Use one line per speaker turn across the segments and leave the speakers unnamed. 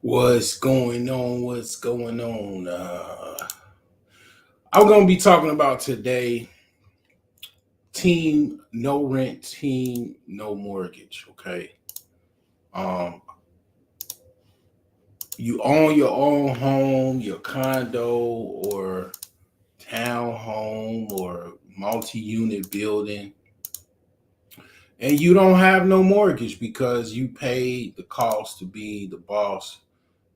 What's going on? What's going on? I'm going to be talking about today team no rent, team no mortgage. Okay. Um, you own your own home, your condo, or townhome, or multi unit building, and you don't have no mortgage because you paid the cost to be the boss.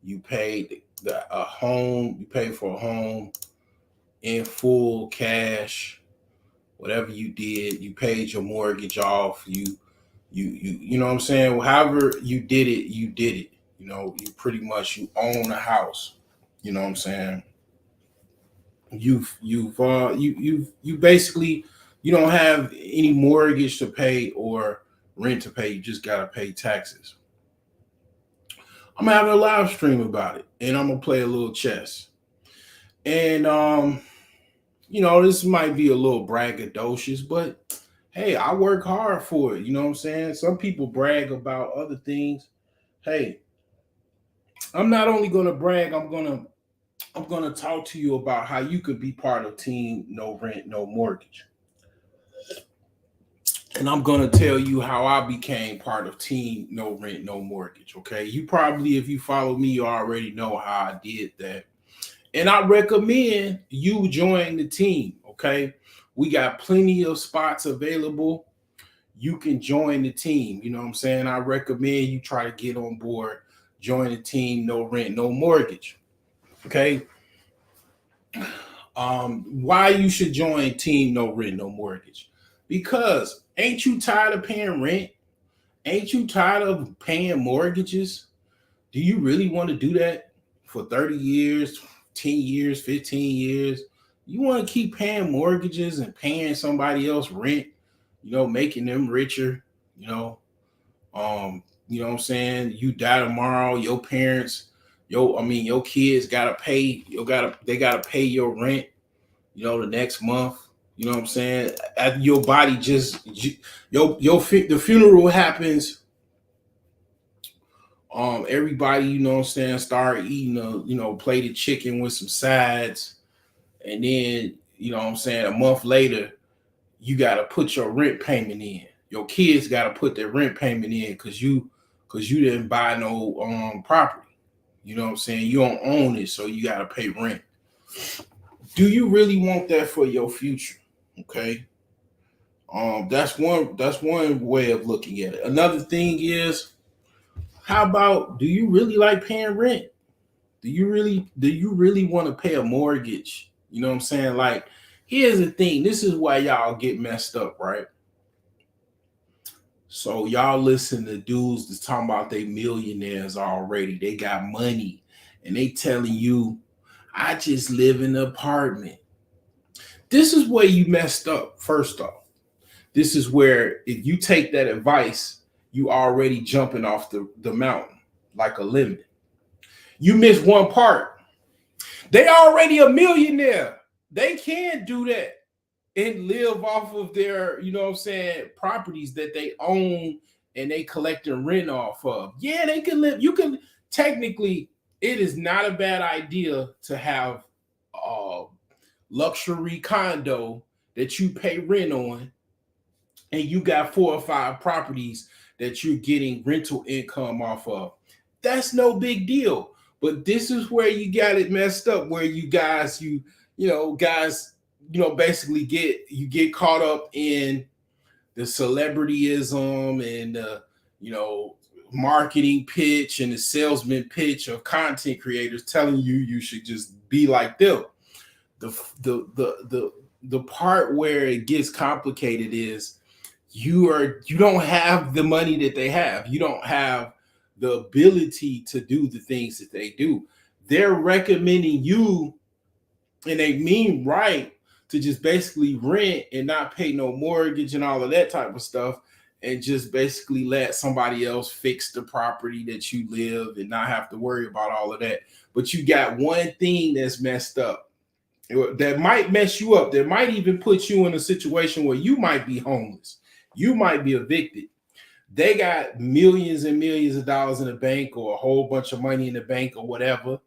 You paid a home, you paid for a home in full cash. Whatever you did, you paid your mortgage off. You know what I'm saying. However you did it, you did it. You pretty much you own a house. You know what I'm saying. You basically you don't have any mortgage to pay or rent to pay. You just gotta pay taxes. I'm having a live stream about it, and I'm gonna play a little chess. And this might be a little braggadocious, but hey, I work hard for it. You know what I'm saying? Some people brag about other things. Hey, I'm not only gonna brag, I'm gonna talk to you about how you could be part of Team No Rent, No Mortgage. And I'm gonna tell you how I became part of Team No Rent, No Mortgage. Okay. You probably, if you follow me, you already know how I did that. And I recommend you join the team. Okay. We got plenty of spots available. You can join the team. You know what I'm saying? I recommend you try to get on board, join the team, no rent, no mortgage. Okay. Why you should join team no rent, no mortgage? Because ain't you tired of paying rent? Ain't you tired of paying mortgages? Do you really want to do that for 30 years, 10 years, 15 years? You want to keep paying mortgages and paying somebody else rent, making them richer, you know, you know what I'm saying? You die tomorrow, your parents, your kids gotta pay, they gotta pay your rent, the next month. You know what I'm saying? Your body just the funeral happens. Everybody, you know what I'm saying, start eating plated chicken with some sides, and then what I'm saying, a month later, you gotta put your rent payment in. Your kids gotta put their rent payment in because you didn't buy no property. You know what I'm saying? You don't own it, so you gotta pay rent. Do you really want that for your future? Okay. That's one way of looking at it. Another thing is, how about, do you really like paying rent? Do you really want to pay a mortgage? You know what I'm saying? Like, here's the thing. This is why y'all get messed up, right? So y'all listen to dudes that's talking about they millionaires already. They got money, and they telling you, I just live in an apartment. This is where you messed up. First off, this is where if you take that advice, you already jumping off the mountain like a lemon. You miss one part. They already a millionaire. They can do that and live off of their, you know what I'm saying, properties that they own and they collecting rent off of. Yeah, they can live. You can technically, it is not a bad idea to have a luxury condo that you pay rent on, and you got 4 or 5 properties that you're getting rental income off of. That's no big deal. But this is where you got it messed up, where guys, basically get caught up in the celebrityism and you know marketing pitch and the salesman pitch of content creators telling you should just be like them. The part where it gets complicated is you don't have the money that they have. You don't have the ability to do the things that they do. They're recommending you, and they mean right, to just basically rent and not pay no mortgage and all of that type of stuff, and just basically let somebody else fix the property that you live and not have to worry about all of that. But you got one thing that's messed up, that might mess you up, that might even put you in a situation where you might be homeless, you might be evicted. They got millions and millions of dollars in the bank or a whole bunch of money in the bank or whatever.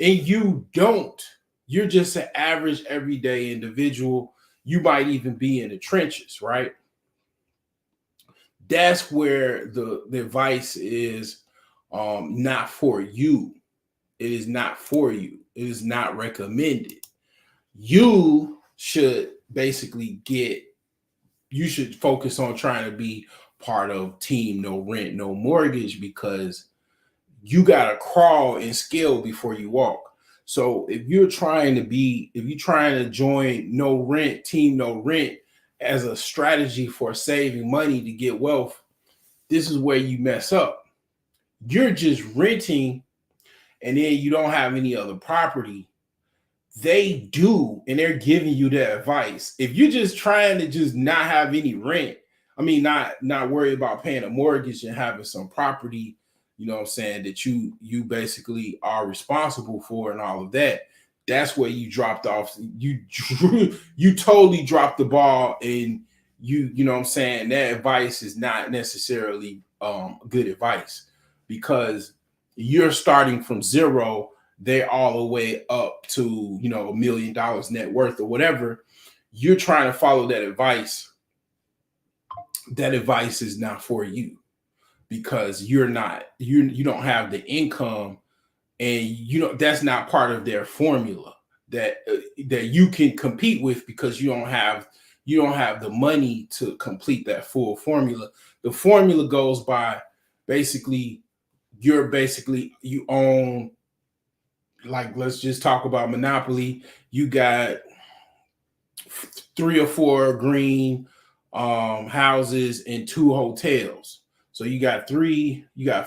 And you don't. You're just an average everyday individual. You might even be in the trenches, right? That's where the advice is not for you. It is not for you. It is not recommended. You should basically you should focus on trying to be part of Team No Rent, No Mortgage, because you got to crawl and scale before you walk. So if you're trying to join No Rent, Team No Rent as a strategy for saving money to get wealth, this is where you mess up. You're just renting and then you don't have any other property. They do, and they're giving you that advice. If you're just trying to just not have any rent, I mean, not worry about paying a mortgage and having some property, you know what I'm saying, that you basically are responsible for and all of that. That's where you dropped off. You totally dropped the ball, and you know what I'm saying, that advice is not necessarily good advice, because you're starting from zero. They're all the way up to, you know, $1 million net worth or whatever. You're trying to follow that advice. That advice is not for you, because you don't have the income, and that's not part of their formula that you can compete with, because you don't have the money to complete that full formula. The formula goes by basically you own, like, let's just talk about Monopoly. You got 3 or 4 green houses and 2 hotels. So you got three or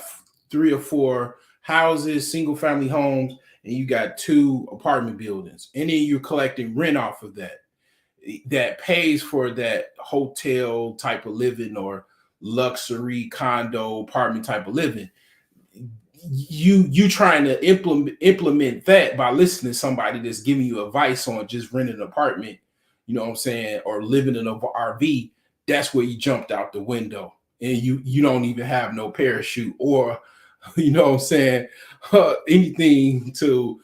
4 houses, single family homes, and you got 2 apartment buildings. And then you're collecting rent off of that pays for that hotel type of living or luxury condo apartment type of living. You trying to implement that by listening to somebody that's giving you advice on just renting an apartment, you know what I'm saying, or living in an RV. That's where you jumped out the window, and you don't even have no parachute, or you know what I'm saying, anything to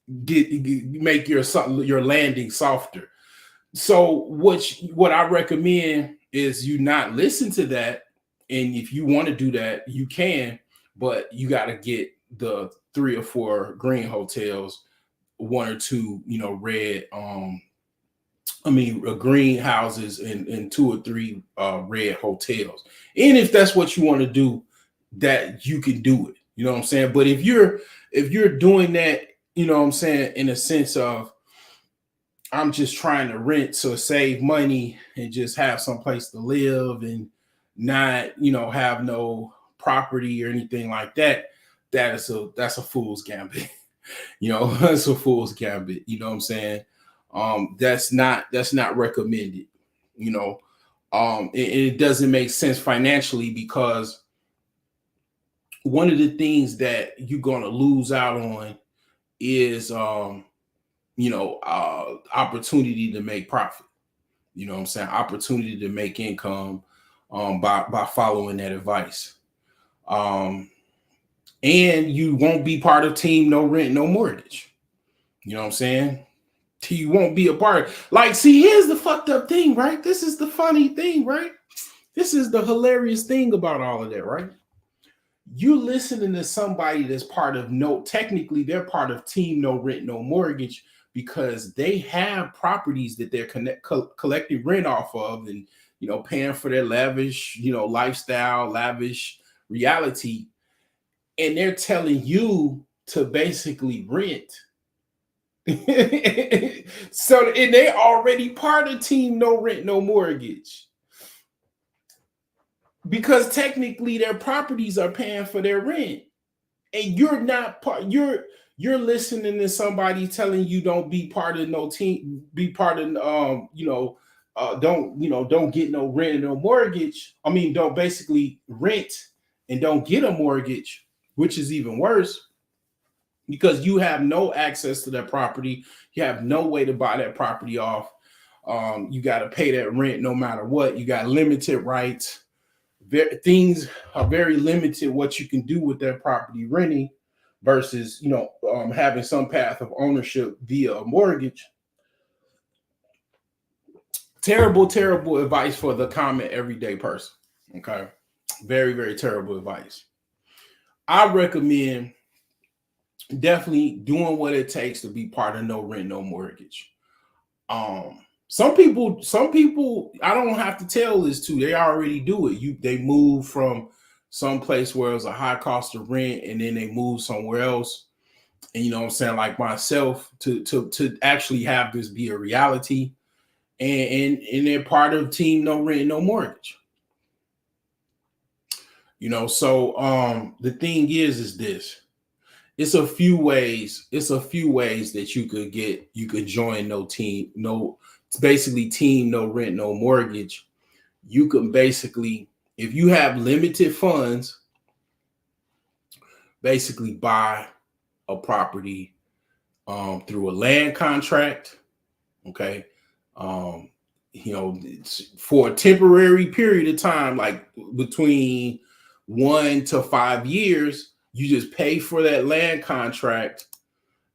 make your landing softer. So what I recommend is you not listen to that. And if you want to do that, you can, but you got to get the 3 or 4 green hotels, 1 or 2, you know, green houses, and 2 or 3 red hotels. And if that's what you want to do, that you can do it. You know what I'm saying? But if you're doing that, you know what I'm saying, in a sense of, I'm just trying to rent to save money and just have some place to live and not, you know, have no property or anything like that, that's a fool's gambit. You know, that's a fool's gambit. You know what I'm saying? That's not recommended. You know, it doesn't make sense financially, because one of the things that you're gonna lose out on is opportunity to make profit. You know what I'm saying? Opportunity to make income by following that advice. And you won't be part of Team No Rent, No Mortgage. You know what I'm saying? You won't be a part. Like, see, here's the fucked up thing, right? This is the funny thing, right? This is the hilarious thing about all of that, right? You listening to somebody that's technically they're part of Team No Rent, No Mortgage, because they have properties that they're collecting rent off of, and, you know, paying for their lavish, you know, lifestyle, lavish reality. And they're telling you to basically rent. So, and they already part of Team No Rent, No Mortgage, because technically their properties are paying for their rent, and you're not part. You're listening to somebody telling you don't be part of no team, be part of don't get no rent and no mortgage. I mean, don't basically rent and don't get a mortgage, which is even worse, because you have no access to that property. You have no way to buy that property off. You got to pay that rent no matter what. You got limited rights. things are very limited what you can do with that property renting versus having some path of ownership via a mortgage. Terrible advice for the common everyday person. Okay, very, very terrible advice. I recommend definitely doing what it takes to be part of no rent, no mortgage. Some people, I don't have to tell this to, they already do it. They move from some place where it's a high cost of rent, and then they move somewhere else. And you know what I'm saying, like myself, to actually have this be a reality. And they're part of team no rent, no mortgage. So the thing is this. It's a few ways that you could join it's basically team no rent, no mortgage. You can basically, if you have limited funds, basically buy a property through a land contract. Okay. For a temporary period of time, like between 1 to 5 years, you just pay for that land contract.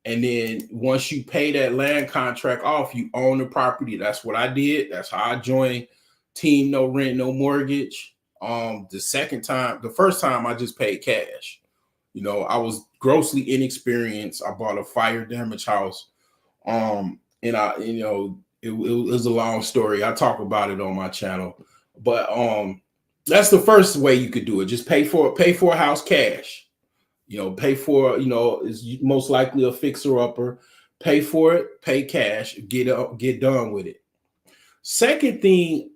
And then once you pay that land contract off, you own the property. That's what I did. That's how I joined team no rent, no mortgage. The first time I just paid cash. I was grossly inexperienced. I bought a fire damaged house. And it was a long story. I talk about it on my channel, but that's the first way you could do it. Just pay for a house cash. Pay for is most likely a fixer upper. Pay for it, pay cash, get done with it. Second thing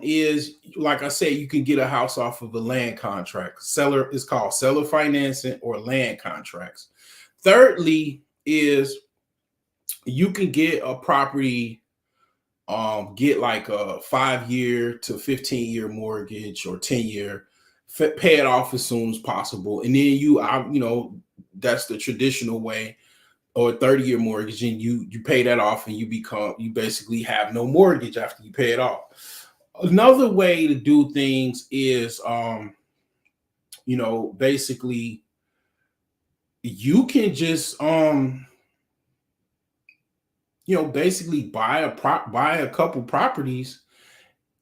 is, like I said, you can get a house off of a land contract. It's called seller financing or land contracts. Thirdly is you can get a property, get like a 5-year to 15-year mortgage or 10-year, pay it off as soon as possible. And then that's the traditional way, or a 30-year mortgage, and you pay that off and you basically have no mortgage after you pay it off. Another way to do things is, basically you can just, basically buy a couple properties,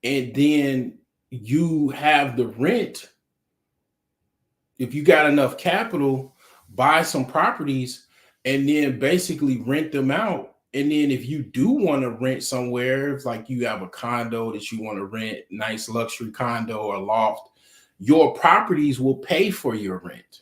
and then you have the rent. If you got enough capital, buy some properties and then basically rent them out. And then if you do want to rent somewhere, if like you have a condo that you want to rent, nice luxury condo or loft, your properties will pay for your rent.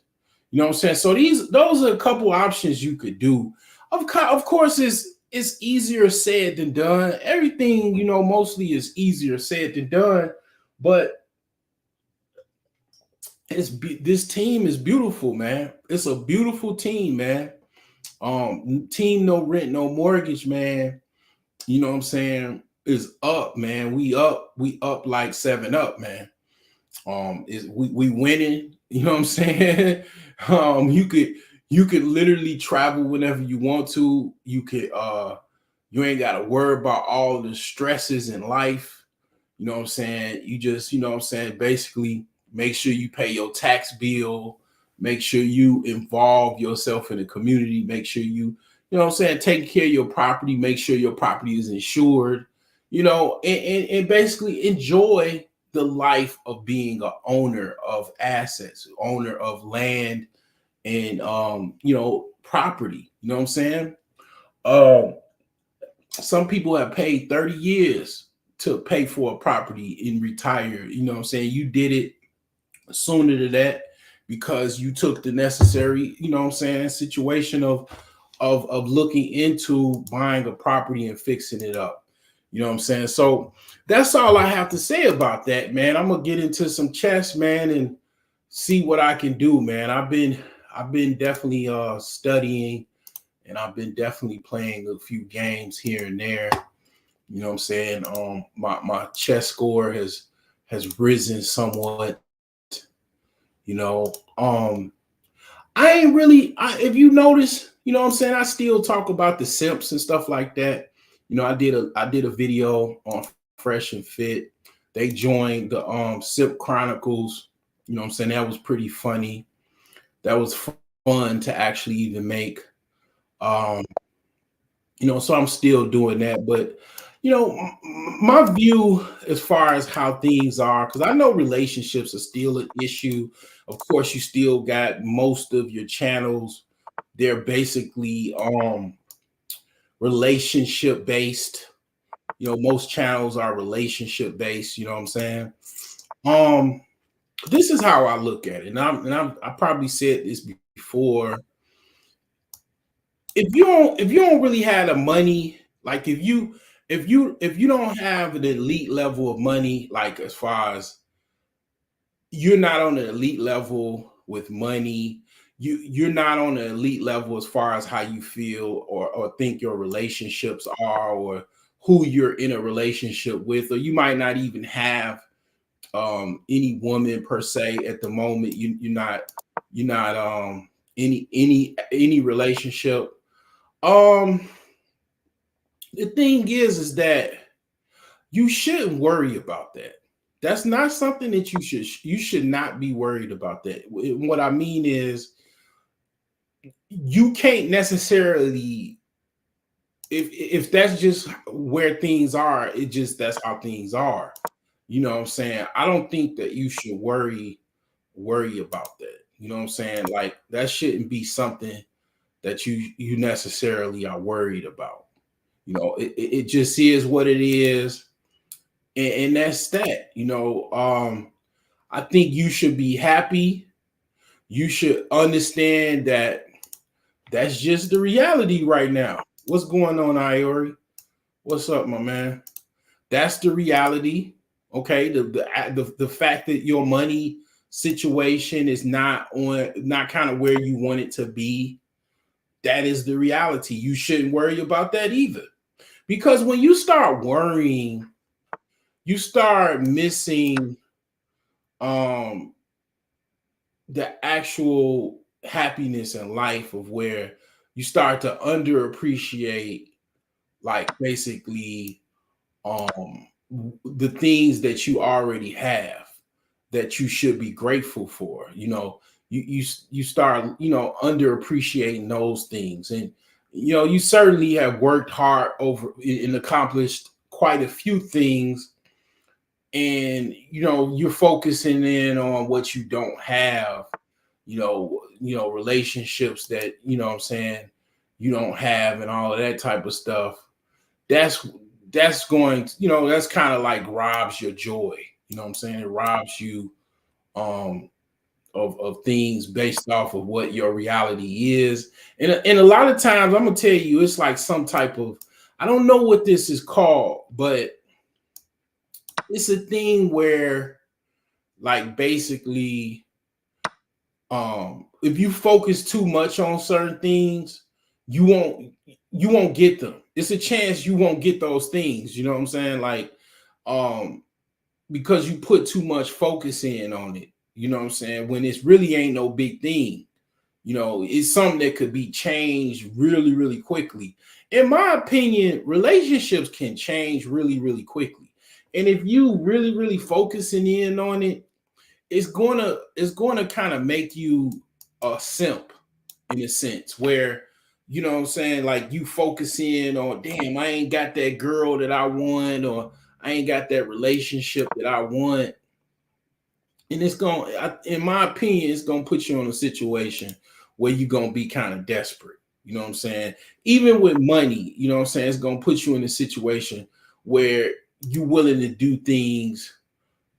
You know what I'm saying? So those are a couple options you could do. Of course, it's easier said than done. Everything, mostly is easier said than done. But this team is beautiful, man. It's a beautiful team, man. Team no rent, no mortgage, man. You know what I'm saying? Is up, man. We up like 7-Up, man. We winning. You know what I'm saying? You could literally travel whenever you want to. You ain't got to worry about all the stresses in life. You know what I'm saying? You just, basically make sure you pay your tax bill. Make sure you involve yourself in the community. Make sure taking care of your property. Make sure your property is insured, and basically enjoy the life of being an owner of assets, owner of land and, property. You know what I'm saying? Some people have paid 30 years to pay for a property and retire. You know what I'm saying? You did it sooner to that because you took the necessary, situation of looking into buying a property and fixing it up. You know what I'm saying? So that's all I have to say about that, man. I'm gonna get into some chess, man, and see what I can do, man. I've been definitely studying, and I've been definitely playing a few games here and there. You know what I'm saying? My chess score has risen somewhat. I ain't really, if you notice, you know what I'm saying, I still talk about the simps and stuff like that. I did a video on Fresh and Fit. They joined the Sip Chronicles. You know what I'm saying? That was pretty funny. That was fun to actually even make. Um, so I'm still doing that. But my view as far as how things are, because I know relationships are still an issue. Of course, you still got most of your channels. They're basically relationship based. Most channels are relationship based. You know what I'm saying? Um, this is how I look at it, I probably said this before. If you don't really have the money, like if you don't have an elite level of money, like as far as you're not on the elite level with money, you're not on the elite level as far as how you feel or think your relationships are, or who you're in a relationship with, or you might not even have any woman per se at the moment. You're not any relationship. um the thing is that you shouldn't worry about that. That's not something that you should not be worried about. That what I mean is, you can't necessarily, if that's just where things are, it just that's how things are. You know what I'm saying? I don't think that you should worry about that. You know what I'm saying? Like, that shouldn't be something that you necessarily are worried about. It just is what it is, and that's that. I think you should be happy. You should understand that that's just the reality right now. What's going on, Iori? What's up, my man? That's the reality. Okay, the fact that your money situation is not kind of where you want it to be. That is the reality. You shouldn't worry about that either, because when you start worrying, you start missing um the actual happiness in life, of where you start to underappreciate, like, basically, um the things that you already have, that you should be grateful for. You start underappreciating those things. And you certainly have worked hard over and accomplished quite a few things, and you're focusing in on what you don't have. Relationships that, what I'm saying, you don't have, and all of that type of stuff. That's going to, that's kind of like robs your joy. What I'm saying? It robs you um of things based off of what your reality is. And a lot of times, I'm gonna tell you, it's like some type of, I don't know what this is called, but it's a thing where, like, basically, if you focus too much on certain things, you won't get them. It's a chance you won't get those things. You know what I'm saying? Like, um, because you put too much focus in on it. You know what I'm saying? When it's really ain't no big thing. It's something that could be changed really, really quickly. In my opinion, relationships can change really, really quickly. And if you really, really focusing in on it, it's gonna kind of make you a simp, in a sense, where, what I'm saying, like, you focus in on, damn, I ain't got that girl that I want, or I ain't got that relationship that I want. And in my opinion, it's gonna put you in a situation where you're gonna be kind of desperate. You know what I'm saying? Even with money, you know what I'm saying, it's gonna put you in a situation where you're willing to do things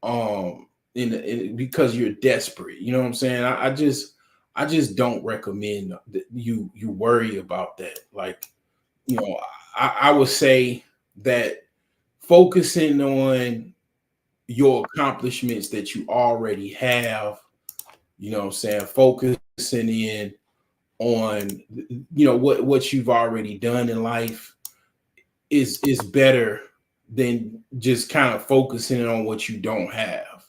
because you're desperate. You know what I'm saying? I just don't recommend that you worry about that. Like, you know, I would say that focusing on your accomplishments that you already have, what I'm saying, focusing in on, what you've already done in life is better than just kind of focusing on what you don't have.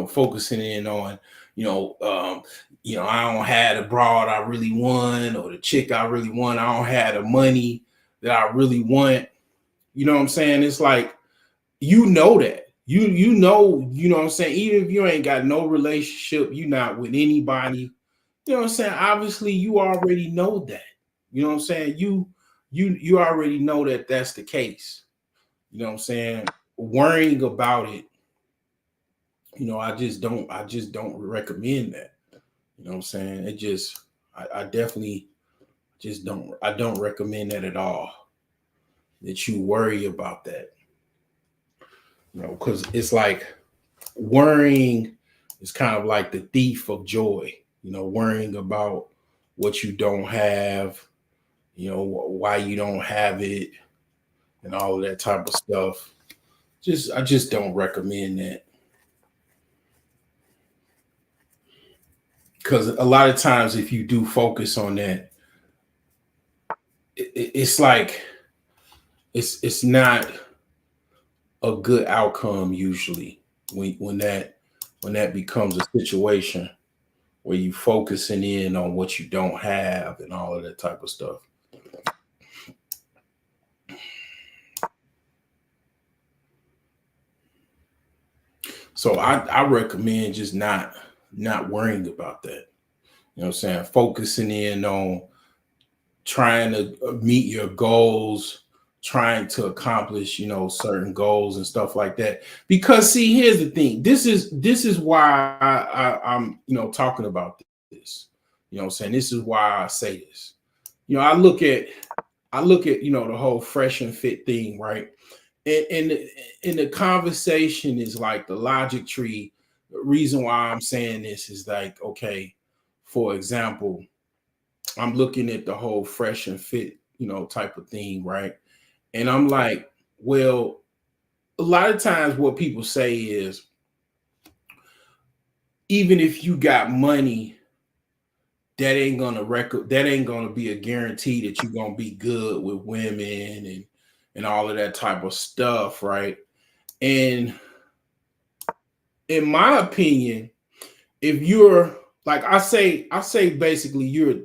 Focusing in on, I don't have the broad I really want, or the chick I really want. I don't have the money that I really want. You know what I'm saying? It's like, that. you know what I'm saying, even if you ain't got no relationship, you not with anybody, you know what I'm saying? Obviously, you already know that. You know what I'm saying? You already know that that's the case. You know what I'm saying? Worrying about it, I just don't recommend that. You know what I'm saying? I definitely just don't recommend that at all. That you worry about that. Because it's like worrying is kind of like the thief of joy. Worrying about what you don't have, why you don't have it, and all of that type of stuff. I just don't recommend that, because a lot of times if you do focus on that, it's like it's not a good outcome usually when that becomes a situation where you focusing in on what you don't have and all of that type of stuff. So I recommend just not worrying about that. You know what I'm saying? Focusing in on trying to meet your goals, trying to accomplish, certain goals and stuff like that. Because see, here's the thing. This is why I'm, talking about this. You know what I'm saying? This is why I say this. I look at the whole fresh and fit thing, right? And the conversation is like the logic tree. The reason why I'm saying this is like, okay, for example, I'm looking at the whole fresh and fit, type of thing, right? And I'm like, well, a lot of times what people say is, even if you got money, that ain't gonna be a guarantee that you're gonna be good with women and all of that type of stuff, right? And in my opinion, if you're like I say basically you're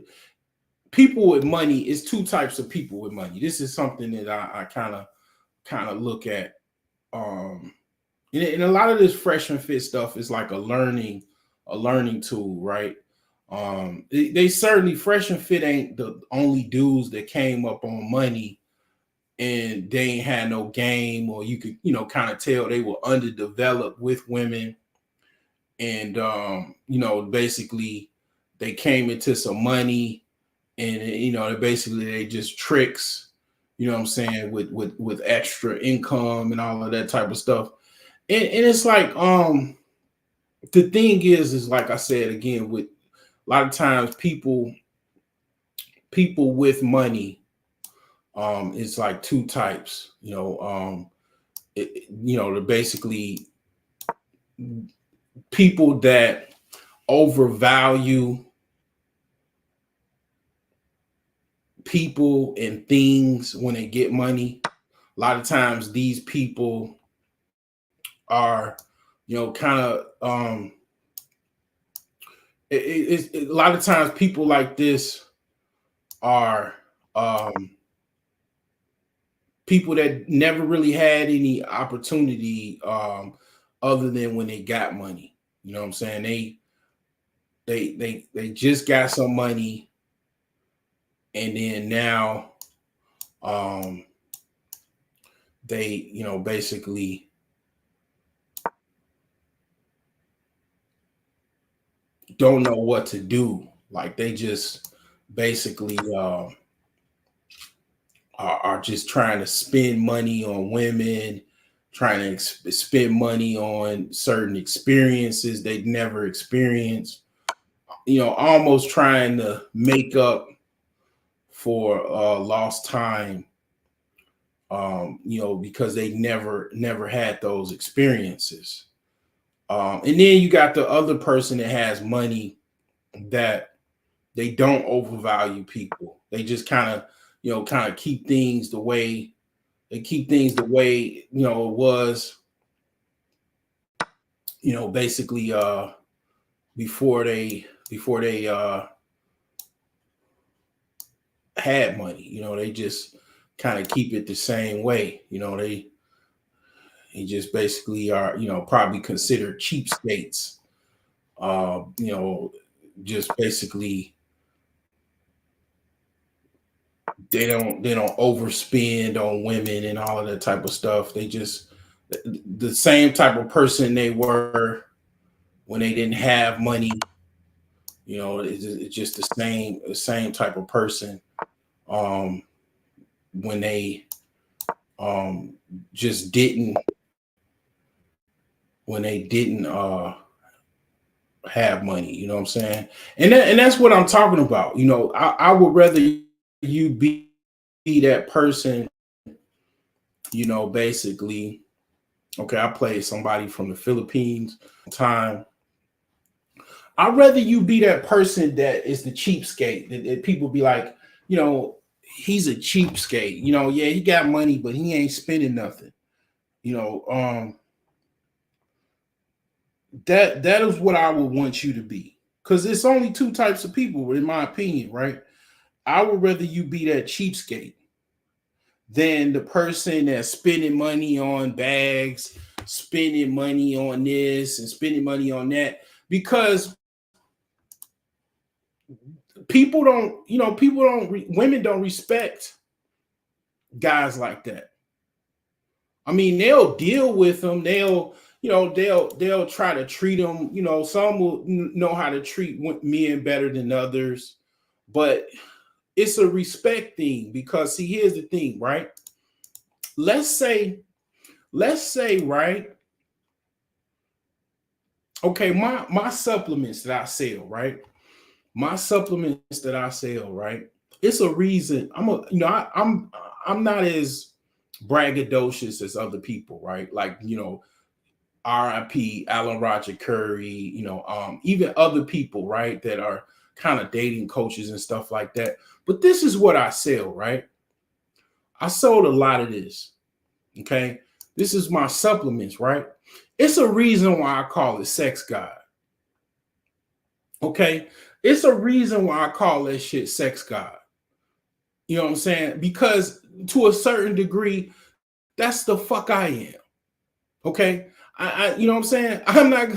people with money is two types of people with money. This is something that I kind of look at. And a lot of this fresh and fit stuff is like a learning tool, right? They certainly fresh and fit ain't the only dudes that came up on money and they ain't had no game, or you could kind of tell they were underdeveloped with women, and basically they came into some money, and they just tricks, you know what I'm saying, with extra income and all of that type of stuff. And it's like, the thing is like I said again, with a lot of times people with money, it's like two types, they're basically people that overvalue people and things when they get money. A lot of times these people are, kind of, a lot of times people like this are, um, people that never really had any opportunity, other than when they got money. You know what I'm saying? They just got some money, and then now, um, they basically don't know what to do. Like they just basically, are just trying to spend money on women, trying to spend money on certain experiences they've never experienced. Almost trying to make up for lost time. Because they never had those experiences. And then you got the other person that has money, that they don't overvalue people. They just kind of keep things the way it was, basically, before they had money. They just kind of keep it the same way. They He just basically are, probably considered cheapskates. You know, just basically they don't overspend on women and all of that type of stuff. They just the same type of person they were when they didn't have money. It's just the same type of person um, when they um, just didn't when they didn't have money. You know what I'm saying? And that's what I'm talking about. I would rather you be that person. Basically, okay, I played somebody from the Philippines time. I'd rather you be that person that is the cheapskate. That people be like, he's a cheapskate. Yeah, he got money, but he ain't spending nothing. You know, that is what I would want you to be. Because it's only two types of people, in my opinion, right? I would rather you be that cheapskate than the person that's spending money on bags, spending money on this and spending money on that. Because women don't respect guys like that. I mean, they'll deal with them. They'll try to treat them. Some will know how to treat men better than others, but it's a respect thing. Because see, here's the thing, right? Let's say, right? Okay, my supplements that I sell, right? My supplements that I sell, right? It's a reason. I'm not as braggadocious as other people, right? Like, RIP Alan Roger Curry, even other people, right, that are kind of dating coaches and stuff like that. But this is what I sell, right? I sold a lot of this. Okay. This is my supplements, right? It's a reason why I call it Sex God. Okay. It's a reason why I call that shit Sex God. You know what I'm saying? Because to a certain degree, that's the fuck I am. Okay. You know what I'm saying? I'm not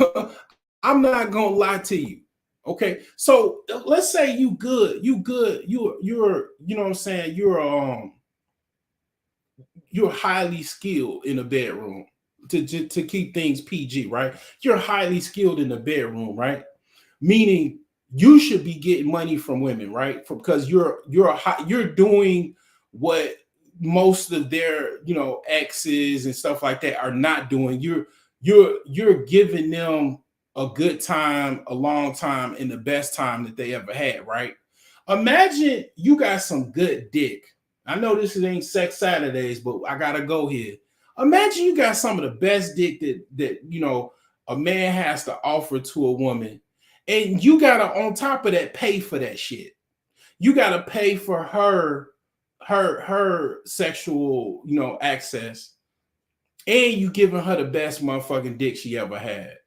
gonna lie to you. Okay. So let's say you good, you're you know what I'm saying, you're highly skilled in a bedroom to keep things PG, right? You're highly skilled in the bedroom, right? Meaning you should be getting money from women, right? Because you're doing what most of their exes and stuff like that are not doing. You're giving them a good time, a long time, and the best time that they ever had, right? Imagine you got some good dick. I know this ain't Sex Saturdays, but I gotta go here. Imagine you got some of the best dick that a man has to offer to a woman, and you gotta on top of that pay for that shit. You gotta pay for her sexual access, and you giving her the best motherfucking dick she ever had,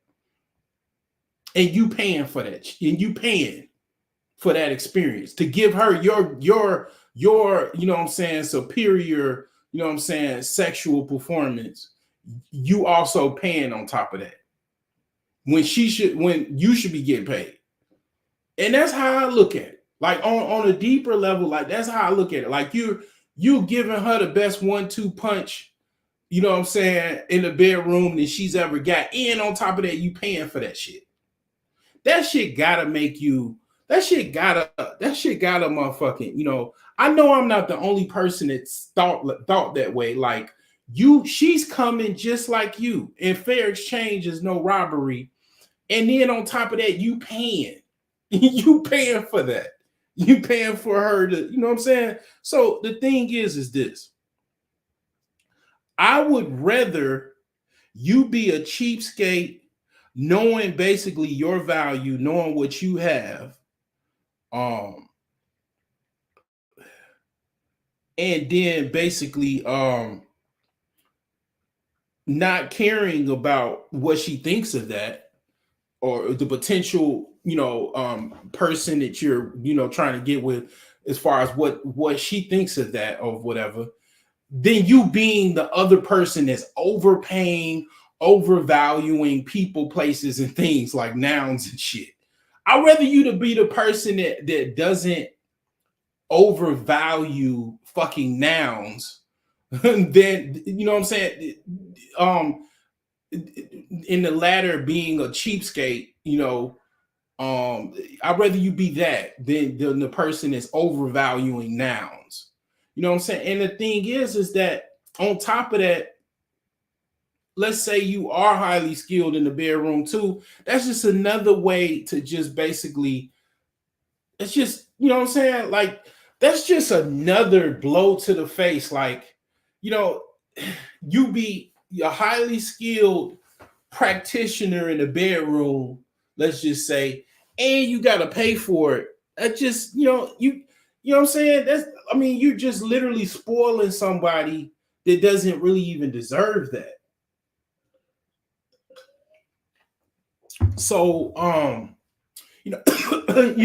and you paying for that, and you paying for that experience to give her your what I'm saying, superior, what I'm saying, sexual performance. You also paying on top of that when you should be getting paid. And that's how I look at it. Like on a deeper level, like that's how I look at it. Like you giving her the best 1-2 punch, what I'm saying, in the bedroom that she's ever got. And on top of that, you paying for that shit. That shit gotta make you, that shit gotta motherfucking, I know I'm not the only person that's thought that way. Like she's coming just like you. And fair exchange is no robbery. And then on top of that, you paying. You paying for that. You paying for her to, you know what I'm saying? So the thing is this. I would rather you be a cheapskate, knowing basically your value, knowing what you have, and then basically not caring about what she thinks of that, or the potential person that you're trying to get with, as far as what she thinks of that or whatever, than you being the other person that's overpaying, overvaluing people, places, and things like nouns and shit. I'd rather you to be the person that doesn't overvalue fucking nouns than, you know what I'm saying? Um, in the latter being a cheapskate, I'd rather you be that than the person that's overvaluing nouns. You know what I'm saying? And the thing is that on top of that, let's say you are highly skilled in the bedroom too. That's just another way to just basically, it's just, you know what I'm saying? Like, that's just another blow to the face. Like, you know, you be a highly skilled practitioner in the bedroom, let's just say, and you got to pay for it. That just, you know what I'm saying? That's, I mean, you're just literally spoiling somebody that doesn't really even deserve that. So, you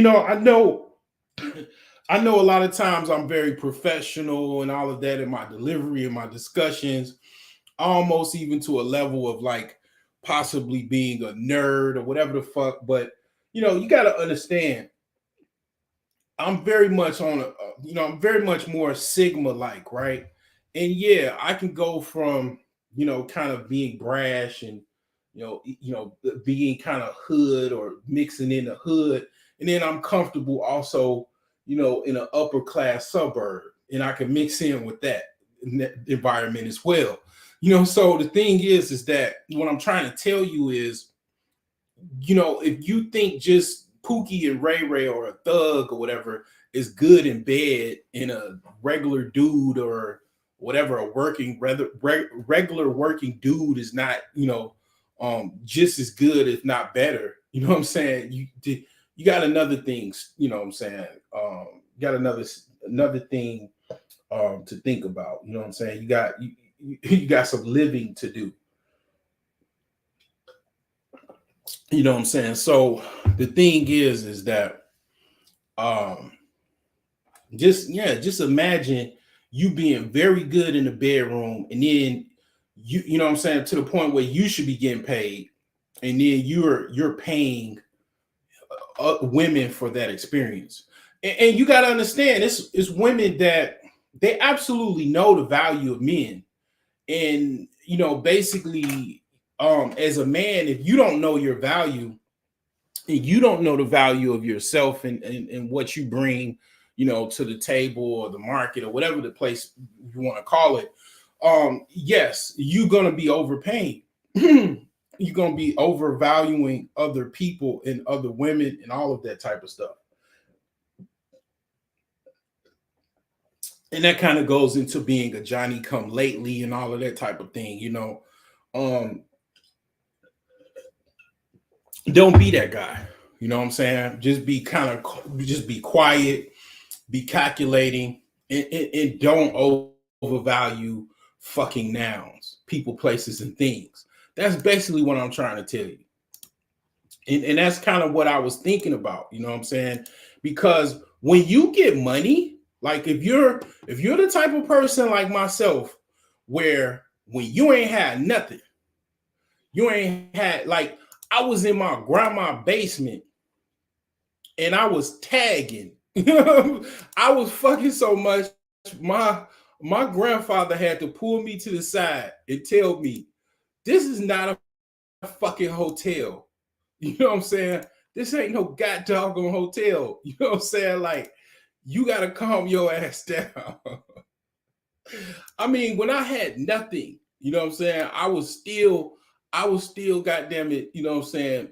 know, I know a lot of times I'm very professional and all of that in my delivery and my discussions, almost even to a level of like possibly being a nerd or whatever the fuck. But you got to understand, I'm very much on I'm very much more Sigma like, right? And yeah, I can go from kind of being brash and being kind of hood or mixing in the hood, and then I'm comfortable also, in an upper class suburb, and I can mix in that environment as well. So the thing is that what I'm trying to tell you is, if you think just Pookie and Ray Ray or a thug or whatever is good in bed, in a regular dude or whatever, a regular working dude is not, just as good, if not better. You know what I'm saying? You got another things, you know what I'm saying? You got another thing to think about. You know what I'm saying? You got some living to do. You know what I'm saying? So the thing is that um just imagine you being very good in the bedroom, and then you know what I'm saying, to the point where you should be getting paid, and then you're paying women for that experience. And you got to understand, it's women that they absolutely know the value of men. And basically, as a man, if you don't know your value, and you don't know the value of yourself and what you bring, to the table or the market or whatever the place you want to call it, yes, you're gonna be overpaying. You're gonna be overvaluing other people and other women and all of that type of stuff. And that kind of goes into being a Johnny come lately and all of that type of thing. Um, don't be that guy. You know what I'm saying? Just be quiet, be calculating, and don't overvalue fucking nouns, people, places, and things. That's basically what I'm trying to tell you. And that's kind of what I was thinking about, you know what I'm saying? Because when you get money, like if you're the type of person like myself, where when you ain't had nothing, you ain't had, like, I was in my grandma basement and I was tagging. I was fucking so much. My my grandfather had to pull me to the side and tell me, this is not a fucking hotel. You know what I'm saying? This ain't no goddamn hotel. You know what I'm saying? Like, you gotta calm your ass down. I mean, when I had nothing, you know what I'm saying, I was still goddamn it, you know what I'm saying,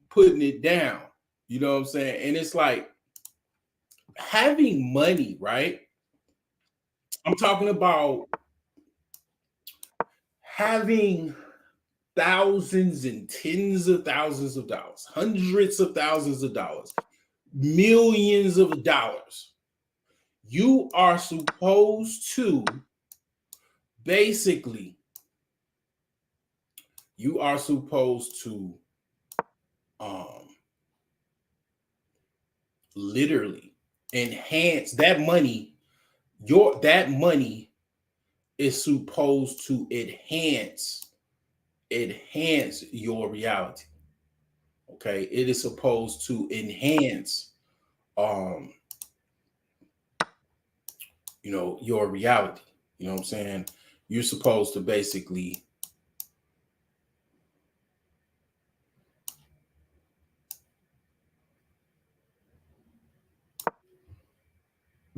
putting it down. You know what I'm saying? And it's like, having money, right? I'm talking about having thousands and tens of thousands of dollars, hundreds of thousands of dollars, millions of dollars. You are supposed to basically, you are supposed to um literally enhance that money, your that money is supposed to enhance your reality. Okay, it is supposed to enhance um your reality. You know what I'm saying? You're supposed to basically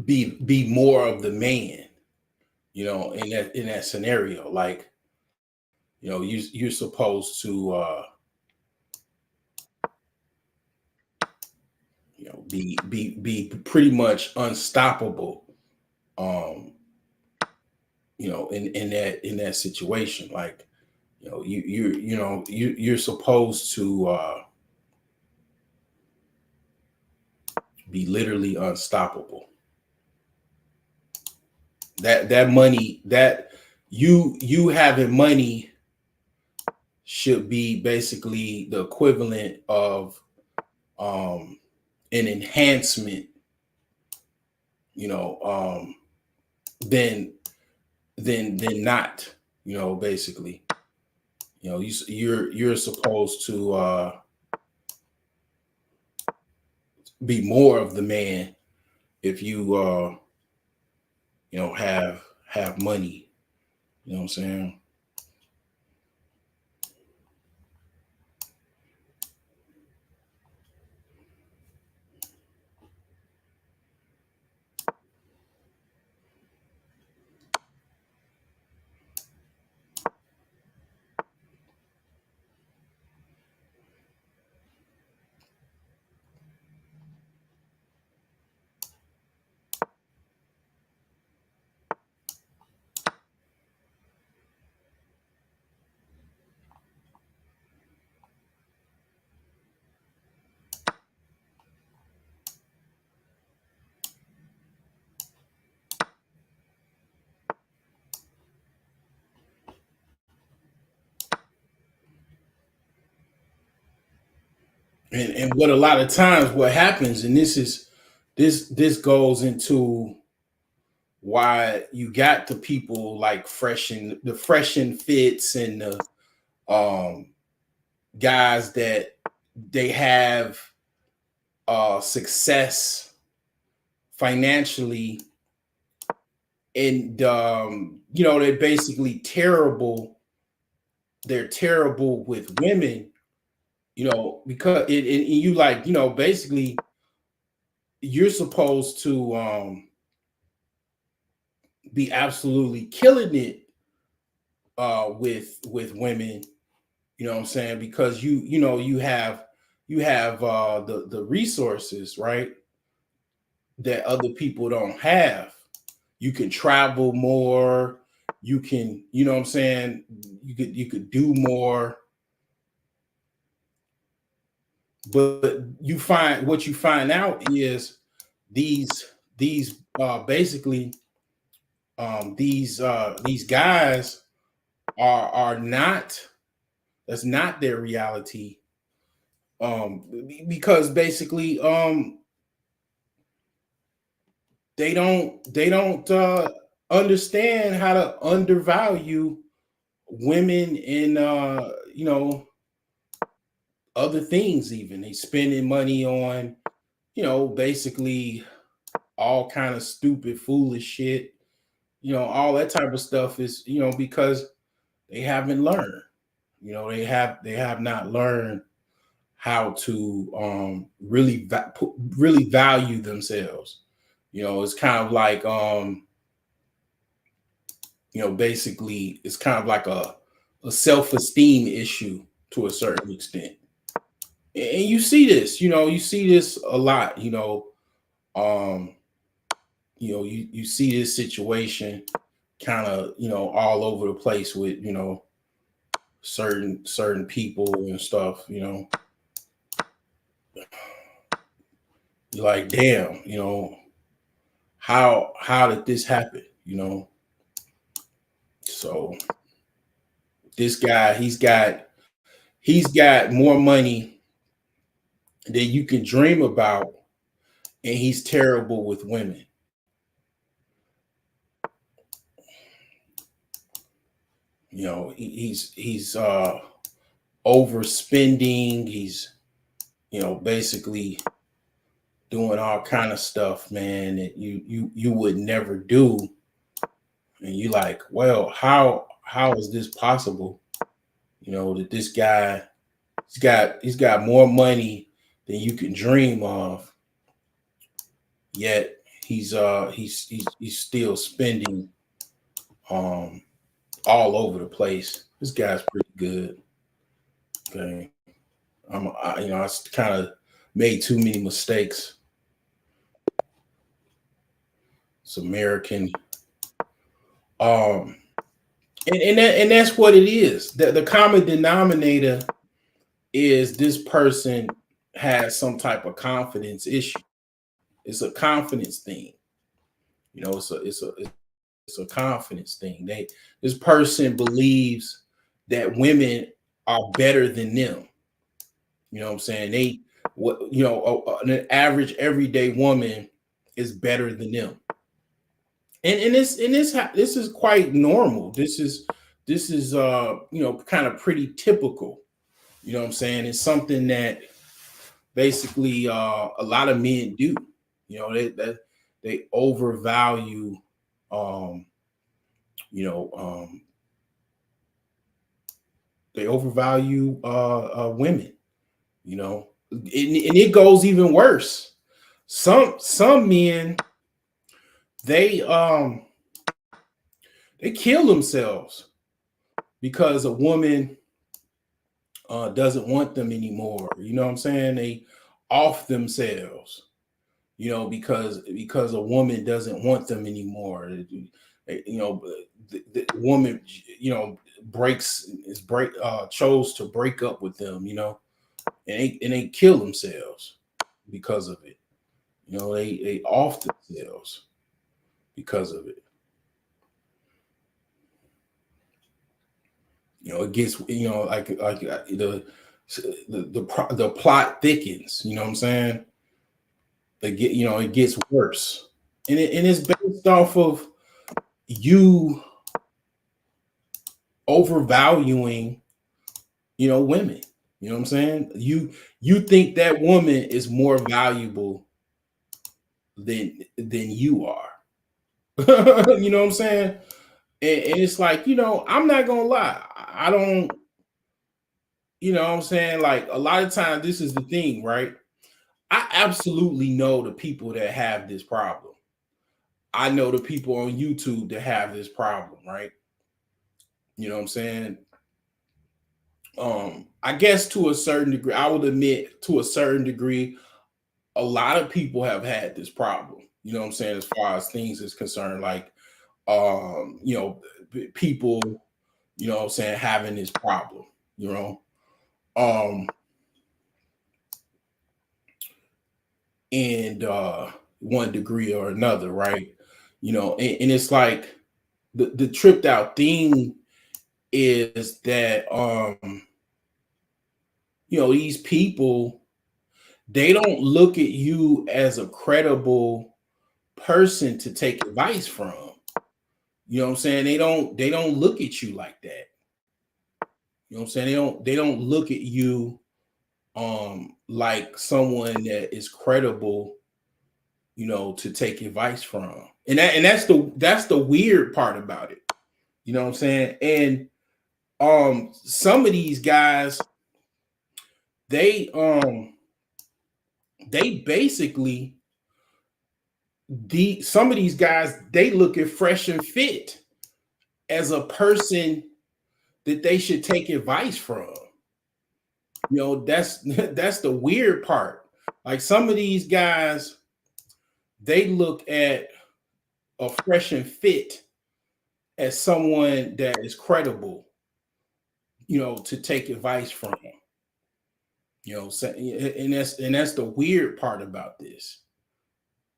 be more of the man, in that scenario. Like, you're supposed to be pretty much unstoppable, um in that situation. Like, you're supposed to be literally unstoppable. That money, that you having money should be basically the equivalent of an enhancement, you know than than not, basically. You're supposed to be more of the man if you have money. You know what I'm saying? And what a lot of times what happens, and this goes into why you got the people like fresh and fits, and the um guys that they have success financially, and they're basically terrible. They're terrible with women, because you, like, basically you're supposed to be absolutely killing it with women. You know what I'm saying? Because you have the resources, right, that other people don't have. You can travel more. You can, what I'm saying, you could do more. But what you find out is these basically these guys are not, that's not their reality, because basically they don't understand how to undervalue women in other things. Even they spending money on, basically all kind of stupid foolish shit. All that type of stuff is, because they haven't learned. They have not learned how to really value themselves. It's kind of like, basically it's kind of like a self-esteem issue to a certain extent. And you see this a lot. Um, you see this situation kind of, all over the place with, certain people and stuff. You're like, damn, how did this happen? So this guy, he's got more money than you can dream about, and he's terrible with women. He's overspending. He's basically doing all kind of stuff, man, that you would never do. And you like, well, how is this possible? That this guy he's got more money than you can dream of, yet he's still spending um all over the place. This guy's pretty good. Okay. I kind of made too many mistakes. It's American. Um, and that's what it is. The common denominator is this person has some type of confidence issue. It's a confidence thing. It's a confidence thing. This person believes that women are better than them. You know what I'm saying? An average everyday woman is better than them. This is quite normal. This is kind of pretty typical. You know what I'm saying? It's something that basically a lot of men do. They overvalue um you know they overvalue women, and it goes even worse. Some men, they they kill themselves because a woman doesn't want them anymore. You know what I'm saying? They off themselves, because a woman doesn't want them anymore. The woman, chose to break up with them, and they kill themselves because of it. They off themselves because of it. It gets, like the plot thickens. You know what I'm saying? It gets worse, and it's based off of you overvaluing, women. You know what I'm saying? You think that woman is more valuable than you are. You know what I'm saying? And it's like, I'm not gonna lie. I don't, what I'm saying? Like a lot of times, this is the thing, right? I absolutely know the people that have this problem. I know the people on YouTube that have this problem, right? You know what I'm saying? I guess to a certain degree, I would admit to a certain degree, a lot of people have had this problem. You know what I'm saying? As far as things is concerned, like people, what I'm saying, having this problem, you know. Um and one degree or another, right? And it's like the tripped out thing is that these people, they don't look at you as a credible person to take advice from. You know what I'm saying? They don't look at you like that. You know what I'm saying? They don't look at you like someone that is credible, to take advice from. And that's the weird part about it. You know what I'm saying? And some of these guys, they they basically some of these guys, they look at Fresh and Fit as a person that they should take advice from. That's that's the weird part. Like some of these guys, they look at a Fresh and Fit as someone that is credible, to take advice from. And that's the weird part about this.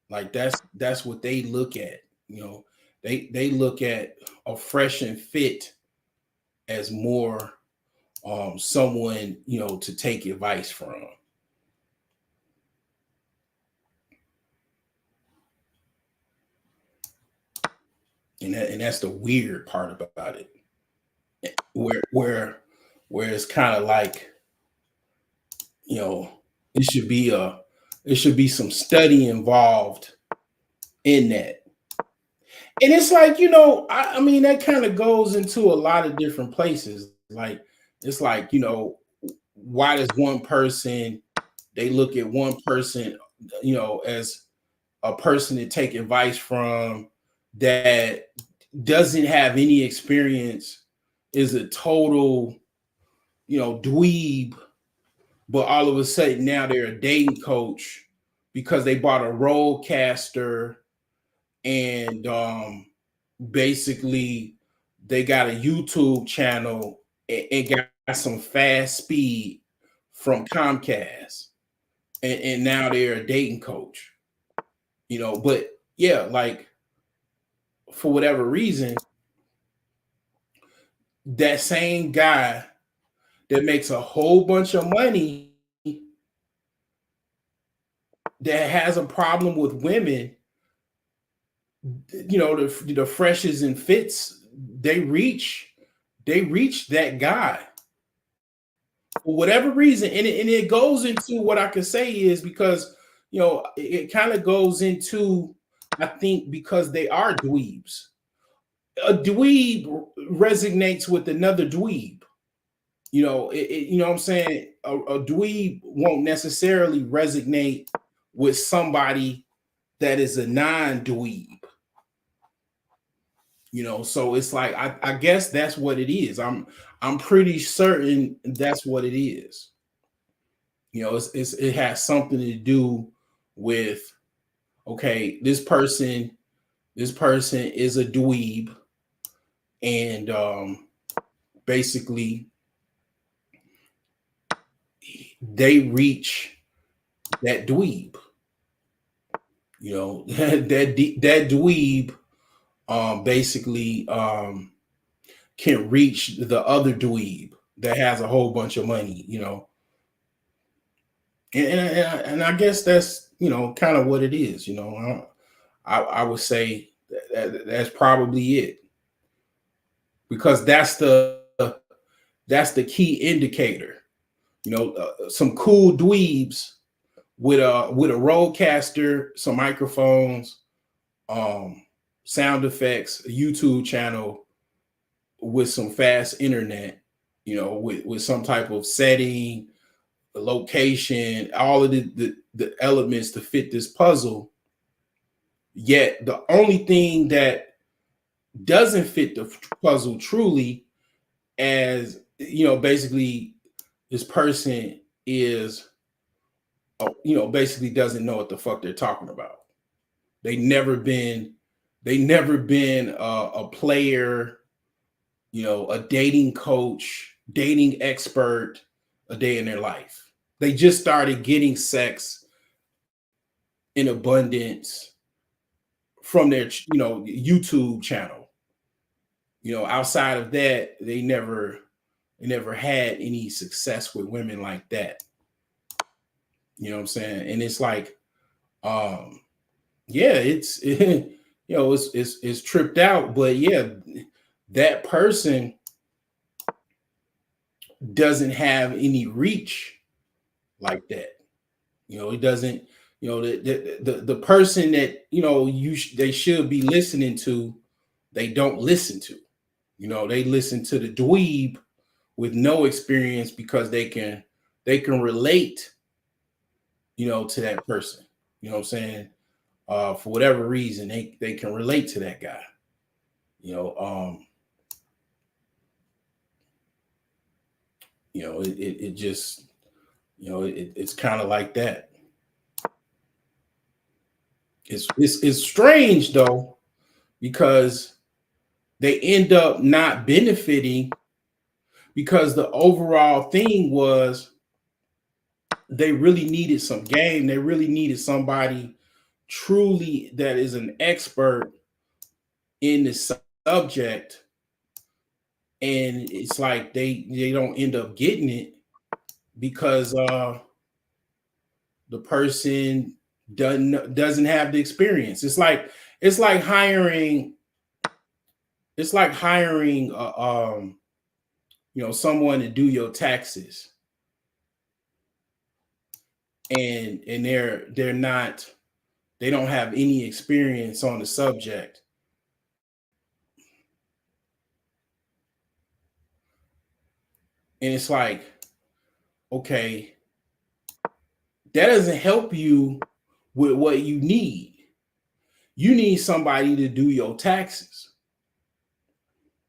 Like that's what they look at. They look at a Fresh and Fit as more someone, to take advice from. And that's the weird part about it. where where where it's kind of like, you know, it should be a it should be some study involved in that. And it's like, I mean, that kind of goes into a lot of different places. Like, it's like, why does one person, they look at one person, as a person to take advice from, that doesn't have any experience, is a total, dweeb, but all of a sudden now they're a dating coach because they bought a roadcaster, and basically they got a YouTube channel, and got some fast speed from Comcast, and now they're a dating coach, but yeah, like, for whatever reason, that same guy that makes a whole bunch of money, that has a problem with women, the freshes and fits, they reach that guy for whatever reason. And it goes into, what I could say is, because it kind of goes into, I think, because they are dweebs. A dweeb resonates with another dweeb. You know what I'm saying? A dweeb won't necessarily resonate with somebody that is a non-dweeb. So it's like, I guess that's what it is. I'm pretty certain that's what it is. It has something to do with, okay, this person is a dweeb, and basically they reach that dweeb. That dweeb basically can reach the other dweeb that has a whole bunch of money. And I guess that's, kind of what it is. I would say that's probably it, because that's the key indicator. Some cool dweebs with a roadcaster, some microphones, sound effects, a YouTube channel with some fast internet, with some type of setting, the location, all of the elements to fit this puzzle. Yet the only thing that doesn't fit the puzzle truly, as basically, this person is, basically doesn't know what the fuck they're talking about. They never been, a player, a dating coach, dating expert, a day in their life. They just started getting sex in abundance from their, YouTube channel. Outside of that, they never had any success with women like that. You know what I'm saying? And it's like, yeah, it's tripped out, but yeah, that person doesn't have any reach like that. It doesn't. The person that they should be listening to, they don't listen to. They listen to the dweeb with no experience, because they can relate, to that person. You know what I'm saying? For whatever reason, they can relate to that guy. You know, um, it just, it's kind of like that. It's strange though, because they end up not benefiting, because the overall thing was, they really needed some game. They really needed somebody truly that is an expert in the subject, and it's like they don't end up getting it, because the person doesn't have the experience. It's like hiring a someone to do your taxes, and they're not, they don't have any experience on the subject, and it's like, okay, that doesn't help you with what you need. You need somebody to do your taxes.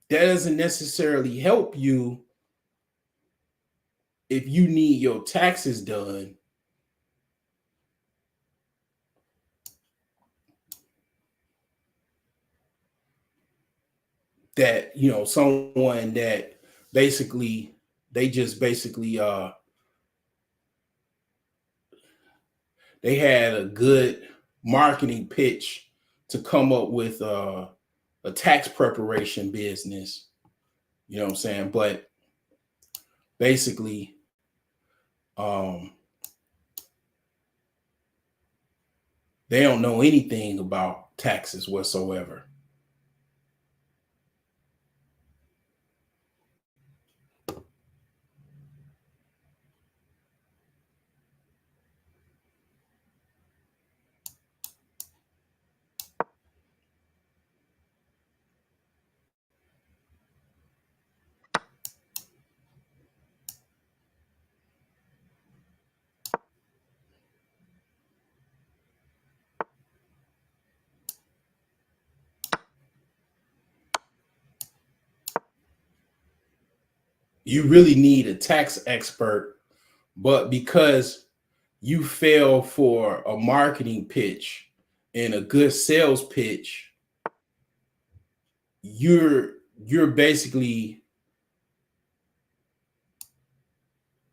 That doesn't necessarily help you if you need your taxes done. That, someone that basically, they just basically they had a good marketing pitch to come up with a tax preparation business. You know what I'm saying? But basically, um, they don't know anything about taxes whatsoever. You really need a tax expert, but because you fail for a marketing pitch and a good sales pitch, you're you're basically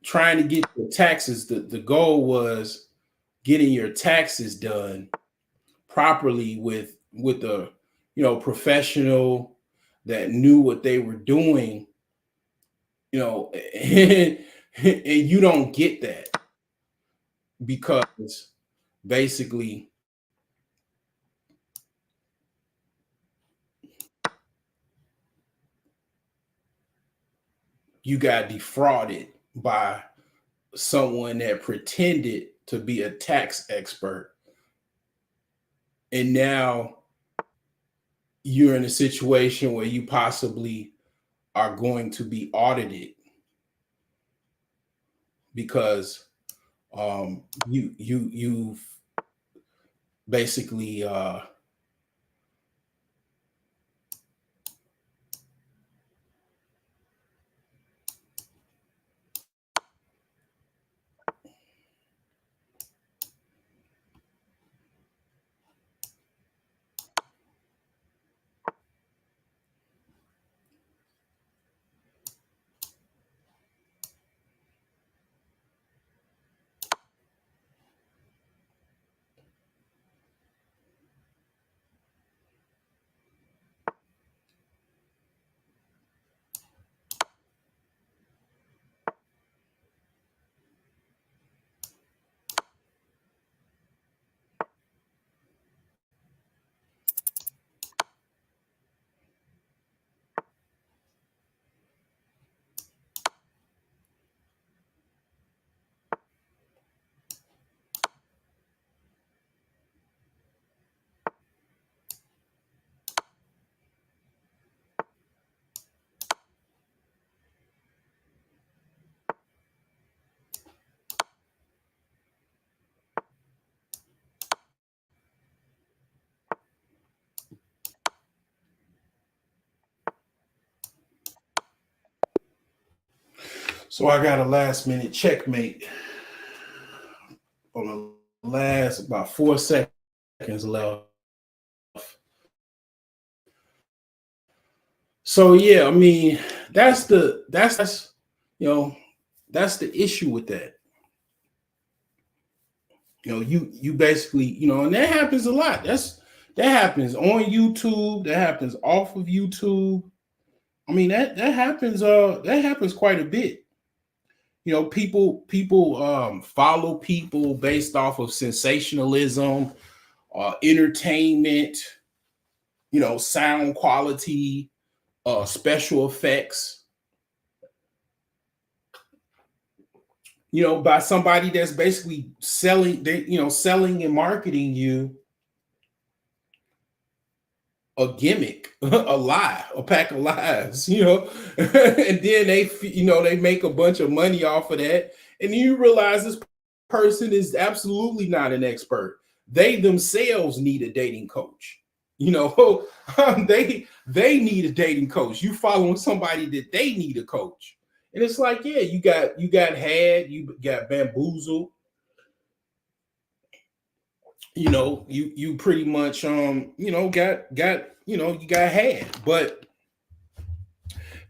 trying to get the taxes. The goal was getting your taxes done properly with a professional that knew what they were doing, and you don't get that because basically you got defrauded by someone that pretended to be a tax expert, and now you're in a situation where you possibly are going to be audited because you've basically so I got a last minute checkmate on the last about 4 seconds left. So yeah, I mean, that's you know that's the issue with that. You basically, and that happens a lot. That happens on YouTube. That happens off of YouTube. I mean, that happens. That happens quite a bit. People follow people based off of sensationalism, entertainment, sound quality, special effects. by somebody that's basically selling and marketing you a gimmick, a lie, a pack of lies, and then they make a bunch of money off of that, and then you realize this person is absolutely not an expert. They themselves need a dating coach. They need a dating coach. You following somebody that they need a coach, and it's like, yeah, you got bamboozled. You pretty much you got had, but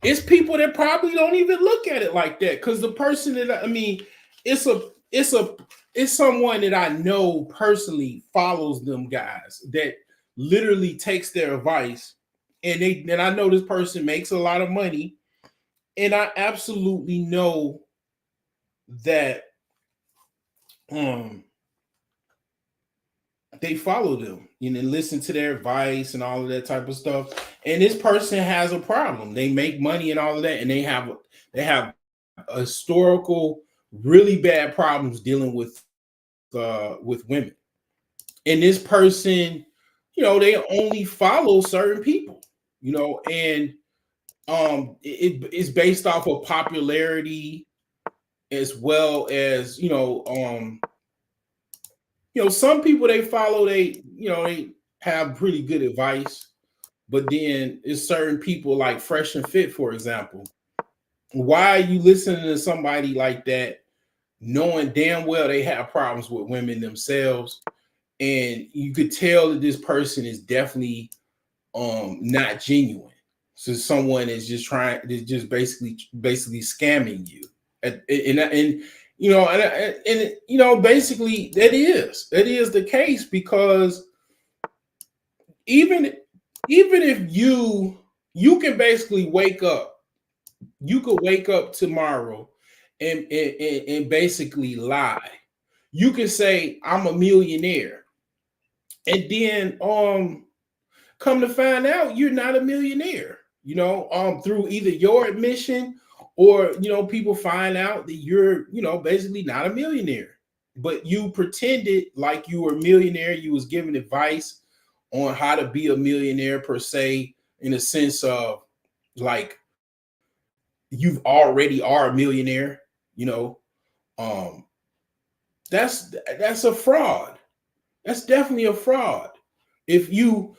it's people that probably don't even look at it like that, because the person that it's a it's a it's someone that I know personally follows them guys that literally takes their advice, and I know this person makes a lot of money, and I absolutely know that um they follow them, listen to their advice and all of that type of stuff. And this person has a problem. They make money and all of that, and they have historical, really bad problems dealing with women. And this person, they only follow certain people, and it's based off of popularity, as well as some people they follow, they have pretty good advice, but then it's certain people like Fresh and Fit, for example. Why are you listening to somebody like that, knowing damn well they have problems with women themselves, and you could tell that this person is definitely not genuine. So someone is just basically scamming you, and basically that is the case, because even if you can basically wake up tomorrow and basically lie. You can say I'm a millionaire, and then come to find out you're not a millionaire. Through either your admission, or people find out that you're basically not a millionaire, but you pretended like you were a millionaire. You was giving advice on how to be a millionaire, per se, in a sense of like you've already are a millionaire. Um, that's a fraud. That's definitely a fraud. If you're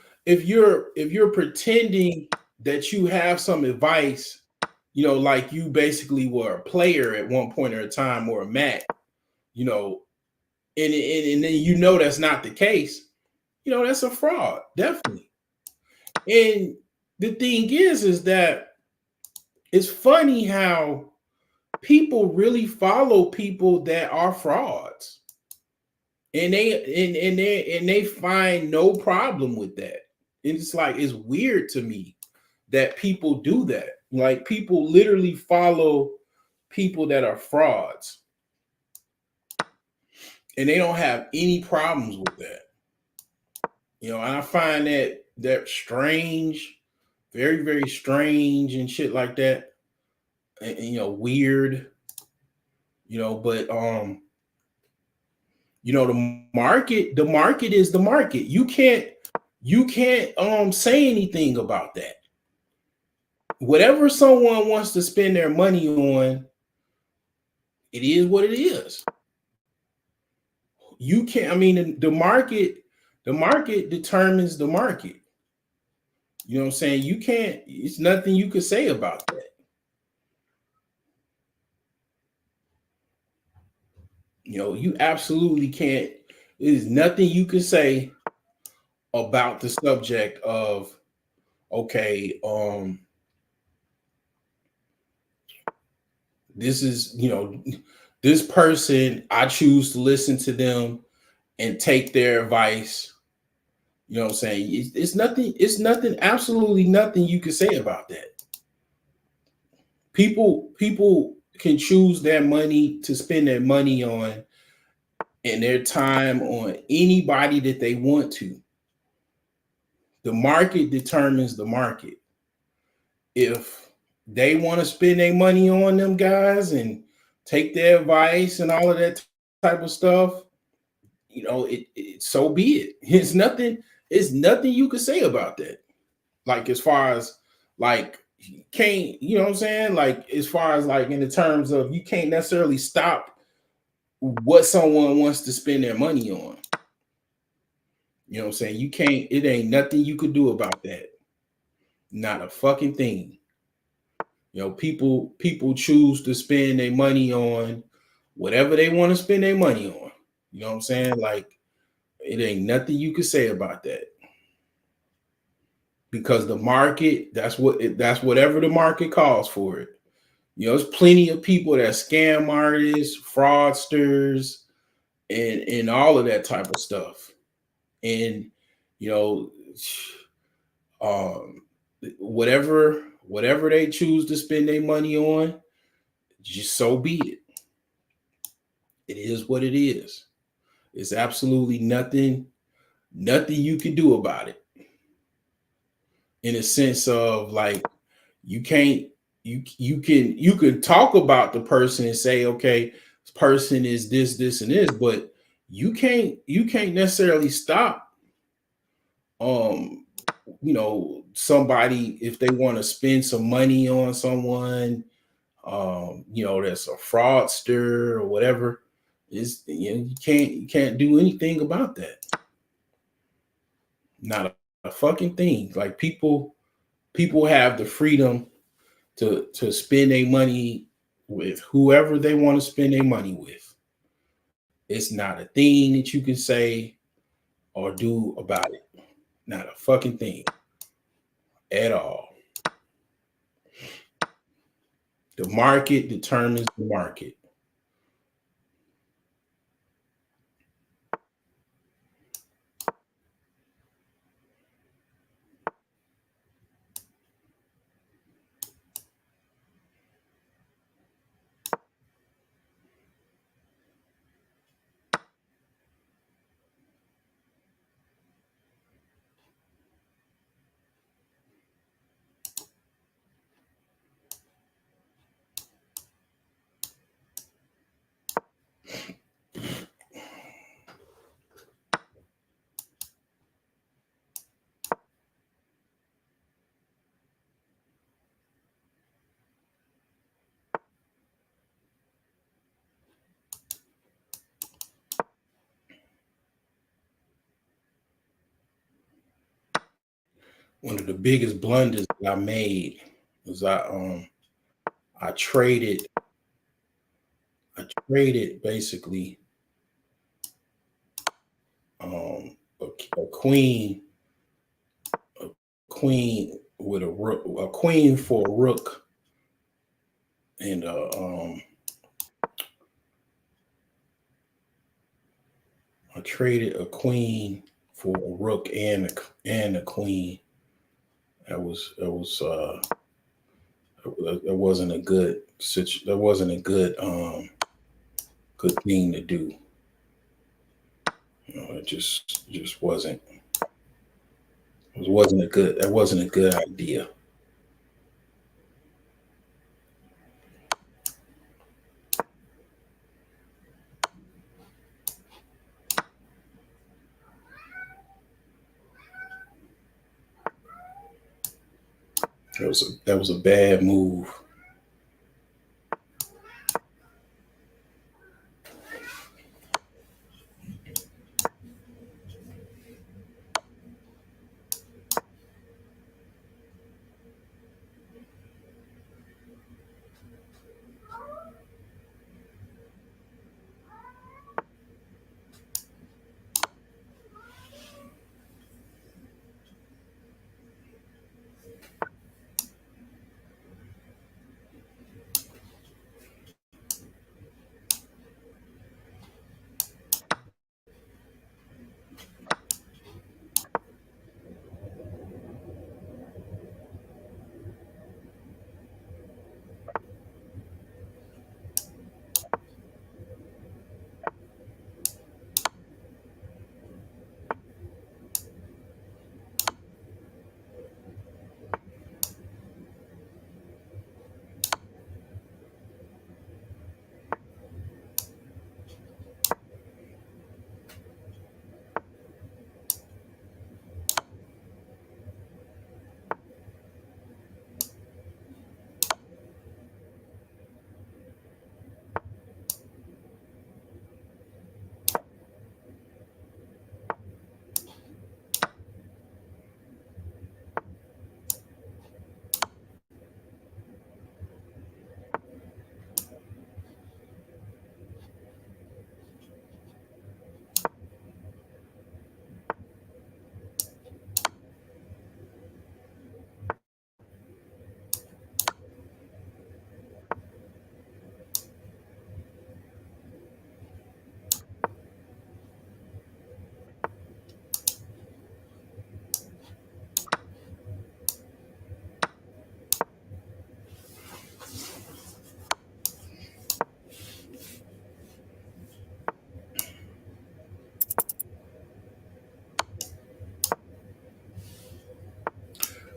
pretending that you have some advice, like you basically were a player at one point or a time, or a Mac, you know, and then that's not the case, that's a fraud, definitely. And the thing is that it's funny how people really follow people that are frauds, and they find no problem with that. And it's like, it's weird to me that people do that. Like, people literally follow people that are frauds, and they don't have any problems with that. And I find that strange, very, very strange and shit like that. And weird. But the market is the market. You can't say anything about that. Whatever someone wants to spend their money on, it is what it is. You can't, the market determines the market. You know what I'm saying? You can't, it's nothing you can say about that. You absolutely can't. There's nothing you can say about the subject of, okay, this is, this person, I choose to listen to them and take their advice. You know what I'm saying? It's nothing, absolutely nothing you can say about that. People can choose their money to spend their money on, and their time on anybody that they want to. The market determines the market. If they want to spend their money on them guys and take their advice and all of that type of stuff, it so be it. It's nothing you could say about that. Like as far as like can't, you know what I'm saying? Like as far as like in the terms of you can't necessarily stop what someone wants to spend their money on. You know what I'm saying? You can't, it ain't nothing you could do about that. Not a fucking thing. People choose to spend their money on whatever they want to spend their money on. You know what I'm saying? Like it ain't nothing you could say about that. Because the market, that's whatever the market calls for it. There's plenty of people that scam artists, fraudsters, and all of that type of stuff. And you know, um, whatever they choose to spend their money on, just so be it. It is what it is. It's absolutely nothing you can do about it. In a sense of like you can't you can talk about the person and say, okay, this person is this and this, but you can't necessarily stop um somebody if they want to spend some money on someone that's a fraudster or whatever. Is you can't do anything about that. Not a fucking thing. Like people have the freedom to spend their money with whoever they want to spend their money with. It's not a thing that you can say or do about it. Not a fucking thing at all. The market determines the market. One of the biggest blunders that I made was I traded I traded basically a queen with a queen for a rook and I traded a queen for a rook and a queen. That wasn't a that wasn't a good thing to do. It just wasn't a good that wasn't a good idea. That was a bad move.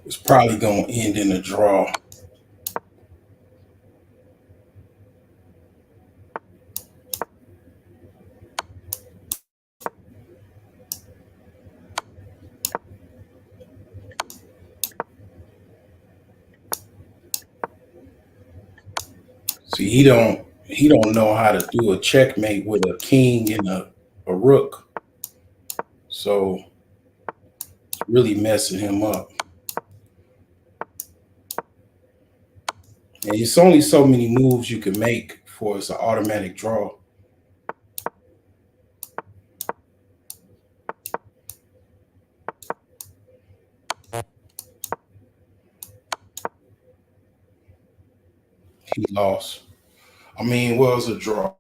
It's probably gonna end in a draw. See, he don't know how to do a checkmate with a king and a rook. So really messing him up. And it's only so many moves you can make before it's an automatic draw. He lost. I mean, well, it's a draw.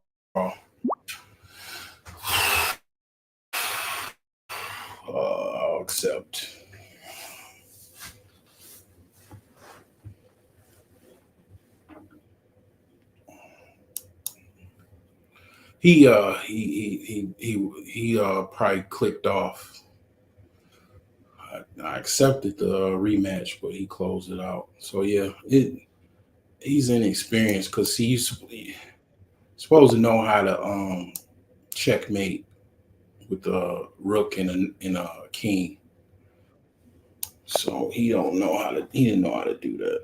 I'll accept. He probably clicked off. I accepted the rematch, but he closed it out. So yeah, he's inexperienced because he's supposed to know how to checkmate with a rook and a king. So he didn't know how to do that.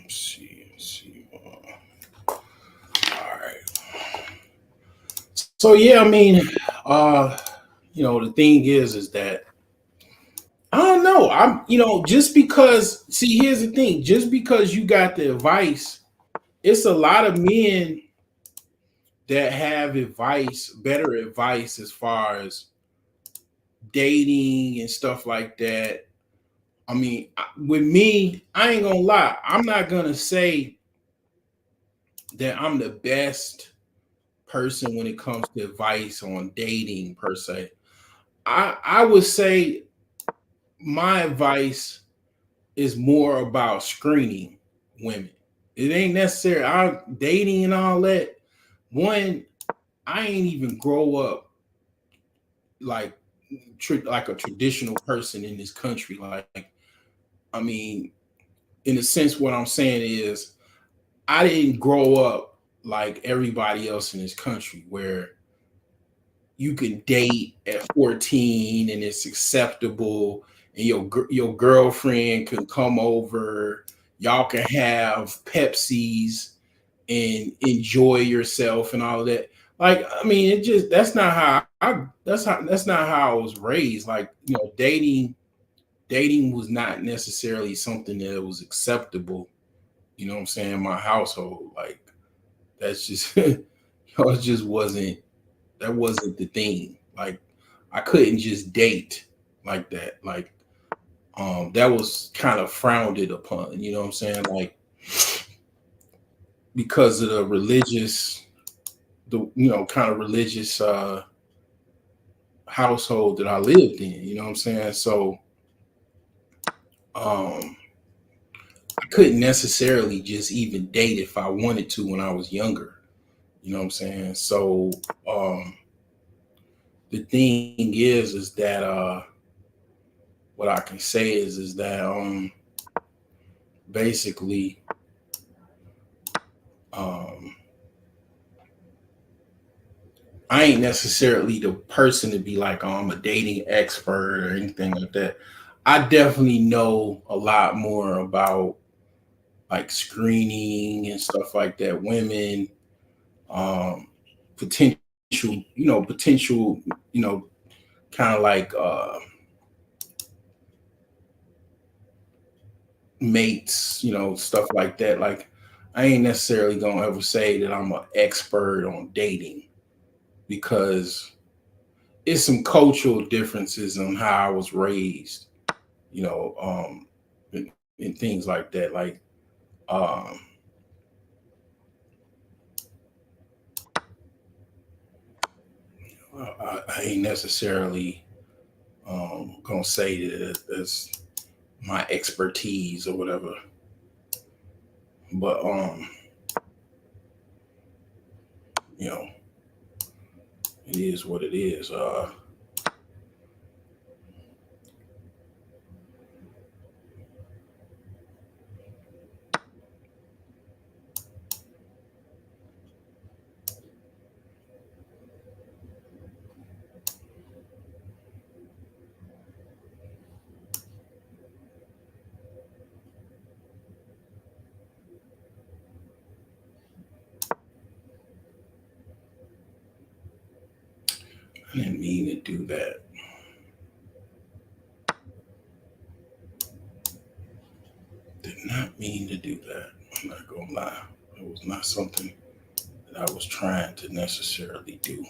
Let's see, let's see. All right. So yeah, I mean, uh, the thing is that I don't know. Just because. See, here's the thing. Just because you got the advice, it's a lot of men that have advice, better advice as far as dating and stuff like that. I mean, with me, I ain't gonna lie. I'm not gonna say that I'm the best person when it comes to advice on dating per se. I would say my advice is more about screening women. It ain't necessary. I dating and all that. One, I ain't even grow up like like a traditional person in this country. Like, I mean, in a sense, what I'm saying is, I didn't grow up like everybody else in this country where you can date at 14 and it's acceptable and your girlfriend can come over, y'all can have Pepsis and enjoy yourself and all of that. Like, I mean, it just that's not how I was raised. Like, dating was not necessarily something that was acceptable, what I'm saying, in my household. Like, that's just it just wasn't that wasn't the thing. Like, I couldn't just date like that. Like, that was kind of frowned upon, you know what I'm saying? Like, because of the kind of religious household that I lived in, you know what I'm saying? So um I couldn't necessarily just even date if I wanted to when I was younger, you know what I'm saying? So um the thing is that what I can say is that basically um I ain't necessarily the person to be like, oh, I'm a dating expert or anything like that. I definitely know a lot more about like screening and stuff like that. Women, um, potential, potential, you know, kind of like mates, stuff like that. Like, I ain't necessarily gonna ever say that I'm an expert on dating because it's some cultural differences on how I was raised, you know, and things like that. Like, um, I ain't necessarily gonna say that it's my expertise or whatever. But you know, it is what it is. I didn't mean to do that. Did not mean to do that. I'm not gonna lie. It was not something that I was trying to necessarily do.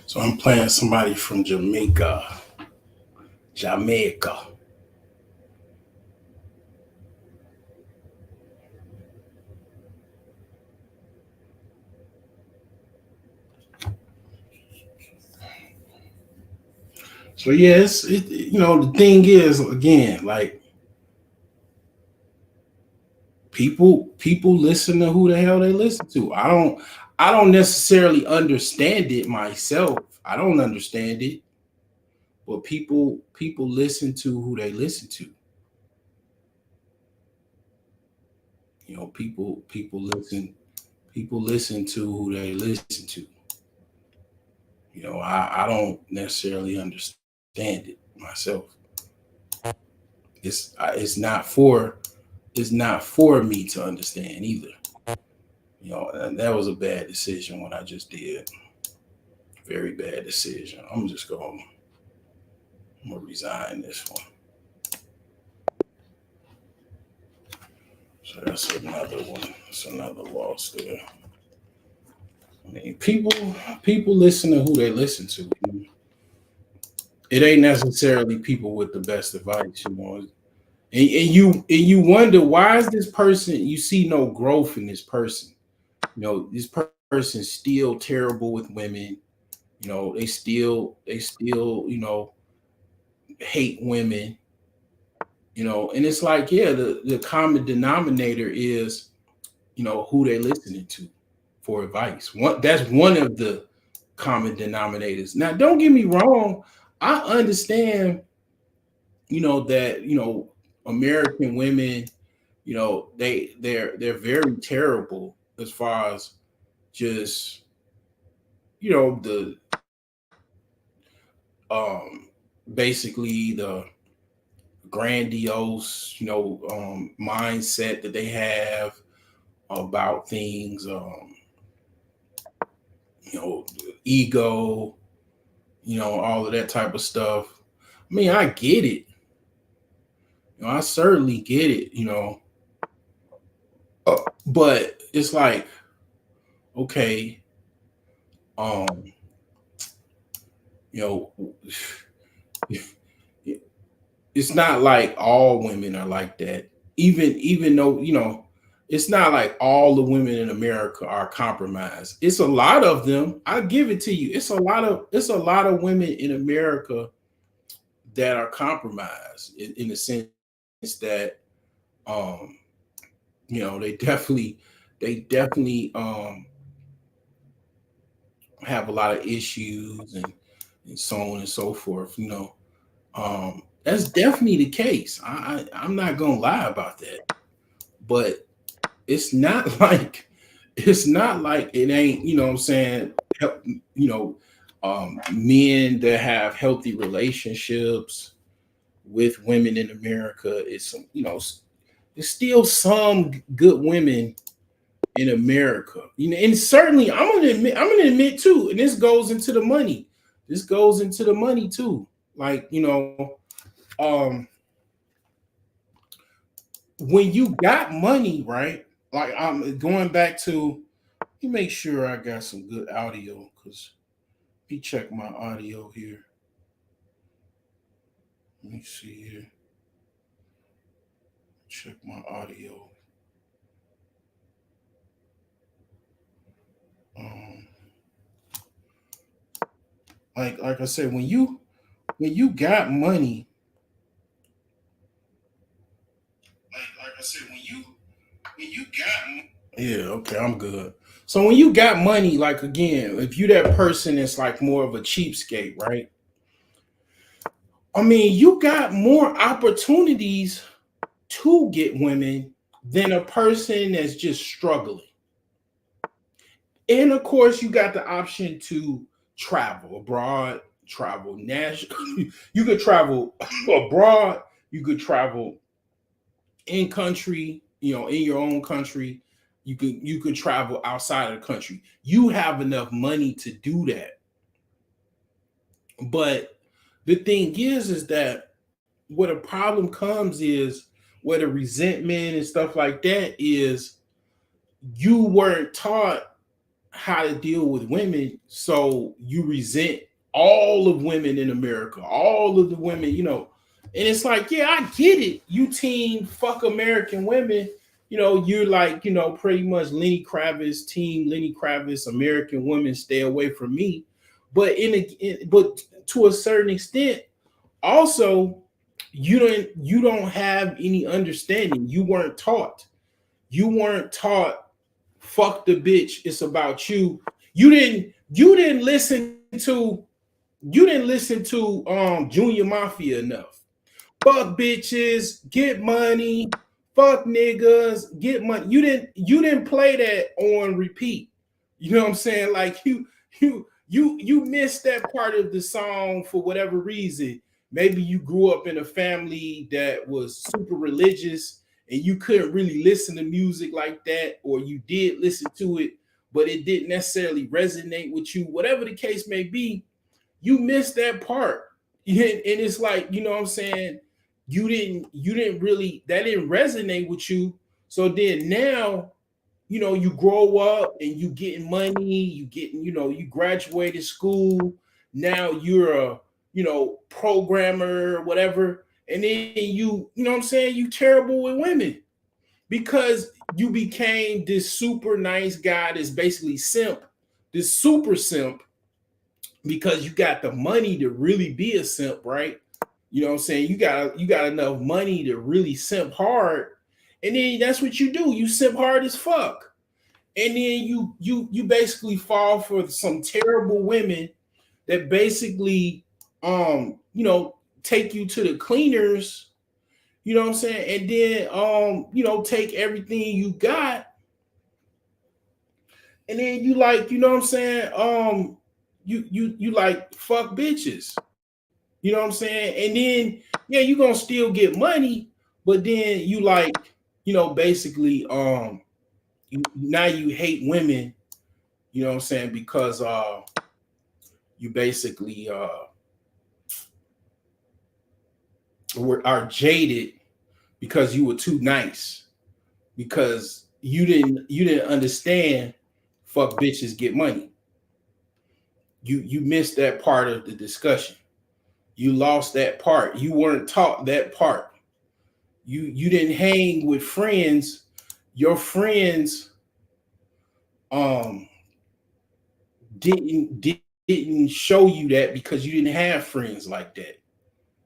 So I'm playing somebody from Jamaica. Jamaica. So yes, the thing is again, like people listen to who the hell they listen to. I don't necessarily understand it myself. I don't understand it, but people listen to who they listen to. People listen to who they listen to. I don't necessarily understand it myself. It's not for me to understand either. And that was a bad decision what I just did. Very bad decision. I'm gonna resign this one. So that's another one. That's another loss there. I mean, people listen to who they listen to. It ain't necessarily people with the best advice. And you wonder, why is this person, you see no growth in this person. This person's still terrible with women. They still hate women. And it's like, yeah, the common denominator is who they're listening to for advice. That's one of the common denominators. Now, don't get me wrong, I understand that American women, they're very terrible as far as just the um basically the grandiose mindset that they have about things, ego, all of that type of stuff. I mean, I get it. I certainly get it. But it's like, okay, um, you know, it's not like all women are like that. Even though, it's not like all the women in America are compromised. It's a lot of them. I give it to you. It's a lot of women in America that are compromised in the sense that, um they definitely have a lot of issues, and so on and so forth. That's definitely the case. I'm not gonna lie about that. But it's not like it ain't, what I'm saying, help, you know men that have healthy relationships with women in America. It's some, there's still some good women in America. And certainly I'm gonna admit too, and this goes into the money. This goes into the money too. Like, um when you got money, right? Like, I'm going back to, let me make sure I got some good audio, because let me check my audio here. Let me see here. Check my audio. Um, like I said, when you got money, like I said, when you got yeah, okay, I'm good. So when you got money, like, again, if you that person that's like more of a cheapskate, right? I mean, you got more opportunities to get women than a person that's just struggling. And of course, you got the option to travel abroad, travel national. You could travel abroad. You could travel in country. In your own country. You could travel outside of the country. You have enough money to do that. But the thing is that where the problem comes is, where the resentment and stuff like that is, you weren't taught how to deal with women, so you resent all of women in America, all of the women, and it's like, yeah, I get it. You team fuck American women, you're like, pretty much Lenny Kravitz, team Lenny Kravitz, American women stay away from me. But to a certain extent, also, you don't have any understanding. You weren't taught fuck the bitch, it's about you. You didn't listen to Junior Mafia enough. Fuck bitches, get money. Fuck niggas, get money. You didn't play that on repeat. You know what I'm saying? Like, you missed that part of the song for whatever reason. Maybe you grew up in a family that was super religious, and you couldn't really listen to music like that, or you did listen to it, but it didn't necessarily resonate with you. Whatever the case may be, you missed that part. And it's like, what I'm saying, you didn't really, that didn't resonate with you. So then now, you grow up and you getting money, you graduated school. Now you're a, programmer or whatever. And then you know what I'm saying, you terrible with women, because you became this super nice guy that's basically simp, this super simp, because you got the money to really be a simp, right? You know what I'm saying? You got enough money to really simp hard. And then that's what you do. You simp hard as fuck. And then you basically fall for some terrible women that basically, take you to the cleaners, you know what I'm saying? And then, take everything you got, and then you, like, you know what I'm saying? You like fuck bitches. You know what I'm saying? And then, yeah, you're gonna still get money, but then you, like, basically, now you hate women, you know what I'm saying, because you basically are jaded because you were too nice. Because you didn't understand fuck bitches get money. You missed that part of the discussion. You lost that part. You weren't taught that part. You didn't hang with friends. Your friends um didn't show you that because you didn't have friends like that.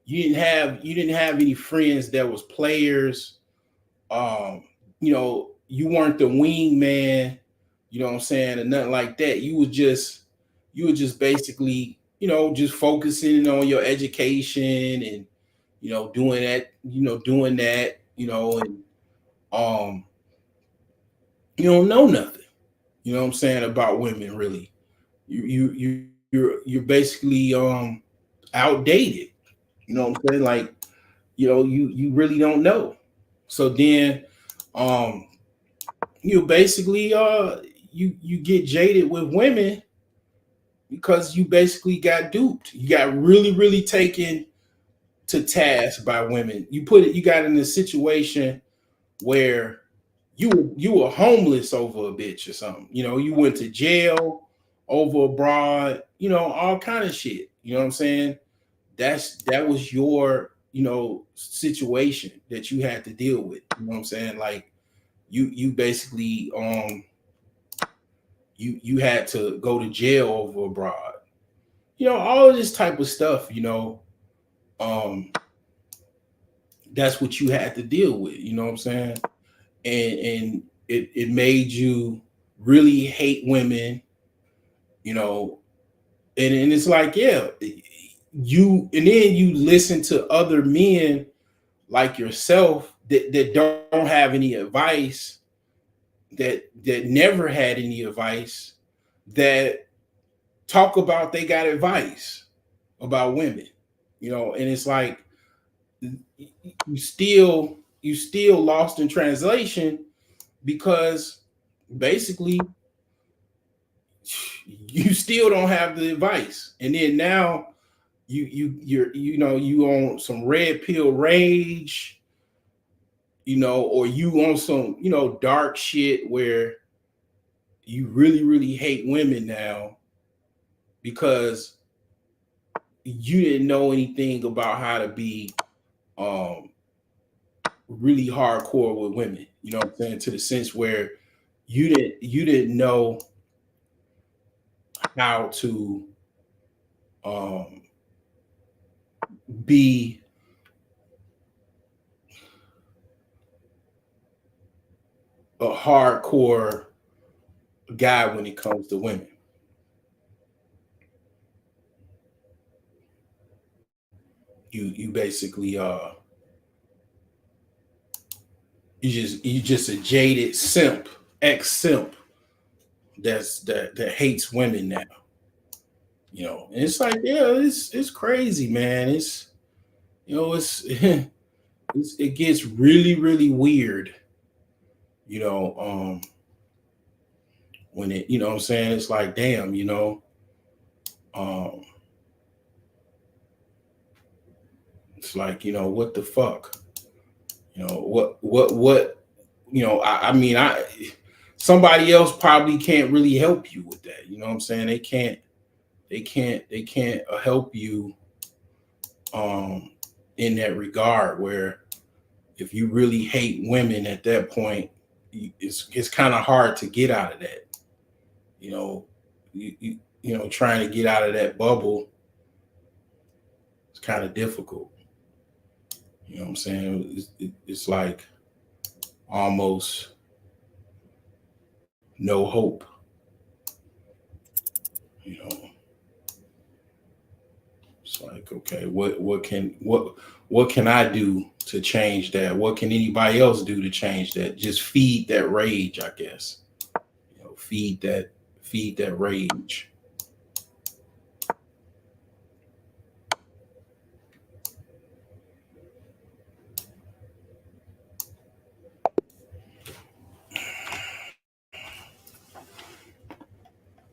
You didn't have any friends that was players. um you weren't the wingman, you know what I'm saying, and nothing like that. You were just basically, just focusing on your education, and doing that, and um you don't know nothing, you know what I'm saying, about women really. You're basically outdated, you know what I'm saying, like, you really don't know. So then um you basically you get jaded with women because you basically got duped. You got really, really taken to task by women. You got in a situation where you were homeless over a bitch or something. You went to jail over abroad, all kind of shit. You know what I'm saying? That was your, situation that you had to deal with. You know what I'm saying? Like, you basically you had to go to jail over abroad. All of this type of stuff, um that's what you had to deal with, you know what I'm saying? And it made you really hate women, you know, and it's like, yeah, and then you listen to other men like yourself that don't have any advice, that never had any advice, that talk about they got advice about women, and it's like you still lost in translation because basically you still don't have the advice. And then now you on some red pill rage, or you on some, dark shit where you really, really hate women now because you didn't know anything about how to be um really hardcore with women. You know what I'm saying? To the sense where you didn't know how to um be a hardcore guy when it comes to women. You basically you just a jaded simp, ex simp that hates women now. And it's like, yeah, it's crazy, man. It gets really, really weird, you know, when it, what I'm saying, it's like, damn, um, it's like, what the fuck, what, I mean, somebody else probably can't really help you with that. You know what I'm saying? They can't help you um in that regard, where if you really hate women at that point, it's kind of hard to get out of that. You know, trying to get out of that bubble is kind of difficult. You know what I'm saying? It's like almost no hope. You know, it's like, okay, what can I do to change that? What can anybody else do to change that? Just feed that rage, I guess. Feed that rage.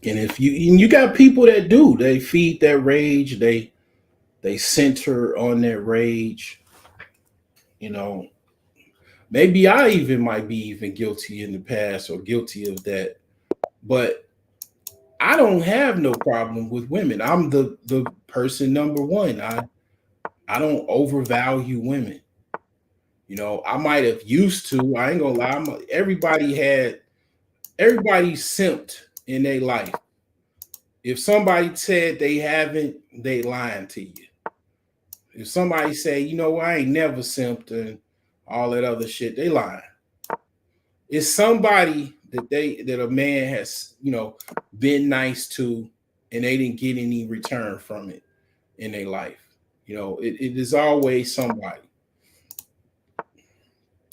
And you got people that do, they feed that rage, they center on that rage, you know. Maybe I even might be even guilty in the past or guilty of that. But I don't have no problem with women. I'm the person number one. I don't overvalue women. I might have used to. I ain't gonna lie. Everybody simped in their life. If somebody said they haven't, they lying to you. If somebody say, I ain't never simped and all that other shit, they lying. It's somebody that a man has, been nice to and they didn't get any return from it in their life. It is always somebody.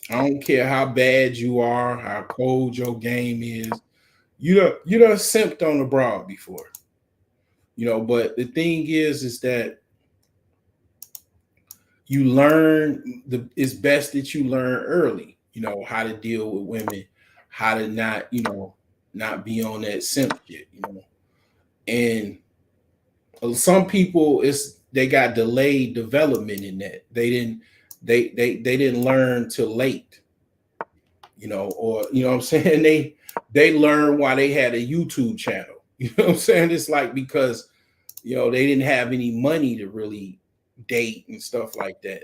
I don't care how bad you are, how cold your game is. You done simped on the broad before. But the thing is that you learn it's best that you learn early, how to deal with women, how to not, not be on that simp shit. And some people they got delayed development in that. They didn't learn till late, or what I'm saying, they learned while they had a YouTube channel. You know what I'm saying? It's like because they didn't have any money to really date and stuff like that.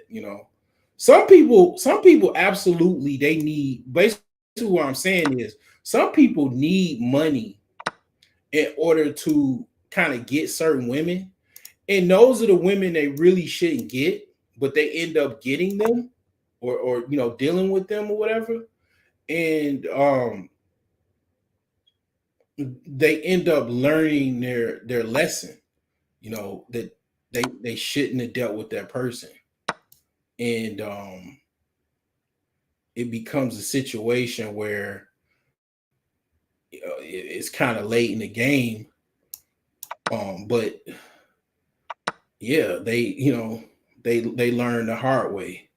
Some people absolutely they need basically what I'm saying is some people need money in order to kind of get certain women. And those are the women they really shouldn't get, but they end up getting them or dealing with them or whatever. And they end up learning their lesson, that they shouldn't have dealt with that person. And it becomes a situation where it's kind of late in the game. But yeah, they learn the hard way.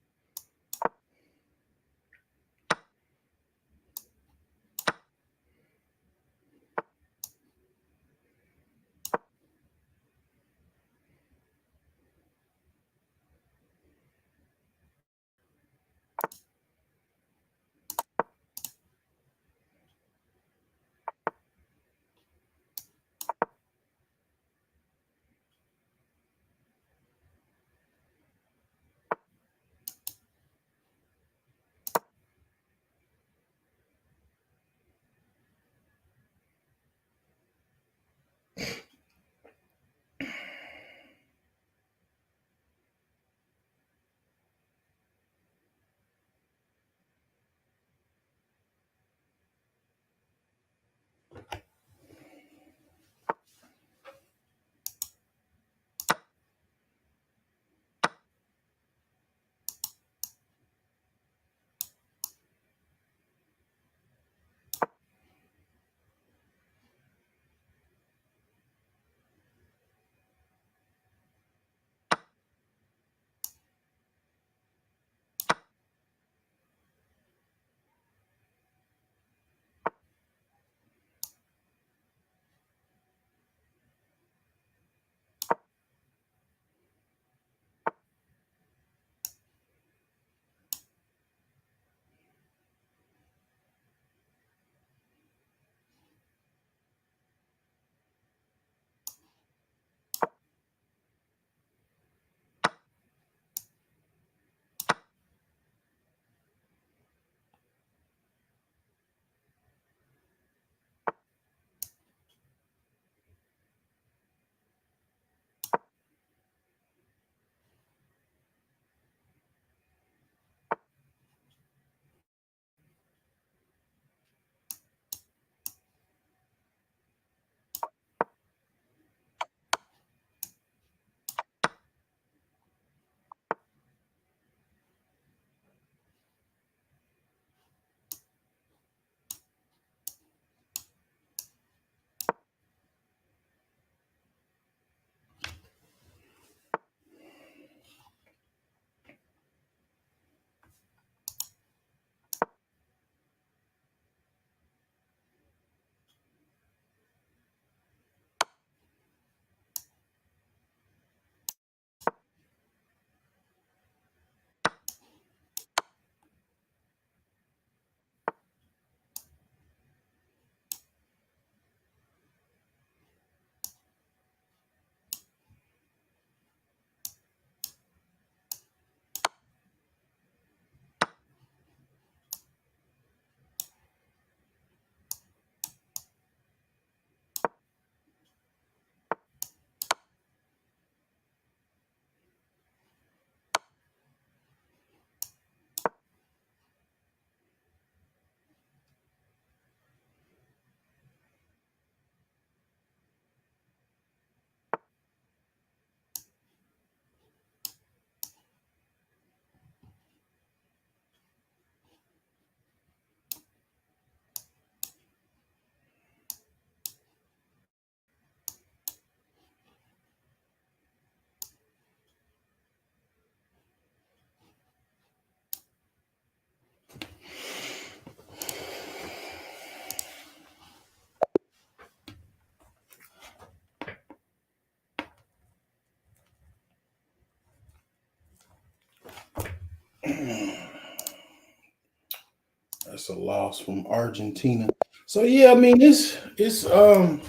That's a loss from Argentina. So yeah, I mean it's an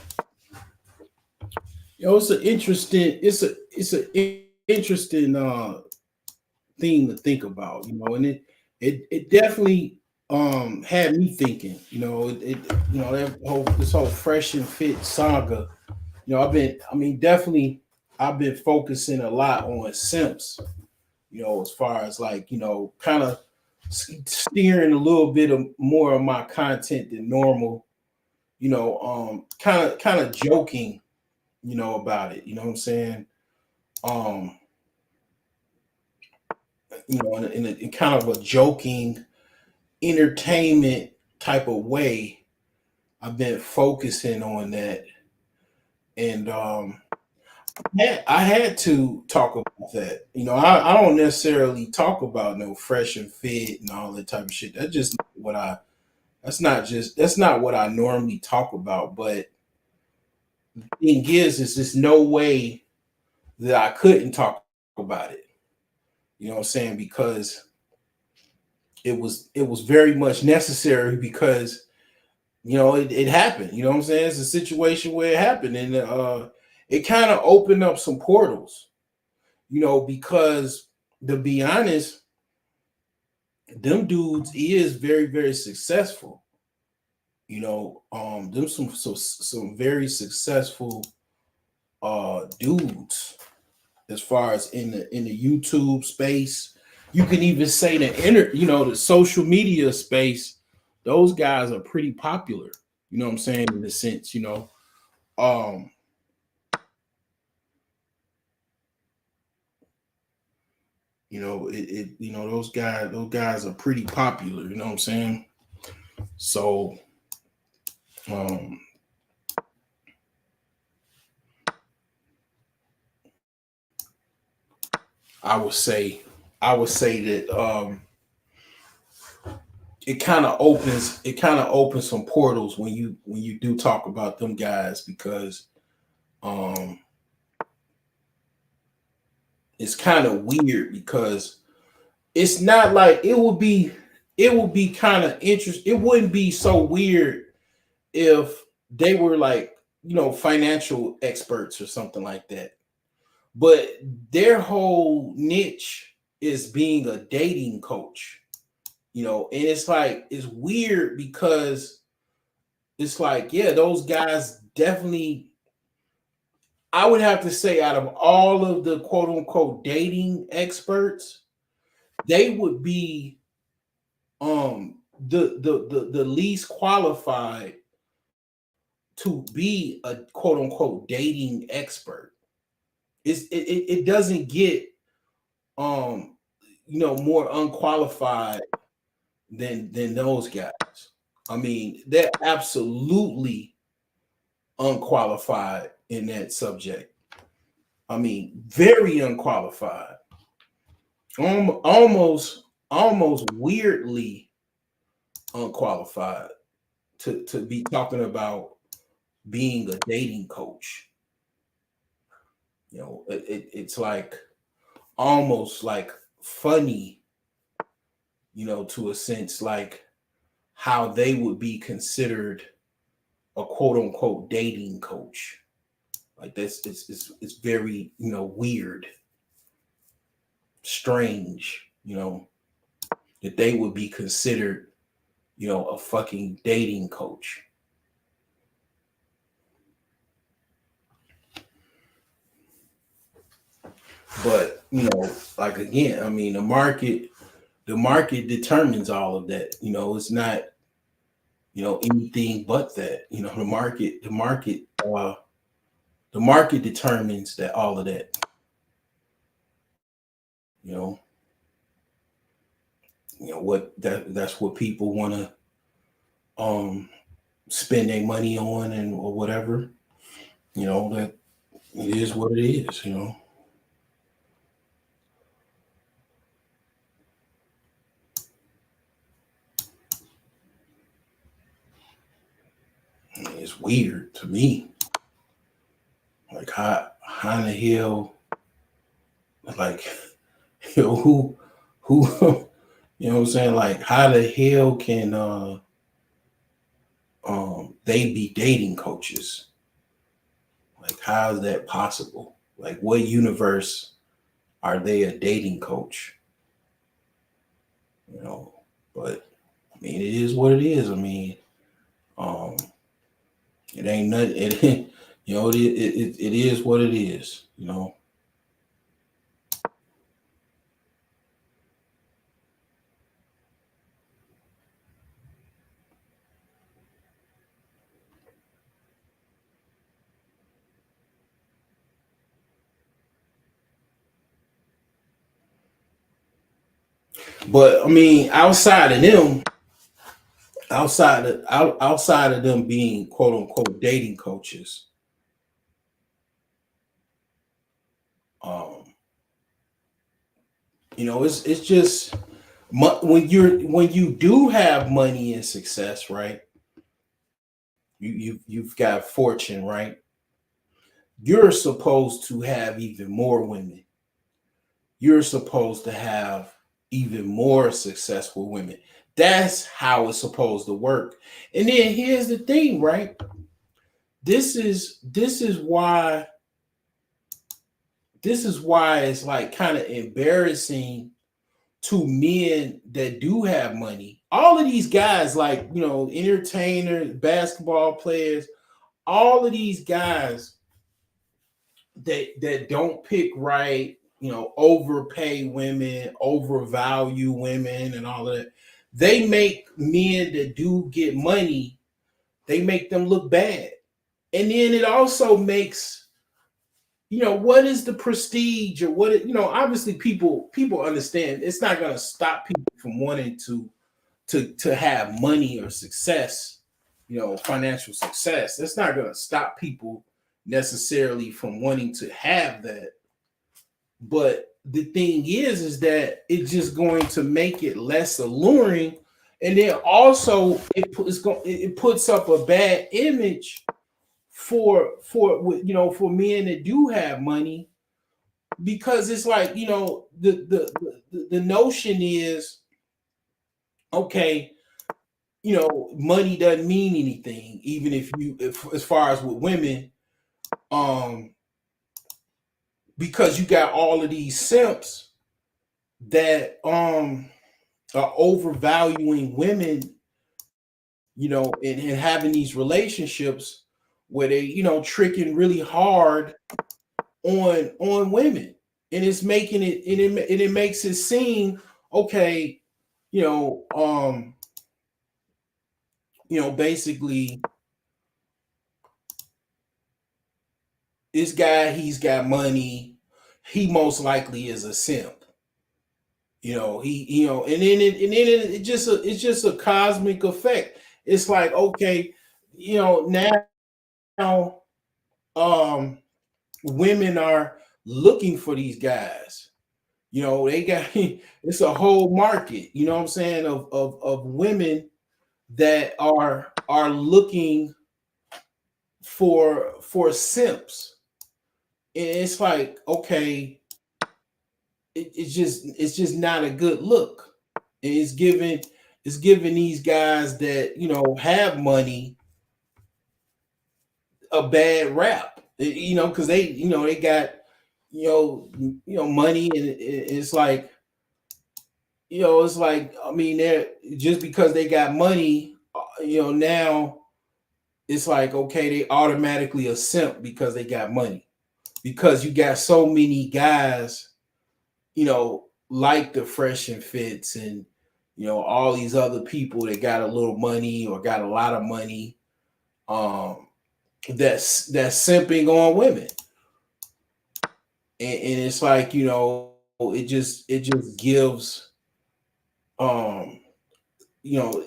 interesting interesting thing to think about, and it definitely had me thinking, that whole this whole fresh and fit saga. Definitely I've been focusing a lot on simps, as far as like, kind of steering a little bit of more of my content than normal, kind of joking, about it. You know what I'm saying? Um, in kind of a joking, entertainment type of way. I've been focusing on that, and I had to talk about that. I don't necessarily talk about no fresh and fit and all that type of shit. That's just what I. That's not what I normally talk about. But the thing is there's no way that I couldn't talk about it. You know what I'm saying? Because it was very much necessary because it happened. You know what I'm saying? It's a situation where it happened, and it kind of opened up some portals. Because to be honest, them dudes is very very successful. Them some very successful dudes as far as in the YouTube space. You can even say the social media space. Those guys are pretty popular. You know what I'm saying, in a sense. Um, those guys are pretty popular. You know what I'm saying. So, um, I would say, that it kind of opens some portals when you do talk about them guys, because um it's kind of weird, because it's not like it would be kind of interest it wouldn't be so weird if they were like, financial experts or something like that, but their whole niche is being a dating coach. And it's like, it's weird because it's like, yeah, those guys definitely, I would have to say, out of all of the quote unquote dating experts, they would be the least qualified to be a quote unquote dating expert. It doesn't get um more unqualified than those guys. I mean, they're absolutely unqualified in that subject. I mean, very unqualified. Almost weirdly unqualified to be talking about being a dating coach. It's like almost like funny, to a sense, like how they would be considered a quote unquote dating coach. Like that's it's very, weird, strange, that they would be considered, a fucking dating coach. But like, again, I mean, the market determines all of that. It's not, anything but that. The market determines that, all of that. You know, what that's what people want to spend their money on, and or whatever. That it is what it is. I mean, it's weird to me. Like, how in the hell, like, who You know what I'm saying? Like, how the hell can they be dating coaches? Like, how is that possible? Like, what universe are they a dating coach? You know, but I mean, it is what it is. I mean, um, it ain't nothing. It, you know, it is what it is. You know. But I mean, outside of them being quote unquote dating coaches, um, you know, it's just when you do have money and success, right? You've got fortune, right? You're supposed to have even more women. You're supposed to have even more successful women. That's how it's supposed to work. And then here's the thing, right? This is why it's like kind of embarrassing to men that do have money. All of these guys, like, you know, entertainers, basketball players, all of these guys that don't pick right, you know, overpay women, overvalue women, and all of that. They make men that do get money, they make them look bad. And then it also makes, you know, what is the prestige or what it, you know, obviously people understand it's not going to stop people from wanting to have money or success, you know, financial success. That's not going to stop people necessarily from wanting to have that. But the thing is that it's just going to make it less alluring, and then also it puts up a bad image for you know, for men that do have money, because it's like, you know, the notion is, okay, you know, money doesn't mean anything, even if as far as with women, um because you got all of these simps that are overvaluing women, you know, and having these relationships where they, you know, tricking really hard on women, and it's making it and it makes it seem, okay, you know, basically this guy, he's got money, he most likely is a simp. You know, you know, it's just a cosmic effect. It's like, okay, you know, now um women are looking for these guys. You know, they got it's a whole market, you know what I'm saying, of women that are looking for simps. And it's like, okay, it's just not a good look. And it's giving these guys that, you know, have money a bad rap. You know, because they, you know, they got, money, and it's like, you know, it's like, I mean, they're just because they got money, you know, now it's like, okay, they automatically a simp because they got money. Because you got so many guys, you know, like the Fresh and Fits, and, you know, all these other people that got a little money or got a lot of money, um, that's simping on women. And it's like, you know, it just gives, um, you know,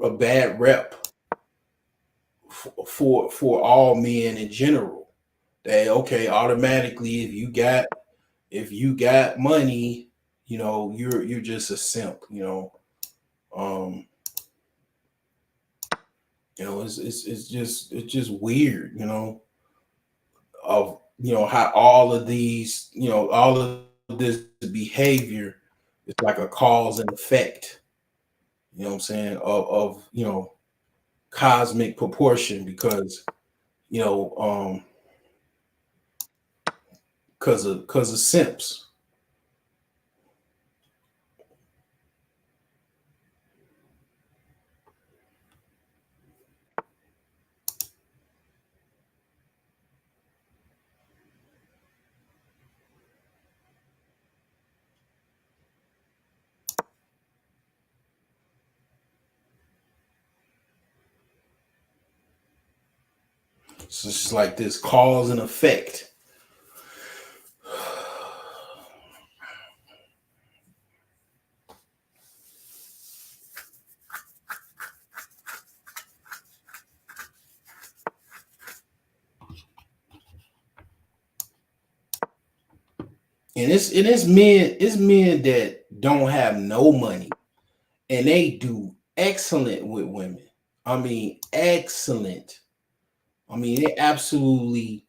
a bad rep for all men in general. That, okay, automatically, if you got money, you know, you're just a simp. You know, um, you know, it's just weird. You know, of, you know, how all of these, you know, all of this behavior It's like a cause and effect, you know what I'm saying, of cosmic proportion because you know because of simps. So it's just like this cause and effect. And it's men that don't have no money and they do excellent with women. I mean, excellent. I mean, they absolutely,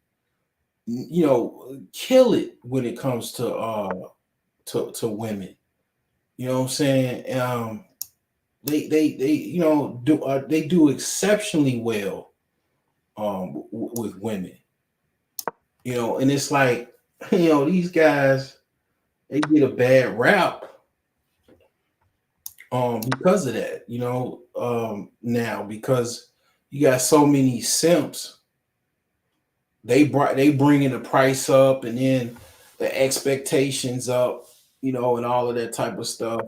kill it when it comes to women. You know what I'm saying? They they do exceptionally well with women. And it's like these guys they get a bad rap because of that. Now because you got so many simps, they bringing the price up and then the expectations up, and all of that type of stuff.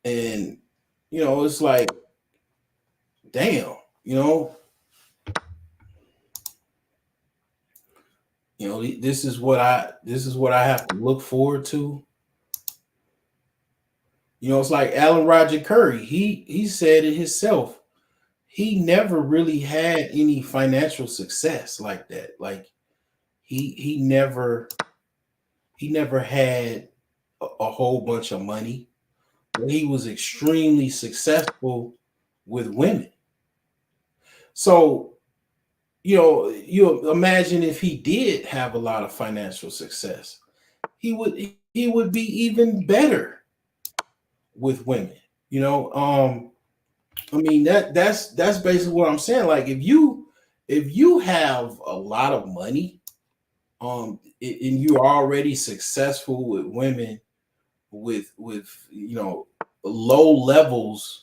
And it's like, damn, you know, this is what I have to look forward to. It's like Alan Roger Curry. He said it himself. He never really had any financial success like that. Like he never had a whole bunch of money, but he was extremely successful with women. So, you imagine if he did have a lot of financial success, he would be even better with women. You know, I mean that's basically what I'm saying. Like if you have a lot of money, and you're already successful with women with low levels,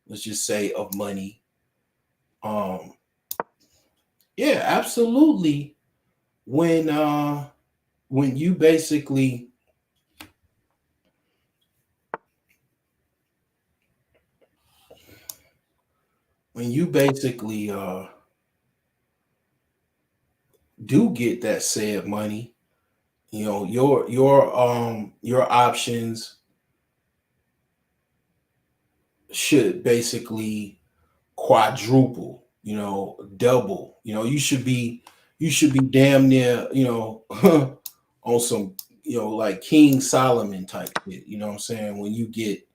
let's just say, of money. um yeah, absolutely. When uh when you basically when you basically do get that said money, your options should basically quadruple, double. You should be damn near, on some, like King Solomon type shit. You know what I'm saying? When you get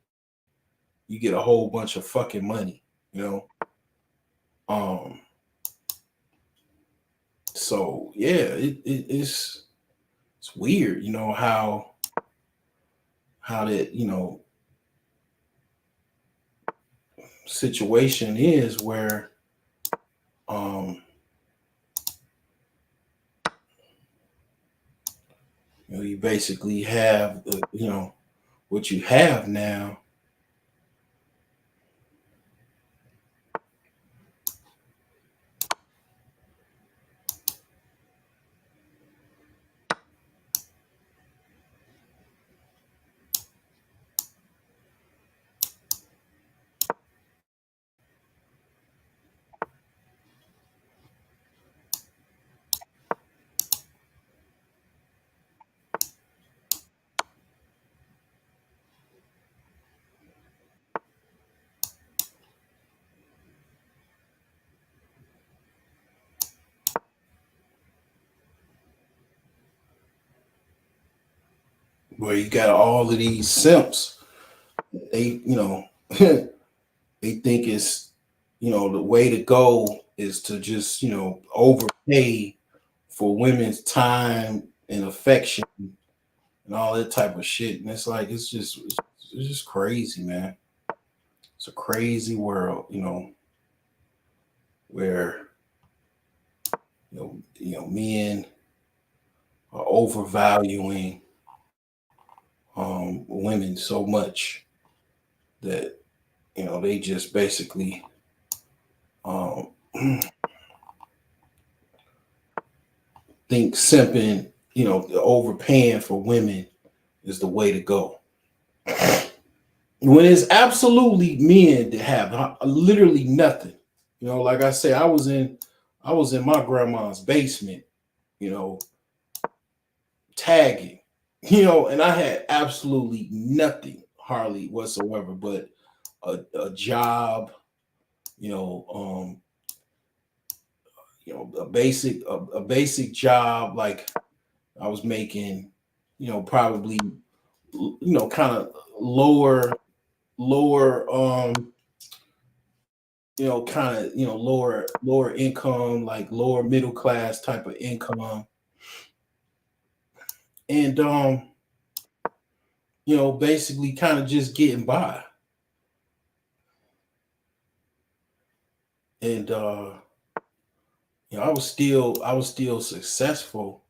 a whole bunch of fucking money, you know. Um, so yeah, it's weird, how that, situation is where um you basically have what you have now. Where you got all of these simps. They they think it's the way to go is to just overpay for women's time and affection, and all that type of shit. And it's like it's just crazy, man. It's a crazy world, where men are overvaluing women so much that they just basically um, think simping, overpaying for women is the way to go. When it's absolutely men that have literally nothing. Like I say, I was in my grandma's basement, you know, tagging, and I had absolutely nothing, hardly whatsoever, but a job, you know, um, a basic job. Like I was making, probably, kind of lower, kind of, lower income, like lower middle class type of income, and basically kind of just getting by, and I was still successful,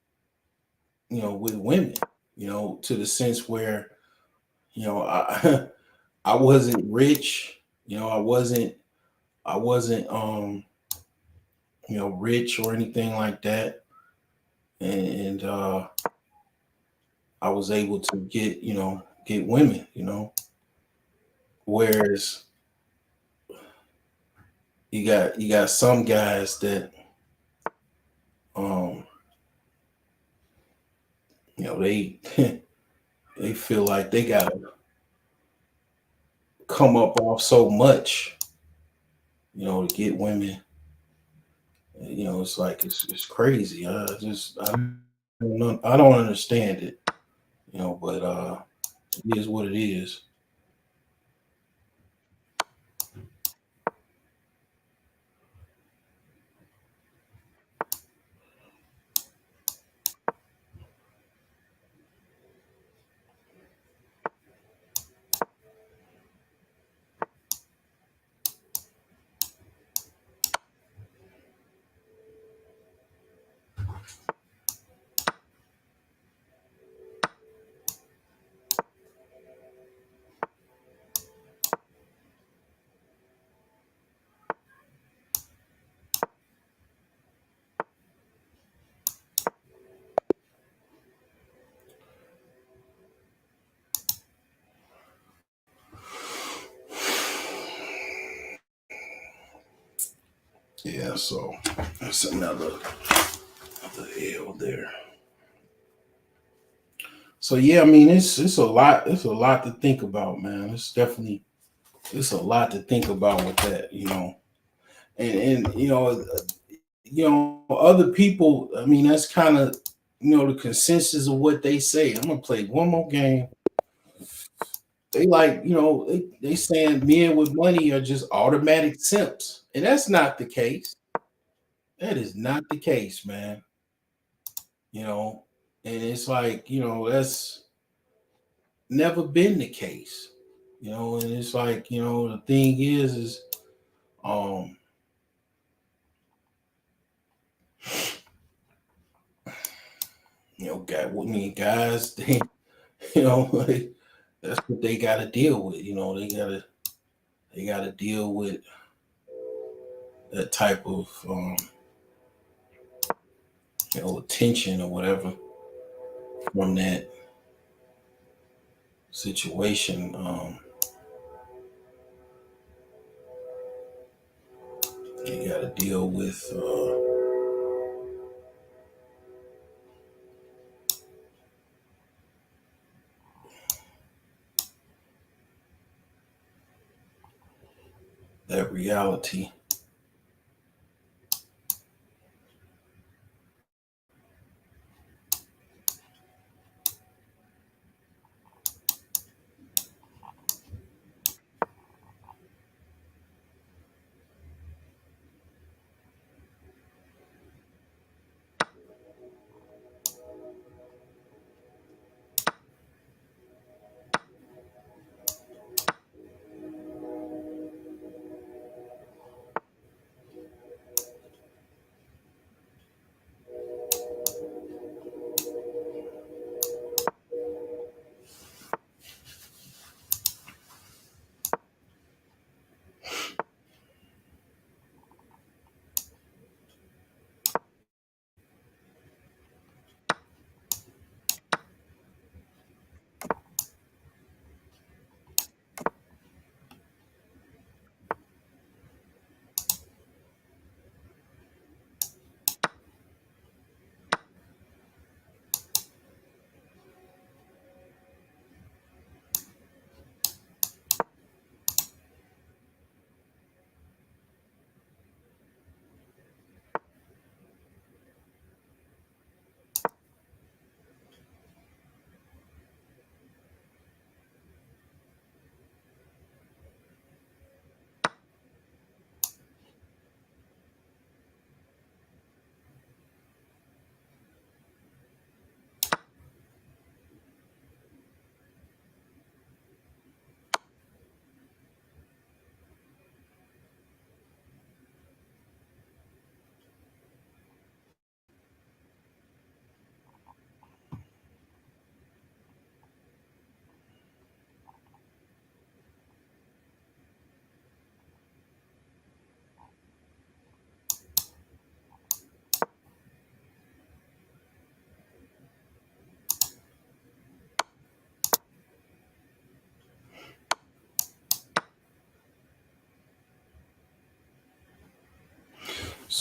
with women, to the sense where, I I wasn't rich, I wasn't rich or anything like that, and I was able to get women, whereas you got some guys that um they they feel like they gotta come up off so much, to get women. It's like it's crazy. I don't understand it, but it is what it is. Yeah, so that's another L there. So yeah, I mean it's a lot. It's a lot to think about, man. It's a lot to think about with that, and other people. I mean, that's kind of the consensus of what they say. I'm gonna play one more game. They like, they saying men with money are just automatic simps, and that's not the case. That is not the case, man. You know, and it's like, that's never been the case. And it's like, the thing is um, guys, like, that's what they got to deal with. They got to deal with that type of attention or whatever from that situation. They got to deal with that reality.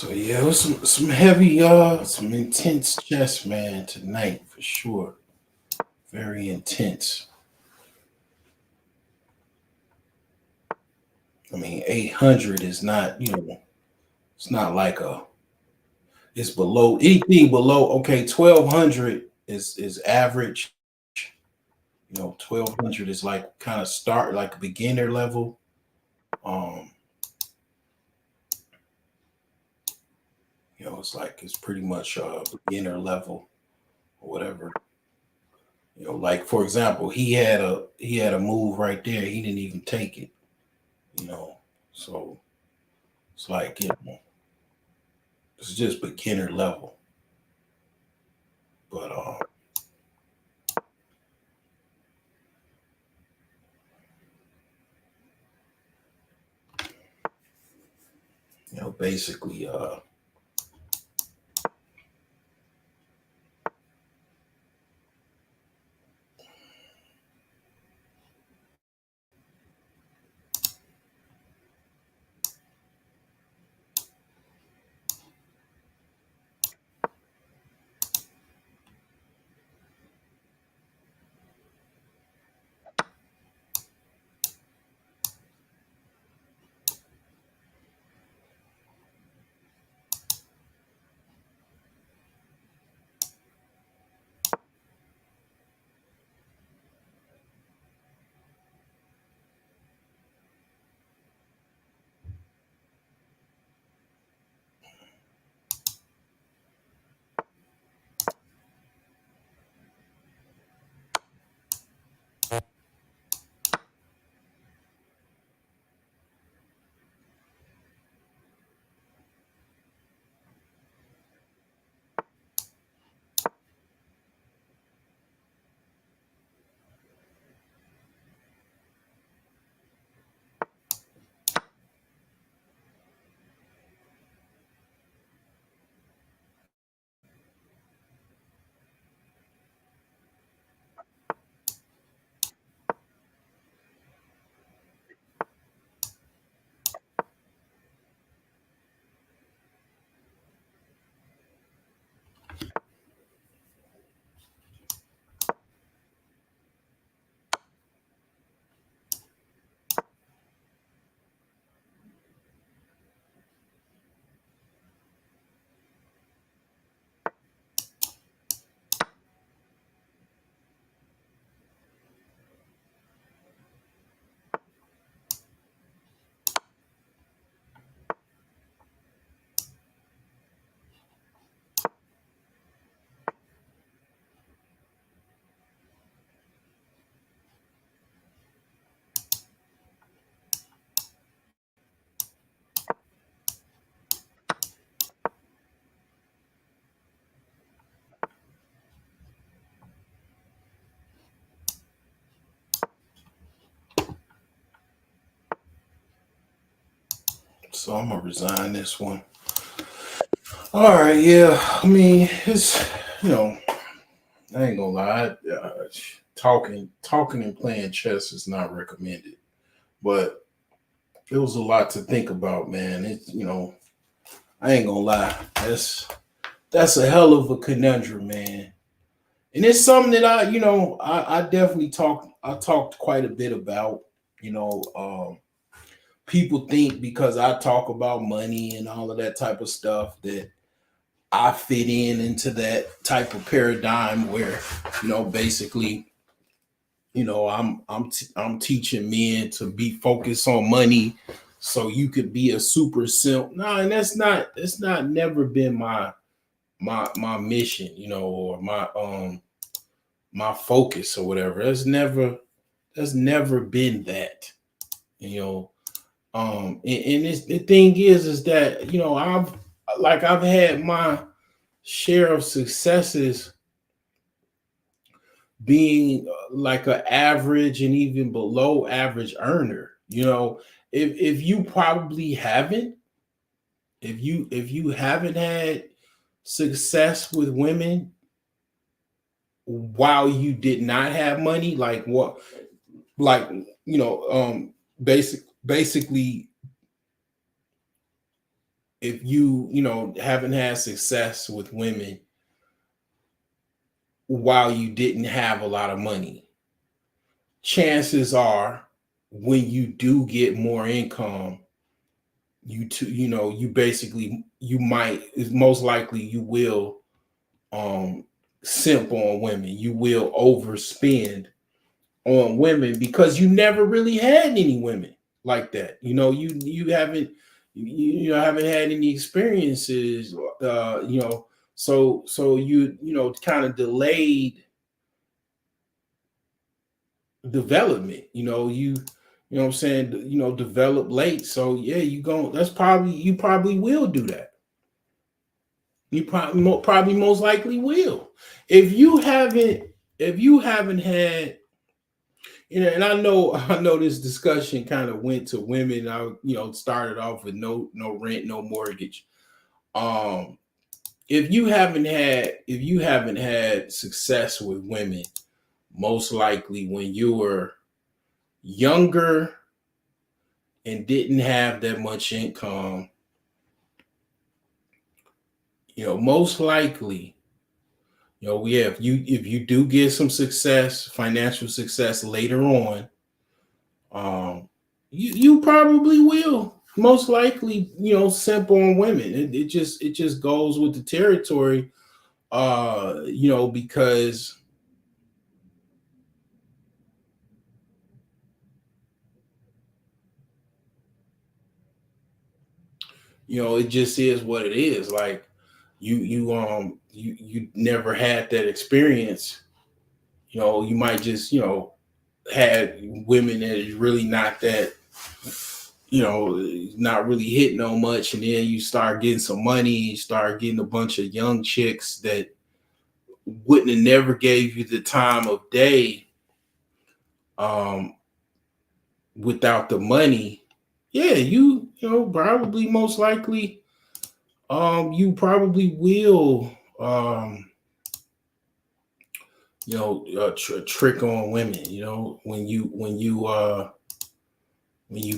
So yeah, it was some heavy, some intense chess, man, tonight for sure. Very intense. I mean, 800 is not, it's not like it's below anything below. Okay, 1200 is average. 1200 is like kind of start like a beginner level. Um, it's like it's pretty much beginner level or whatever. Like for example, he had a move right there. He didn't even take it. You know, so it's like it's just beginner level. But basically so I'm gonna resign this one. All right, yeah. I mean, it's you know, I ain't gonna lie. Talking and playing chess is not recommended, but it was a lot to think about, man. I ain't gonna lie. That's a hell of a conundrum, man. And it's something that I definitely talked quite a bit about. You know, people think because I talk about money and all of that type of stuff that I fit into that type of paradigm where, basically, I'm teaching men to be focused on money so you could be a super simp. No, and that's not never been my mission, or my focus or whatever. That's never been that, you know. And the thing is that I've had my share of successes being like an average and even below average earner. If you probably haven't, if you haven't had success with women while you did not have money, like what, like basically if you haven't had success with women while you didn't have a lot of money, chances are when you do get more income, you basically you might is most likely you will um simp on women. You will overspend on women because you never really had any women like that. You haven't had any experiences so you kind of delayed development. What I'm saying, develop late. So yeah, you probably will do that. You probably most likely will. If you haven't had, and I know this discussion kind of went to women. I started off with no rent, no mortgage. Um, if you haven't had success with women, most likely when you were younger and didn't have that much income, most likely, yeah, if you do get some success, financial success later on, you probably will most likely, simp on women. It just goes with the territory, because it just is what it is. Like you never had that experience. You might just had women that is really not that, not really hitting on much, and then you start getting some money, you start getting a bunch of young chicks that wouldn't have never gave you the time of day, um, without the money. Yeah, probably most likely, you probably will, trick on women. When you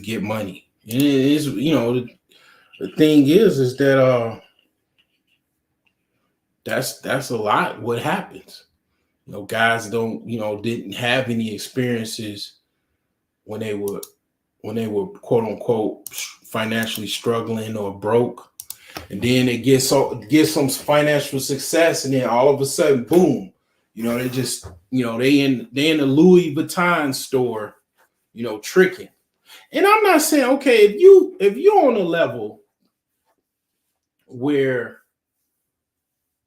get money, and it is, the thing is that that's a lot what happens. Guys don't didn't have any experiences when they were quote unquote financially struggling or broke, and then they get some financial success, and then all of a sudden, boom, they just they in the Louis Vuitton store, tricking. And I'm not saying, okay, if you're on a level where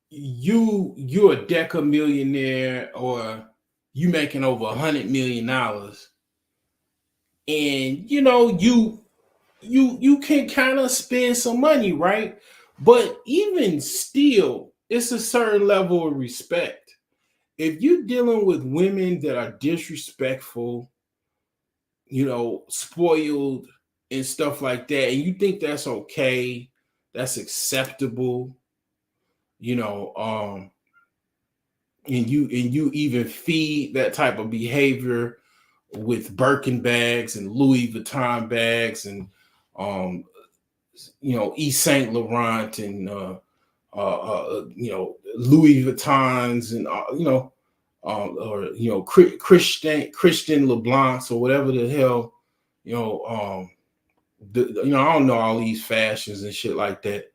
you're a deca millionaire, or you making over $100 million, and you can kind of spend some money, right? But even still, it's a certain level of respect. If you're dealing with women that are disrespectful, spoiled and stuff like that, and you think that's okay, that's acceptable, you know, and you even feed that type of behavior with Birkin bags and Louis Vuitton bags and um, East Saint Laurent and Louis Vuittons and or Christian LeBlancs or whatever the hell, you know um I don't know all these fashions and shit like that.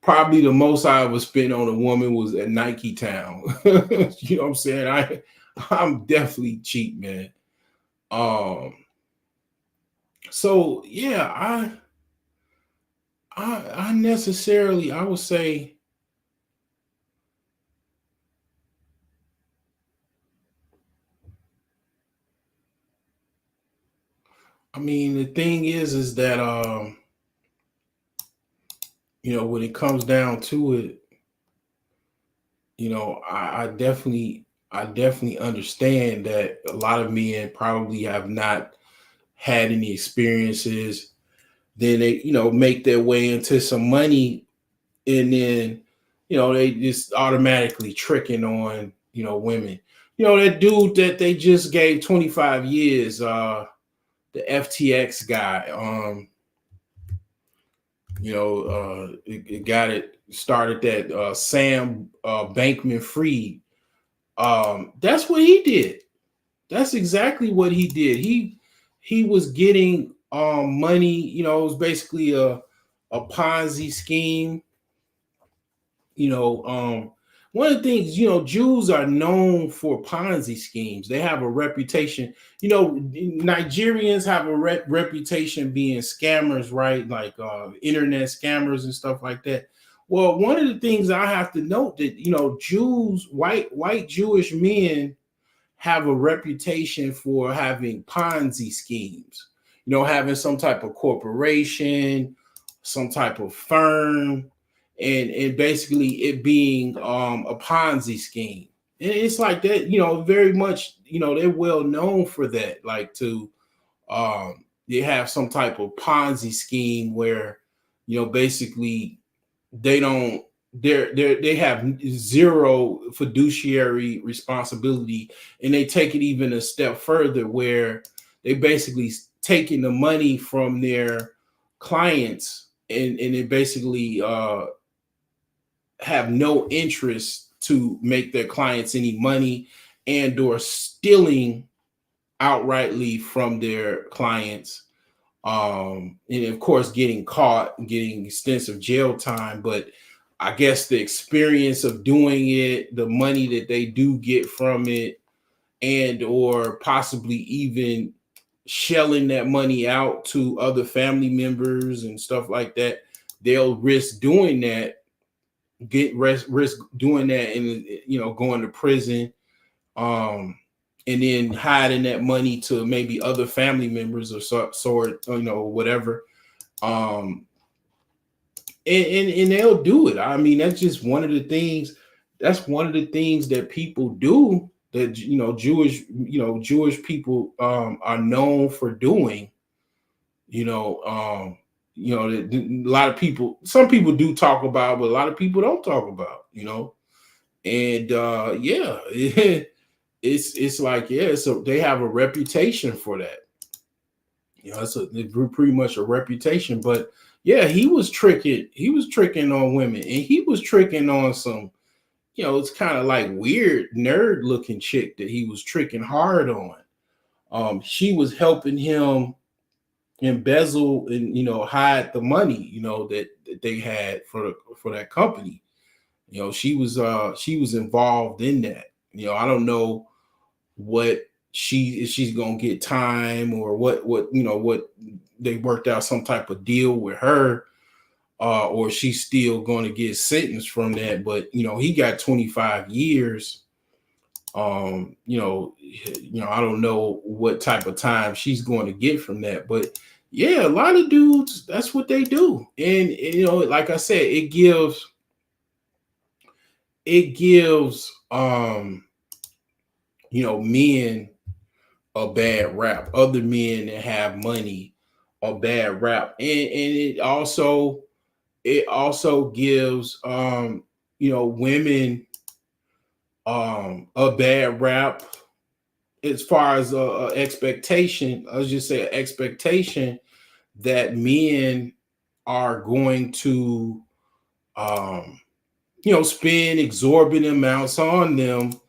Probably the most I ever spent on a woman was at Nike Town. You know what I'm saying? I'm definitely cheap, man. Um, so yeah, I necessarily, I would say, I mean, the thing is that when it comes down to it, I definitely understand that a lot of men probably have not had any experiences. Then they, make their way into some money, and then, they just automatically tricking on, women. That dude that they just gave 25 years, the FTX guy. It got it started that Sam Bankman-Fried. That's what he did. That's exactly what he did. He was getting money. It was basically a Ponzi scheme. you know One of the things, Jews are known for Ponzi schemes. They have a reputation. Nigerians have a reputation being scammers, right? Like internet scammers and stuff like that. Well, one of the things I have to note that Jews, white Jewish men, have a reputation for having Ponzi schemes, having some type of corporation, some type of firm, and basically it being a Ponzi scheme. And it's like that, very much, they're well known for that, like to they have some type of Ponzi scheme where, basically they don't they have zero fiduciary responsibility, and they take it even a step further where they basically taking the money from their clients, and they basically have no interest to make their clients any money, and or stealing outrightly from their clients, and of course getting caught and getting extensive jail time. But I guess the experience of doing it, the money that they do get from it, and or possibly even shelling that money out to other family members and stuff like that, they'll risk doing that, risk doing that, and going to prison, and then hiding that money to maybe other family members or sort, whatever. Um, and they'll do it. I mean, that's just one of the things. That's one of the things that people do, that Jewish people are known for doing. You know, a lot of people, some people do talk about, but a lot of people don't talk about. And yeah, it's like, yeah, so they have a reputation for that. It's pretty much a reputation. But yeah, he was tricking on women, and he was tricking on some, it's kind of like weird nerd looking chick that he was tricking hard on. She was helping him embezzle and hide the money, that they had for that company. She was involved in that. I don't know what she's gonna get time, or what they worked out some type of deal with her, or she's still going to get sentenced from that. But he got 25 years. I don't know what type of time she's going to get from that. But yeah, a lot of dudes, that's what they do. And like I said, it gives men a bad rap. Other men that have money a bad rap. And it also gives women a bad rap, as far as a expectation. I'll just say expectation that men are going to spend exorbitant amounts on them,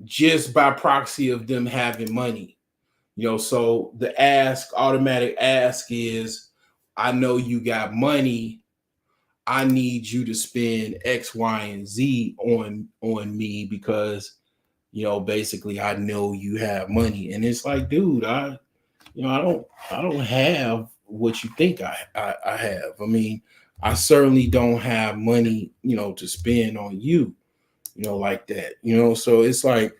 just by proxy of them having money. So the automatic ask is, I know you got money. I need you to spend X, Y, and Z on me, because basically I know you have money. And it's like, dude, I don't have what you think I have. I mean, I certainly don't have money, to spend on you, like that. So it's like,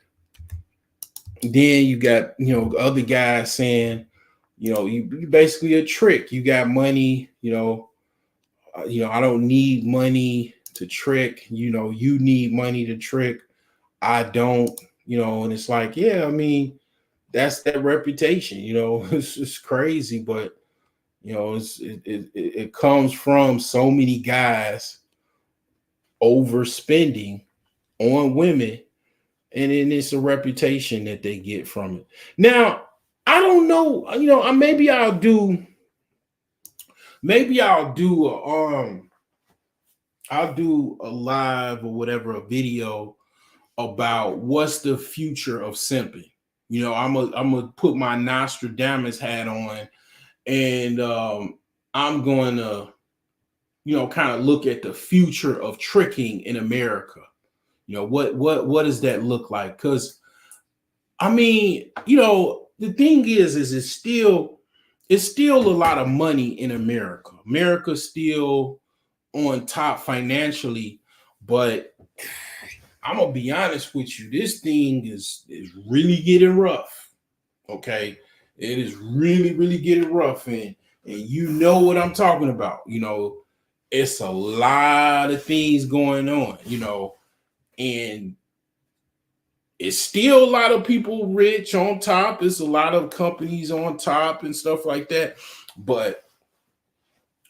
then you got, other guys saying, you basically a trick. You got money, I don't need money to trick. You need money to trick. I don't, and it's like, yeah, I mean, that's that reputation. It's just crazy. But it comes from so many guys overspending on women, and then it's a reputation that they get from it. Now, I don't know, maybe I'll do maybe I'll do a live or whatever, a video about what's the future of simping. I'm gonna put my Nostradamus hat on, and I'm going to, kind of look at the future of tricking in America. What does that look like? Because I mean, the thing is it's still a lot of money in America. America's still on top financially, but I'm gonna be honest with you. This thing is really getting rough. Okay, it is really really getting rough, and you know what I'm talking about. It's a lot of things going on. And it's still a lot of people rich on top. It's a lot of companies on top and stuff like that, but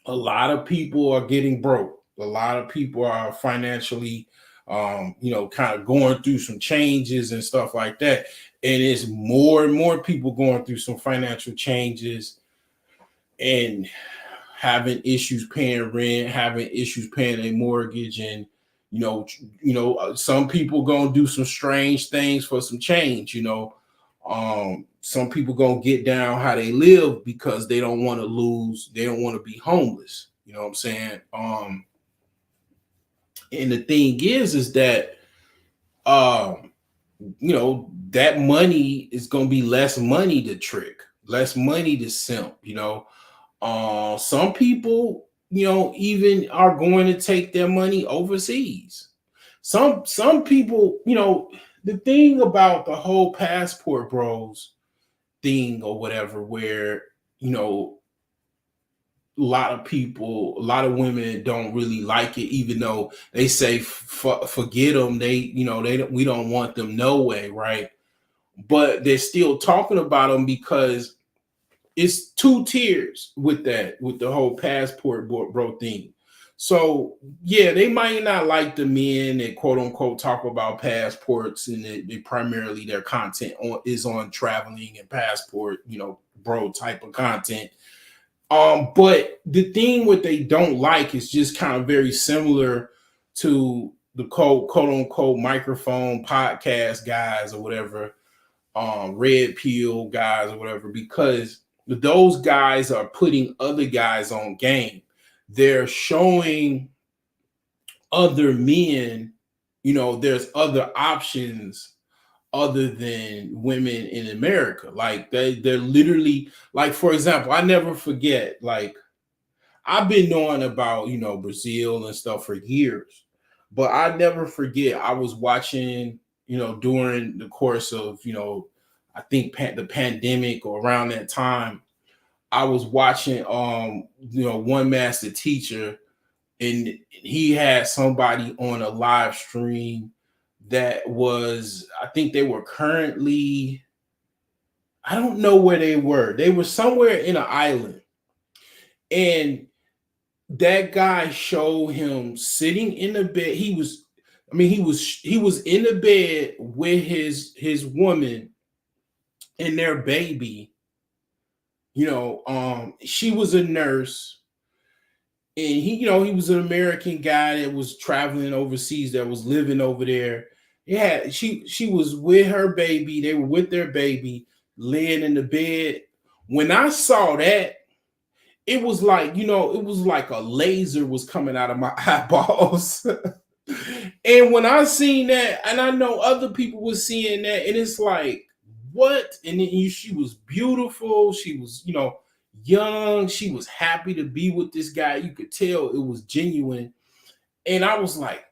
a lot of people are getting broke. A lot of people are financially, kind of going through some changes and stuff like that. And it's more and more people going through some financial changes and having issues paying rent, having issues paying a mortgage, and some people gonna do some strange things for some change. Some people gonna get down how they live because they don't want to lose, they don't want to be homeless. You know what I'm saying? And the thing is that that money is gonna be less money to trick, less money to simp. Some people, even are going to take their money overseas. Some people, the thing about the whole passport bros thing or whatever, where a lot of women don't really like it, even though they say forget them. We don't want them no way, right? But they're still talking about them because it's two tiers with that, with the whole passport bro thing. So yeah, they might not like the men that quote unquote talk about passports, and they primarily their content is on traveling and passport, bro type of content. But the thing what they don't like is just kind of very similar to the quote unquote microphone podcast guys or whatever, red pill guys or whatever, because those guys are putting other guys on game. They're showing other men, there's other options other than women in America. Like they're literally, like, for example, I never forget, like, I've been knowing about, Brazil and stuff for years, but I never forget I was watching, during the course of, I think the pandemic or around that time, I was watching One Master Teacher, and he had somebody on a live stream that was, I think they were currently, I don't know where they were. They were somewhere in an island. And that guy showed him sitting in the bed. He was in the bed with his woman and their baby. She was a nurse, and he was an American guy that was traveling overseas, that was living over there. Yeah, she was with her baby. They were with their baby, laying in the bed. When I saw that, it was like, it was like a laser was coming out of my eyeballs. And when I seen that, and I know other people were seeing that, and it's like, what? And then she was beautiful. She was, young. She was happy to be with this guy. You could tell it was genuine. And I was like,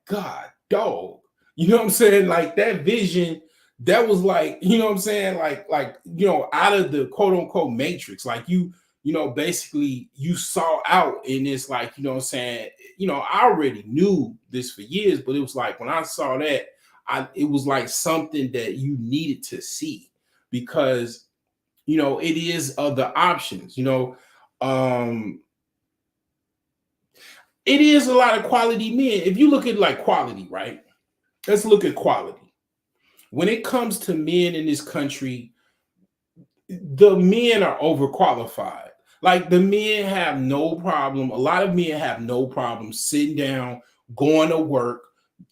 God, dog. You know what I'm saying? Like that vision, that was like, you know what I'm saying? Like, out of the quote unquote matrix. Like basically you saw out, and it's like, you know what I'm saying? I already knew this for years, but it was like when I saw that, it was like something that you needed to see, because it is other options. It is a lot of quality men. If you look at like quality, right? Let's look at quality. When it comes to men in this country, the men are overqualified. Like the men have no problem. A lot of men have no problem sitting down, going to work,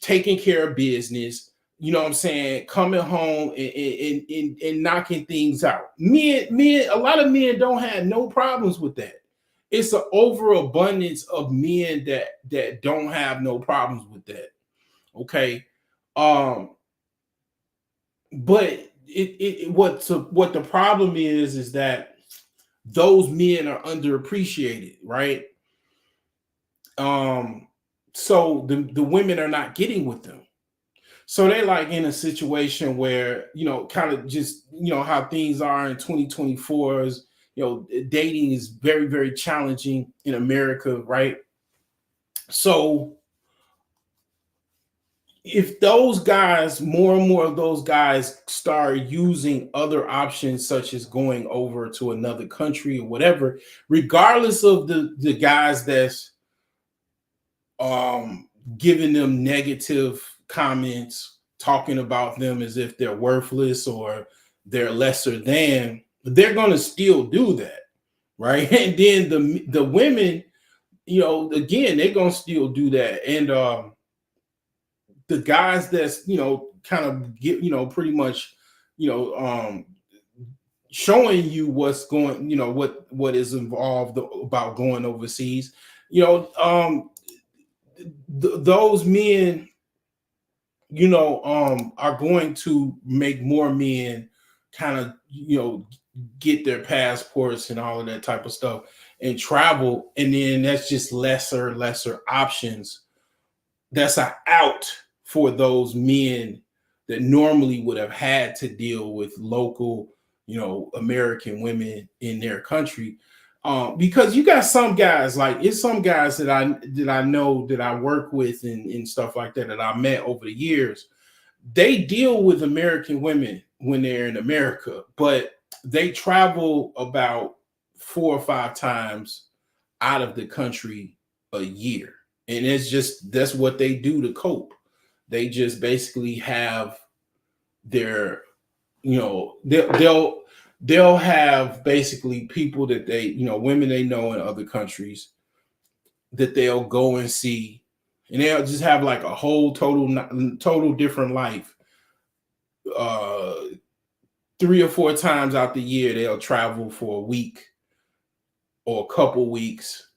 taking care of business. You know what I'm saying? Coming home and knocking things out. A lot of men don't have no problems with that. It's an overabundance of men that don't have no problems with that. Okay. Um, but what the problem is that those men are underappreciated, right? So the women are not getting with them. So they're like in a situation where, kind of just, how things are in 2024 is, dating is very, very challenging in America, right? So if those guys, more and more of those guys start using other options, such as going over to another country or whatever, regardless of the guys that's um giving them negative comments, talking about them as if they're worthless or they're lesser than, they're going to still do that, right? And then the women, again, they're going to still do that. And the guys that's, kind of get, pretty much, you know um showing you what's going, what is involved about going overseas, you know those men, are going to make more men kind of, get their passports and all of that type of stuff and travel. And then that's just lesser options. That's an out for those men that normally would have had to deal with local, American women in their country. Because you got some guys, like it's some guys that I know, that I work with and stuff like that I met over the years. They deal with American women when they're in America, but they travel about 4 or 5 times out of the country a year. And that's what they do to cope. They just basically have their, they'll have basically people that they, women they know in other countries that they'll go and see, and they'll just have like a whole total different life. uh 3 or 4 times out the year they'll travel for a week or a couple weeks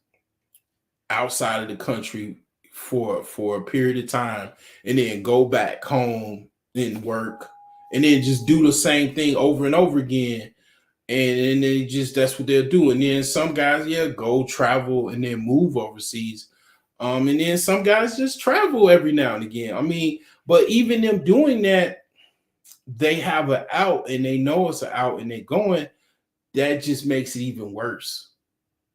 outside of the country for a period of time, and then go back home and work, and then just do the same thing over and over again. And they just, that's what they'll do. And then some guys, yeah, go travel and then move overseas. And then some guys just travel every now and again. I mean, but even them doing that, they have an out and they know it's an out and they're going. That just makes it even worse,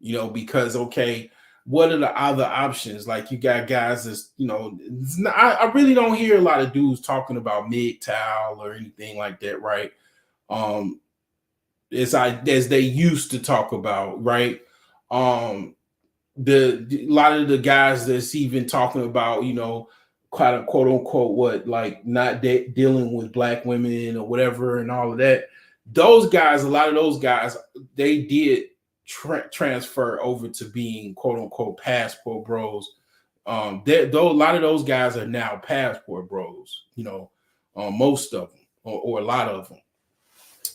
because okay, what are the other options? Like you got guys that's, I really don't hear a lot of dudes talking about MGTOW or anything like that, right? Um, as they used to talk about, right? Um, a lot of the guys that's even talking about, quote unquote, what, like not dealing with black women or whatever and all of that. Those guys, a lot of those guys, they did transfer over to being quote unquote passport bros. Though a lot of those guys are now passport bros, most of them, or a lot of them.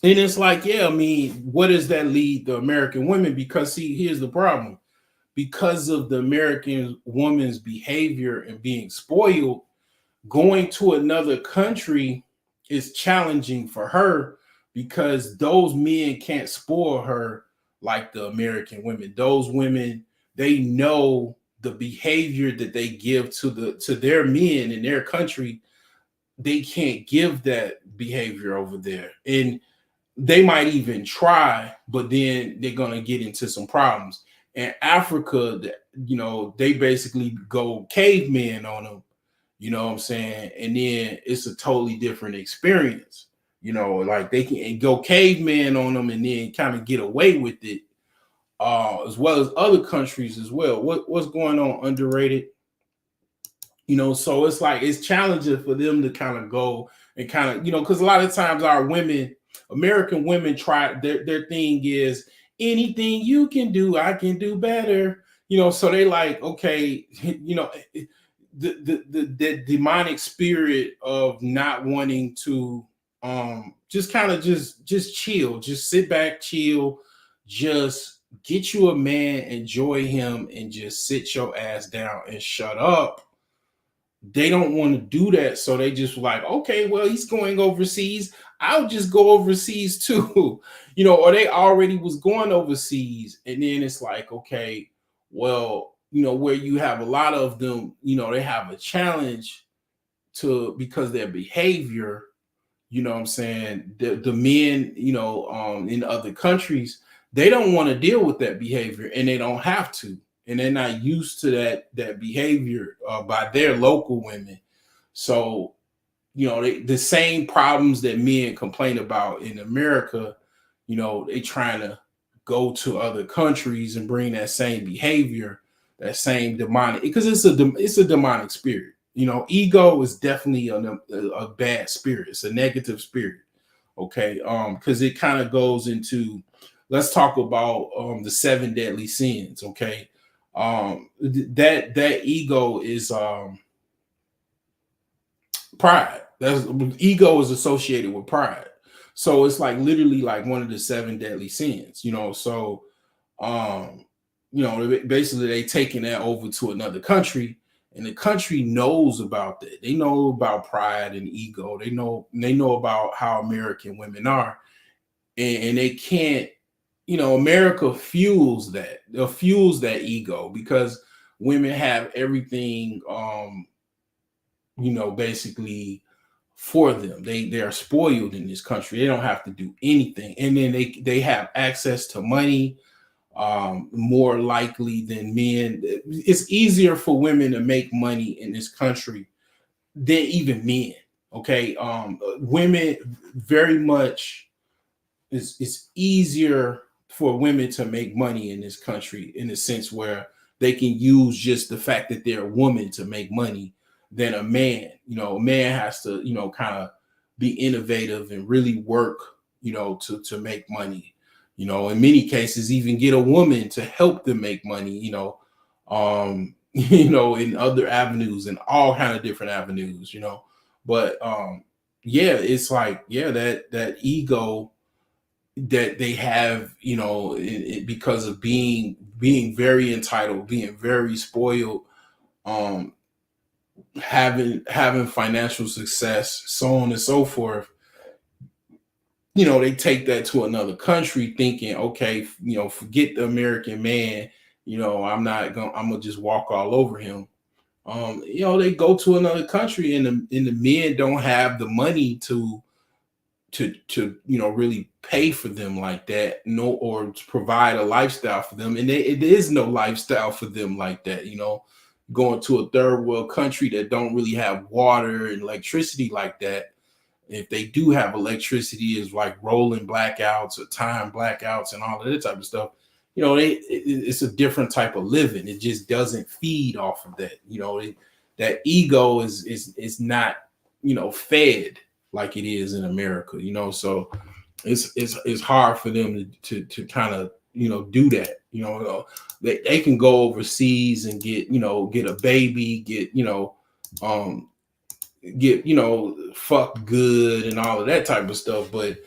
And it's like, yeah, I mean, what does that lead the American women? Because see, here's the problem. Because of the American woman's behavior and being spoiled, going to another country is challenging for her, because those men can't spoil her like the American women. Those women, they know the behavior that they give to their men in their country. They can't give that behavior over there. And they might even try, but then they're going to get into some problems. And Africa, they basically go caveman on them, you know what I'm saying? And then it's a totally different experience, like they can go caveman on them and then kind of get away with it, as well as other countries as well. What's going on, underrated? So it's like it's challenging for them to kind of go and kind of, because a lot of times our women, American women, try their thing is Anything you can do, I can do better. So they like, okay, the demonic spirit of not wanting to just kind of just chill, just sit back, chill, just get you a man, enjoy him, and just sit your ass down and shut up. They don't want to do that, so they just like, okay, well, he's going overseas, I'll just go overseas too. Or they already was going overseas, and then it's like, okay, well, where you have a lot of them, they have a challenge to, because their behavior, what I'm saying, the men, in other countries, they don't want to deal with that behavior, and they don't have to, and they're not used to that behavior by their local women. So the same problems that men complain about in America, they trying to go to other countries and bring that same behavior, that same demonic, because it's a demonic spirit. Ego is definitely a bad spirit. It's a negative spirit. Okay, because it kind of goes into, let's talk about the seven deadly sins. Okay, that ego is pride. That's ego is associated with pride. So it's like literally like one of the seven deadly sins. So um, basically they taking that over to another country, and the country knows about that. They know about pride and ego. They know about how American women are, and they can't. America fuels that. It fuels that ego because women have everything. Basically for them. They are spoiled in this country. They don't have to do anything, and then they have access to money more likely than men. It's easier for women to make money in this country than even men. Okay, women very much it's easier for women to make money in this country in a sense where they can use just the fact that they're a woman to make money than a man. A man has to, kind of be innovative and really work, to make money. In many cases, even get a woman to help them make money, in other avenues and all kind of different avenues. But yeah, it's like, yeah, that ego that they have, because of being very entitled, being very spoiled, um, having financial success, so on and so forth. They take that to another country, thinking, okay, forget the American man. I'm gonna just walk all over him. They go to another country, and the men don't have the money to really pay for them like that, no, or to provide a lifestyle for them, and it is no lifestyle for them like that. Going to a third world country that don't really have water and electricity like that. If they do have electricity, is like rolling blackouts or time blackouts and all of that type of stuff. It's a different type of living. It just doesn't feed off of that. That ego is not fed like it is in America. So it's hard for them to kind of do that. They can go overseas and get a baby, um get fuck good and all of that type of stuff, but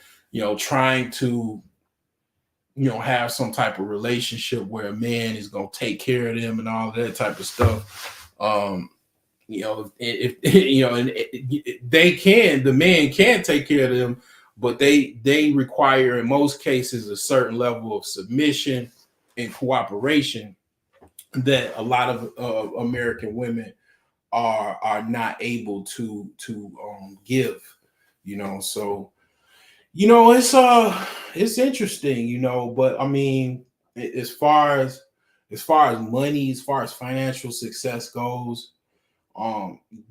trying to have some type of relationship where a man is going to take care of them and all of that type of stuff. If and the man can take care of them, but they require in most cases a certain level of submission and cooperation that a lot of American women are not able to give. So it's interesting, but I mean, as far as money, as far as financial success goes,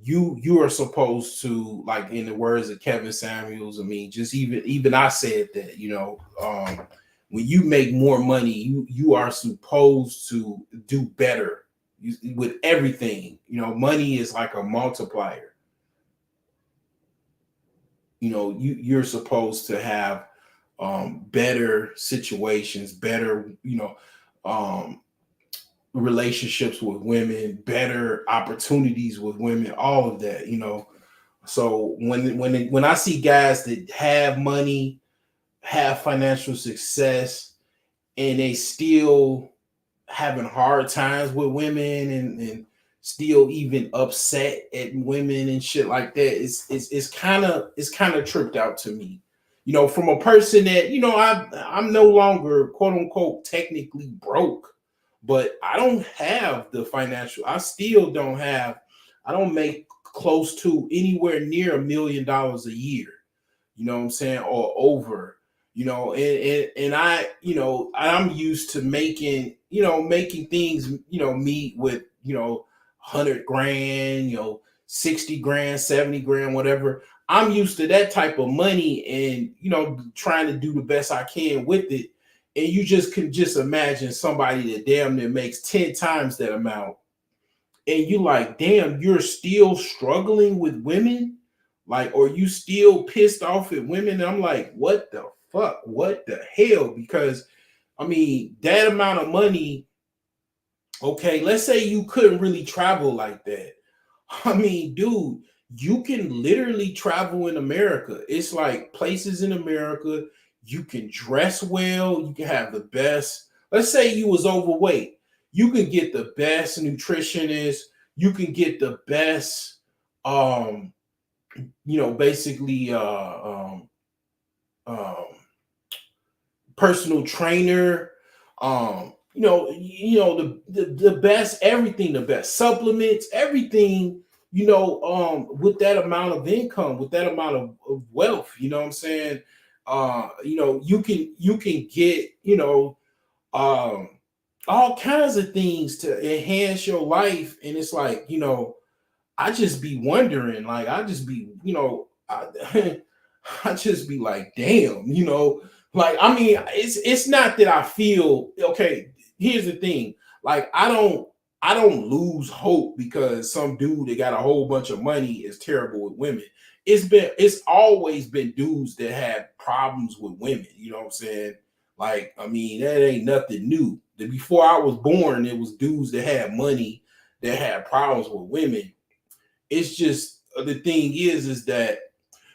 you are supposed to, like, in the words of Kevin Samuels, I mean, just even I said that, when you make more money, you are supposed to do better with everything. Money is like a multiplier. You're supposed to have better situations, better, um, relationships with women, better opportunities with women, all of that, So when I see guys that have money, have financial success, and they still having hard times with women, and still even upset at women and shit like that, it's kind of tripped out to me. From a person that, I'm no longer quote unquote technically broke, but I don't have the financial. I still don't have. I don't make close to anywhere near $1 million a year. You know what I'm saying, or over. And I, I'm used to making things, meet with, 100 grand, 60 grand, 70 grand, whatever. I'm used to that type of money, and trying to do the best I can with it. And you just can just imagine somebody that damn near makes 10 times that amount, and you like, damn, you're still struggling with women, like, or you still pissed off at women. And I'm like, what the fuck, what the hell? Because I mean, that amount of money, okay, let's say you couldn't really travel like that. I mean, dude, you can literally travel in America. It's like places in America, you can dress well, you can have the best. Let's say you was overweight. You can get the best nutritionist, you can get the best um, basically um personal trainer, the best everything, the best supplements, everything, with that amount of income, with that amount of wealth, you know what I'm saying? You can get, um all kinds of things to enhance your life. And it's like, I just be wondering, like, I just be, I just be like, damn, like, I mean, it's not that I feel okay. Here's the thing, like, I don't lose hope because some dude that got a whole bunch of money is terrible with women. It's always been dudes that had problems with women. You know what I'm saying? Like, I mean, that ain't nothing new. Before I was born, it was dudes that had money that had problems with women. It's just, the thing is that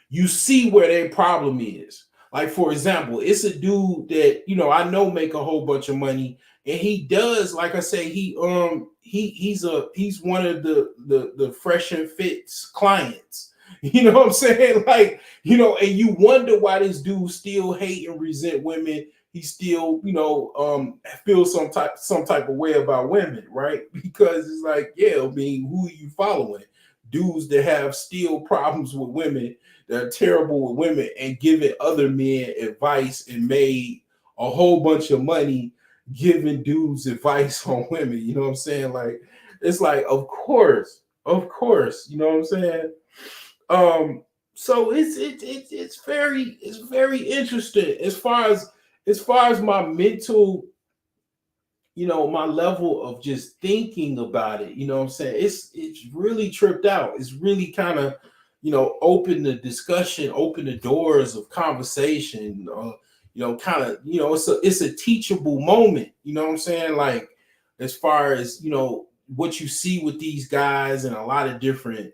you see where their problem is. Like, for example, it's a dude that, I know make a whole bunch of money, and he does, like I say, he's one of the Fresh and Fits clients. You know what I'm saying? Like, and you wonder why this dude still hate and resent women. He still, feels some type of way about women, right? Because it's like, yeah, I mean, who are you following? Dudes that have still problems with women, that are terrible with women, and giving other men advice, and made a whole bunch of money giving dudes advice on women. You know what I'm saying? Like, it's like, of course, you know what I'm saying? Um, so it's very interesting as far as my mental, my level of just thinking about it. You know what I'm saying? It's really tripped out. It's really kind of, open the discussion, open the doors of conversation. Kind of, it's a teachable moment. You know what I'm saying? Like, as far as, what you see with these guys, and a lot of different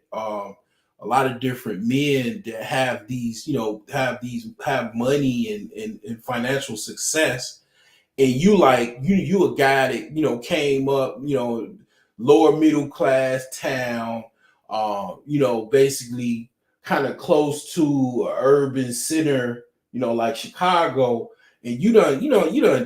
men that have these, have money and financial success. And you, like, you a guy that, came up, lower middle class town, basically kind of close to an urban center, like Chicago. And you done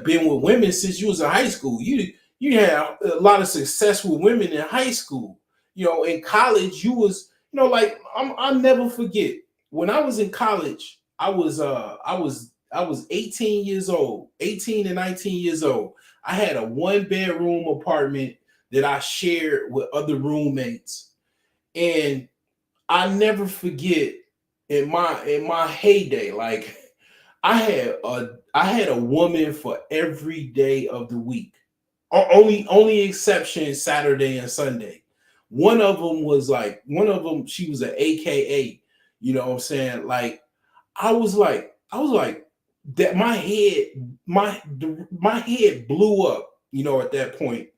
been with women since you was in high school. You had a lot of success with women in high school. In college, you was, like, I'll never forget when I was in college. I was 18 years old, 18 and 19 years old. I had a one bedroom apartment that I shared with other roommates. And I never forget, in my heyday, like, I had a woman for every day of the week. Only exception Saturday and Sunday. One of them, she was an AKA, you know what I'm saying? Like, I was like, that my head blew up, at that point,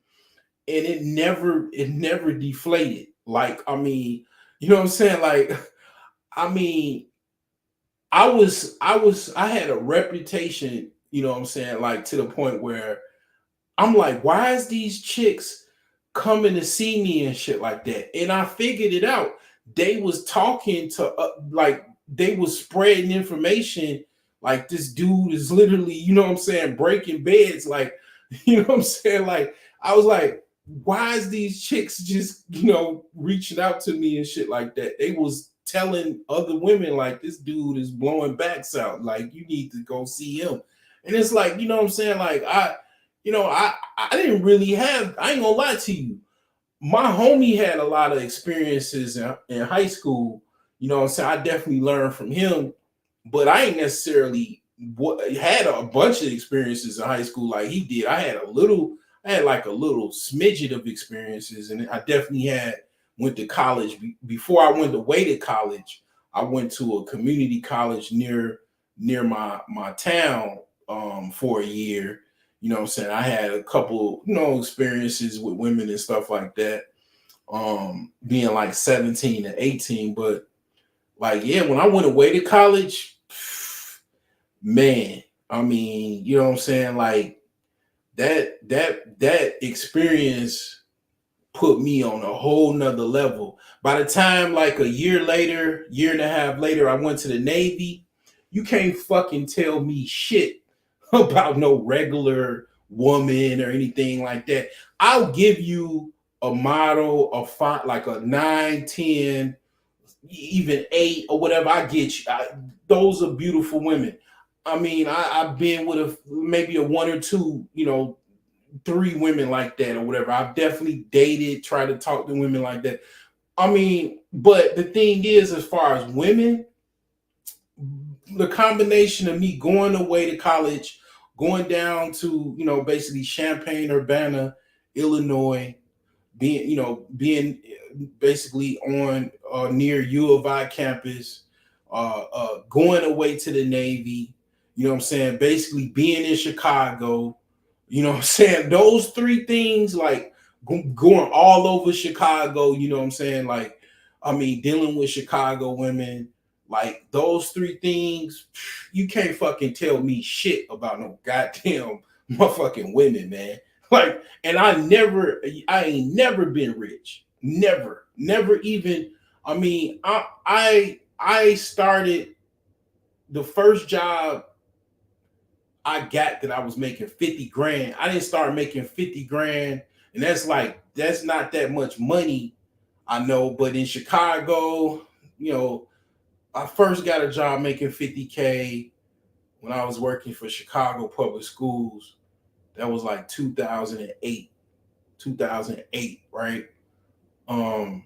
and it never deflated. Like, I mean, you know what I'm saying? Like, I mean, I had a reputation, you know what I'm saying, like to the point where I'm like, why is these chicks coming to see me and shit like that? And I figured it out. They was talking to like they was spreading information like this dude is literally, you know what I'm saying, breaking beds. Like, you know what I'm saying? Like, I was like, why is these chicks just, reaching out to me and shit like that? They was telling other women like this dude is blowing backs out. Like, you need to go see him. And it's like, you know what I'm saying? Like, I didn't really have, I ain't gonna lie to you. My homie had a lot of experiences in high school. You know what I'm saying? I definitely learned from him, but I ain't necessarily had a bunch of experiences in high school like he did. I had like a little smidget of experiences, and I definitely went to college. Before I went away to college, I went to a community college near my town for a year. You know what I'm saying? I had a couple, experiences with women and stuff like that. Being like 17 and 18. But like, yeah, when I went away to college, man, I mean, you know what I'm saying? Like that experience put me on a whole nother level. By the time like a year later, year and a half later, I went to the Navy, you can't fucking tell me shit about no regular woman or anything like that. I'll give you a model, a font like a 9, 10, even 8 or whatever. I get you. Those are beautiful women. I mean, I've been with maybe a one or two, 3 women like that or whatever. I've definitely dated, tried to talk to women like that. I mean, but the thing is, as far as women, the combination of me going away to college, going down to, basically Champaign, Urbana, Illinois, being basically on near U of I campus, going away to the Navy, you know what I'm saying, basically being in Chicago, you know what I'm saying, those 3 things, like going all over Chicago, you know what I'm saying, like, I mean, dealing with Chicago women, like those 3 things, you can't fucking tell me shit about no goddamn motherfucking women, man. Like, and I ain't never been rich. Never even. I mean, I started the first job I got that I was making 50 grand. I didn't start making 50 grand, and that's not that much money, I know, but in Chicago, you know, I first got a job making 50K when I was working for Chicago Public Schools. That was like 2008, right? Um,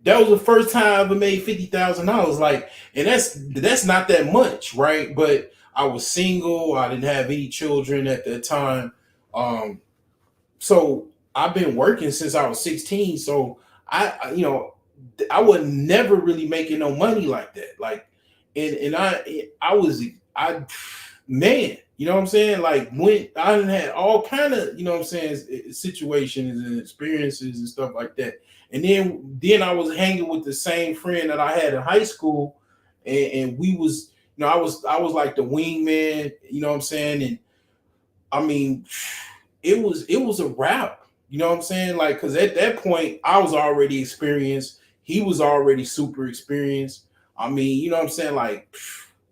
that was the first time I ever made $50,000. Like, and that's not that much, right? But I was single. I didn't have any children at the time. Um, so I've been working since I was 16. So I was never really making no money like that. Like, and I man, you know what I'm saying? Like, when I done had all kind of, you know what I'm saying, situations and experiences and stuff like that. And then I was hanging with the same friend that I had in high school, and we was, I was like the wingman, you know what I'm saying? And I mean, it was a wrap. You know what I'm saying? Like, because at that point, I was already experienced. He was already super experienced. I mean, you know what I'm saying? Like,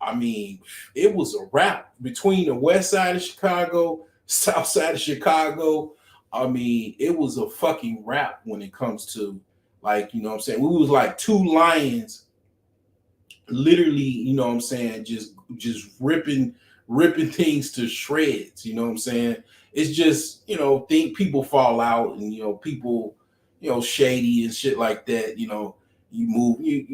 I mean, it was a wrap between the west side of Chicago, south side of Chicago. I mean, it was a fucking wrap when it comes to, like, you know what I'm saying? We was like 2 lions, literally, you know what I'm saying, just ripping things to shreds, you know what I'm saying? It's just, think people fall out, and people, shady and shit like that, you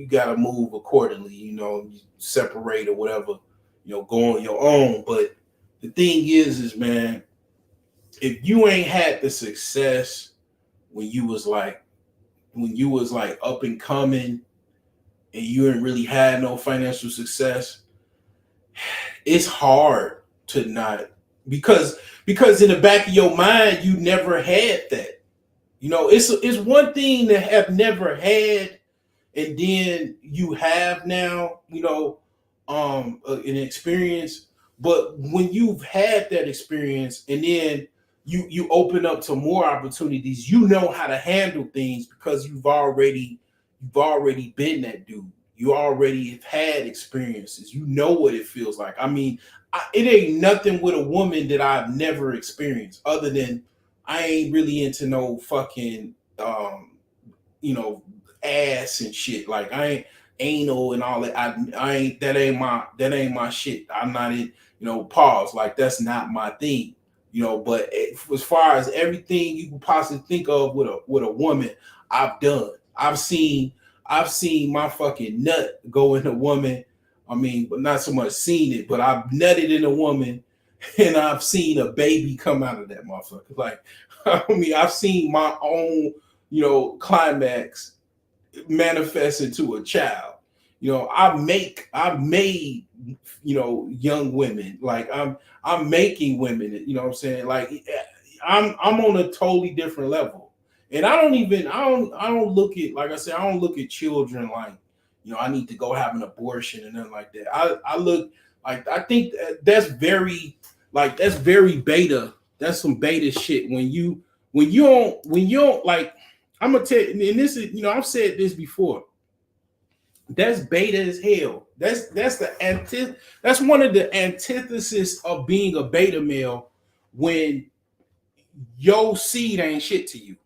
gotta move accordingly, you separate or whatever, go on your own. But the thing is man, if you ain't had the success when you was like up and coming, and you ain't really had no financial success, it's hard to not, because in the back of your mind you never had that. It's one thing to have never had, and then you have now, an experience. But when you've had that experience, and then you open up to more opportunities, you know how to handle things because you've already been that dude. You already have had experiences. You know what it feels like. I mean, it ain't nothing with a woman that I've never experienced, other than I ain't really into no fucking you know ass and shit. Like, I ain't anal and all that. I ain't, that ain't my shit. I'm not in, pause. Like, that's not my thing. But as far as everything you can possibly think of with a woman, I've done. I've seen my fucking nut go in a woman. I mean, but not so much seen it, but I've nutted in a woman, and I've seen a baby come out of that motherfucker. Like, I mean, I've seen my own, climax manifest into a child. I've made, young women. Like, I'm making women. You know what I'm saying? Like, I'm on a totally different level. And I don't look at, like I said, I don't look at children like, I need to go have an abortion and nothing like that. I look like, I think that's very beta. That's some beta shit. When you don't like, I'm gonna tell you, and this is, I've said this before. That's beta as hell. That's one of the antithesis of being a beta male, when your seed ain't shit to you.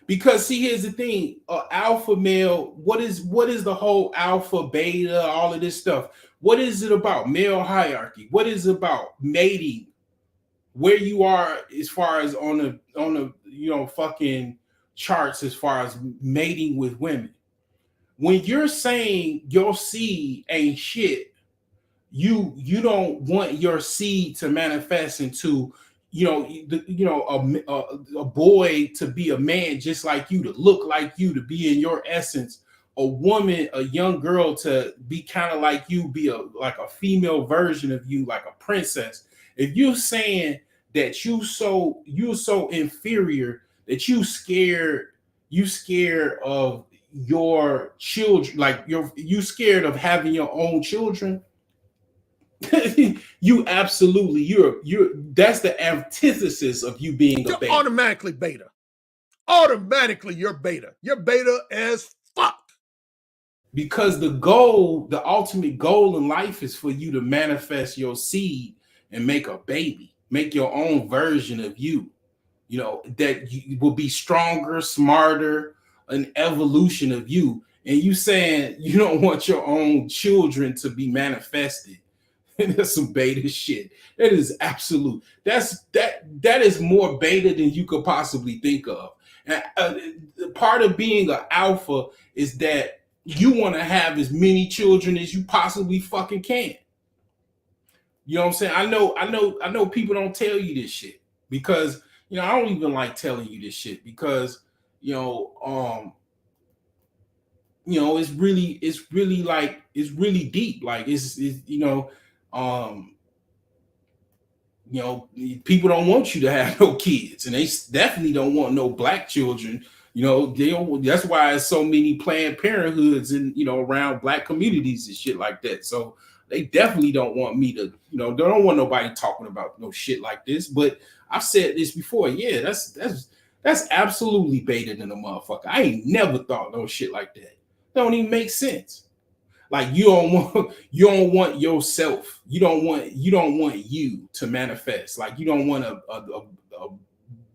Because, see, here's the thing: alpha male. What is the whole alpha, beta, all of this stuff? What is it about? Male hierarchy. What is it about mating? Where you are as far as on the fucking charts as far as mating with women. When you're saying your seed ain't shit, you don't want your seed to manifest into, a boy to be a man just like you, to look like you, to be in your essence, a woman, a young girl, to be kind of like you, be like a female version of you, like a princess. If you're saying that you're so inferior, that you scared of your children, like you scared of having your own children. You absolutely, you're that's the antithesis of you being a
You're
beta.
automatically beta. Automatically, you're beta. You're beta as fuck.
Because the ultimate goal in life is for you to manifest your seed and make a baby, make your own version of you, that you will be stronger, smarter, an evolution of you. And you saying you don't want your own children to be manifested. That's some beta shit. That is absolute. That is more beta than you could possibly think of. And part of being an alpha is that you want to have as many children as you possibly fucking can. You know what I'm saying? I know people don't tell you this shit, because I don't even like telling you this shit, because you know um it's really like, it's really deep. Like, it's um people don't want you to have no kids, and they definitely don't want no black children. They don't, that's why there's so many Planned Parenthoods in, around black communities and shit like that. So they definitely don't want me to, they don't want nobody talking about no shit like this. But I've said this before. Yeah, that's absolutely beta than a motherfucker. I ain't never thought no shit like that. Don't even make sense. Like, you don't want yourself. You don't want you to manifest. Like, you don't want a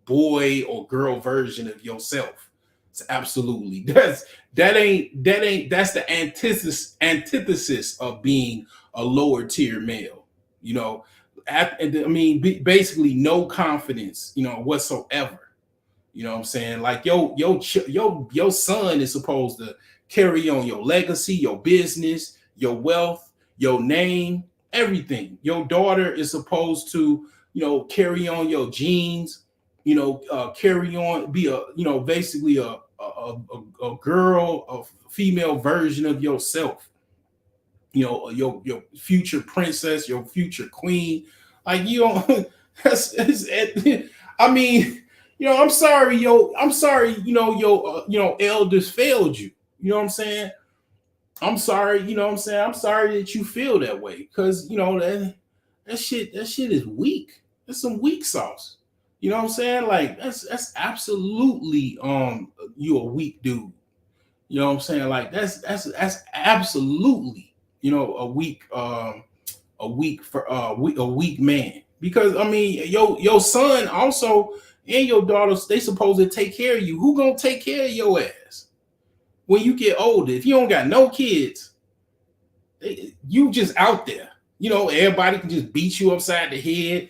boy or girl version of yourself. It's absolutely that's the antithesis of being a lower tier male. You know, I mean, basically no confidence, whatsoever. You know what I'm saying? Like, your son is supposed to carry on your legacy, your business, your wealth, your name, everything. Your daughter is supposed to, carry on your genes, carry on, be a, basically a girl, a female version of yourself. your future princess, your future queen. Like you don't. I mean, I'm sorry, I'm sorry, your elders failed you. You know what I'm saying? I'm sorry, you know what I'm saying? I'm sorry that you feel that way. Cause that shit is weak. That's some weak sauce. You know what I'm saying? Like that's absolutely you a weak dude. You know what I'm saying? Like that's absolutely, a weak man. Because I mean, your son also and your daughters, they supposed to take care of you. Who gonna take care of your ass when you get older? If you don't got no kids, you just out there. Everybody can just beat you upside the head,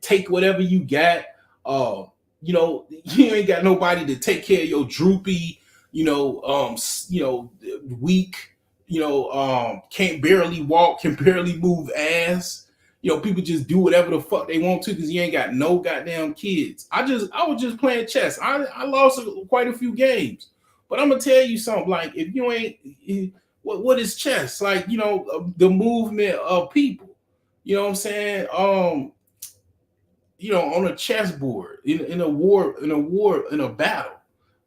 take whatever you got. You ain't got nobody to take care of your droopy, weak, can't barely walk, can barely move ass. People just do whatever the fuck they want to because you ain't got no goddamn kids. I was just playing chess. I lost quite a few games, but I'm gonna tell you something. Like if you ain't, what is chess? Like the movement of people. You know what I'm saying? On a chessboard in a battle.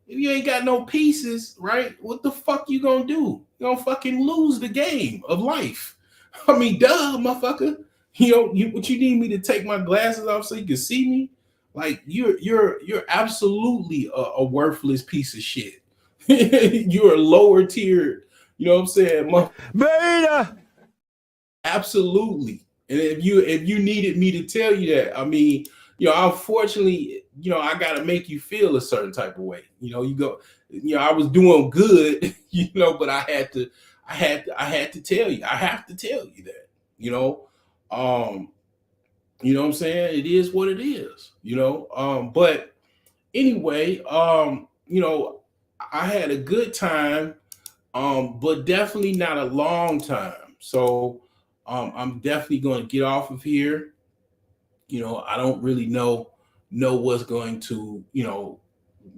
If you ain't got no pieces, right? What the fuck you gonna do? You gonna fucking lose the game of life. I mean, duh, motherfucker. What you need me to take my glasses off so you can see me? Like you're absolutely a worthless piece of shit. You're a lower tier. You know what I'm saying?
Beta.
Absolutely. And if you needed me to tell you that, I mean, unfortunately, I gotta make you feel a certain type of way. I was doing good, but I had to tell you. I have to tell you that. What I'm saying? It is what it is, but anyway, I had a good time, but definitely not a long time. So I'm definitely going to get off of here. I don't really know what's going to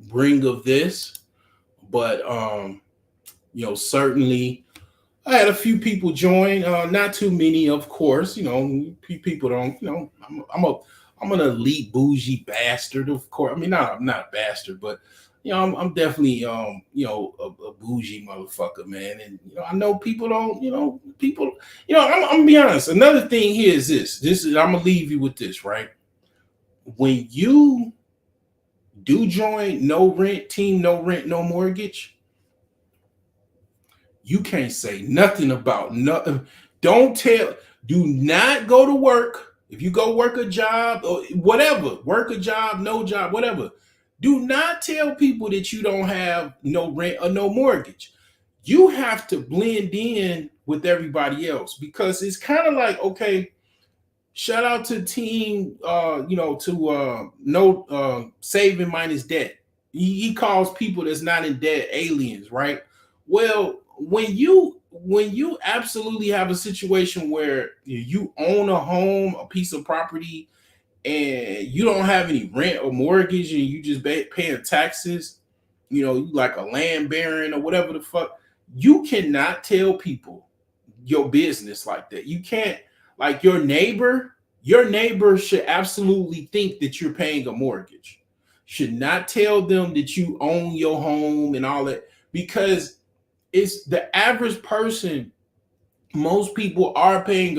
bring of this, but certainly I had a few people join. Not too many, of course. People don't. I'm an elite bougie bastard, of course. I mean, I'm not a bastard, but I'm definitely a bougie motherfucker, man. And I know people don't, people. I'm gonna be honest. Another thing here is this. I'm gonna leave you with this, right? When you do join no rent team, no rent, no mortgage, you can't say nothing about nothing. Do not go to work. If you go work a job or whatever, work a job, no job, whatever. Do not tell people that you don't have no rent or no mortgage. You have to blend in with everybody else because it's kind of like, okay, shout out to team, no saving minus debt. He calls people that's not in debt aliens, right? Well, when you absolutely have a situation where you own a home, a piece of property, and you don't have any rent or mortgage, and you just paying taxes, you like a land baron or whatever the fuck, you cannot tell people your business like that. You can't, like your neighbor should absolutely think that you're paying a mortgage. Should not tell them that you own your home and all that, because it's the average person. Most people are paying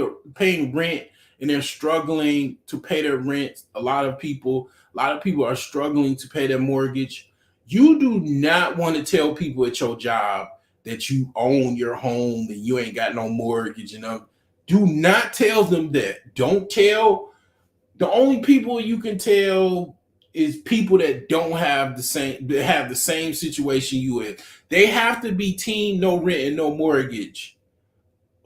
rent and they're struggling to pay their rent. A lot of people are struggling to pay their mortgage. You do not want to tell people at your job that you own your home and you ain't got no mortgage. Do not tell them that. Don't tell. The only people you can tell is people that don't have the same situation you in. They have to be team no rent and no mortgage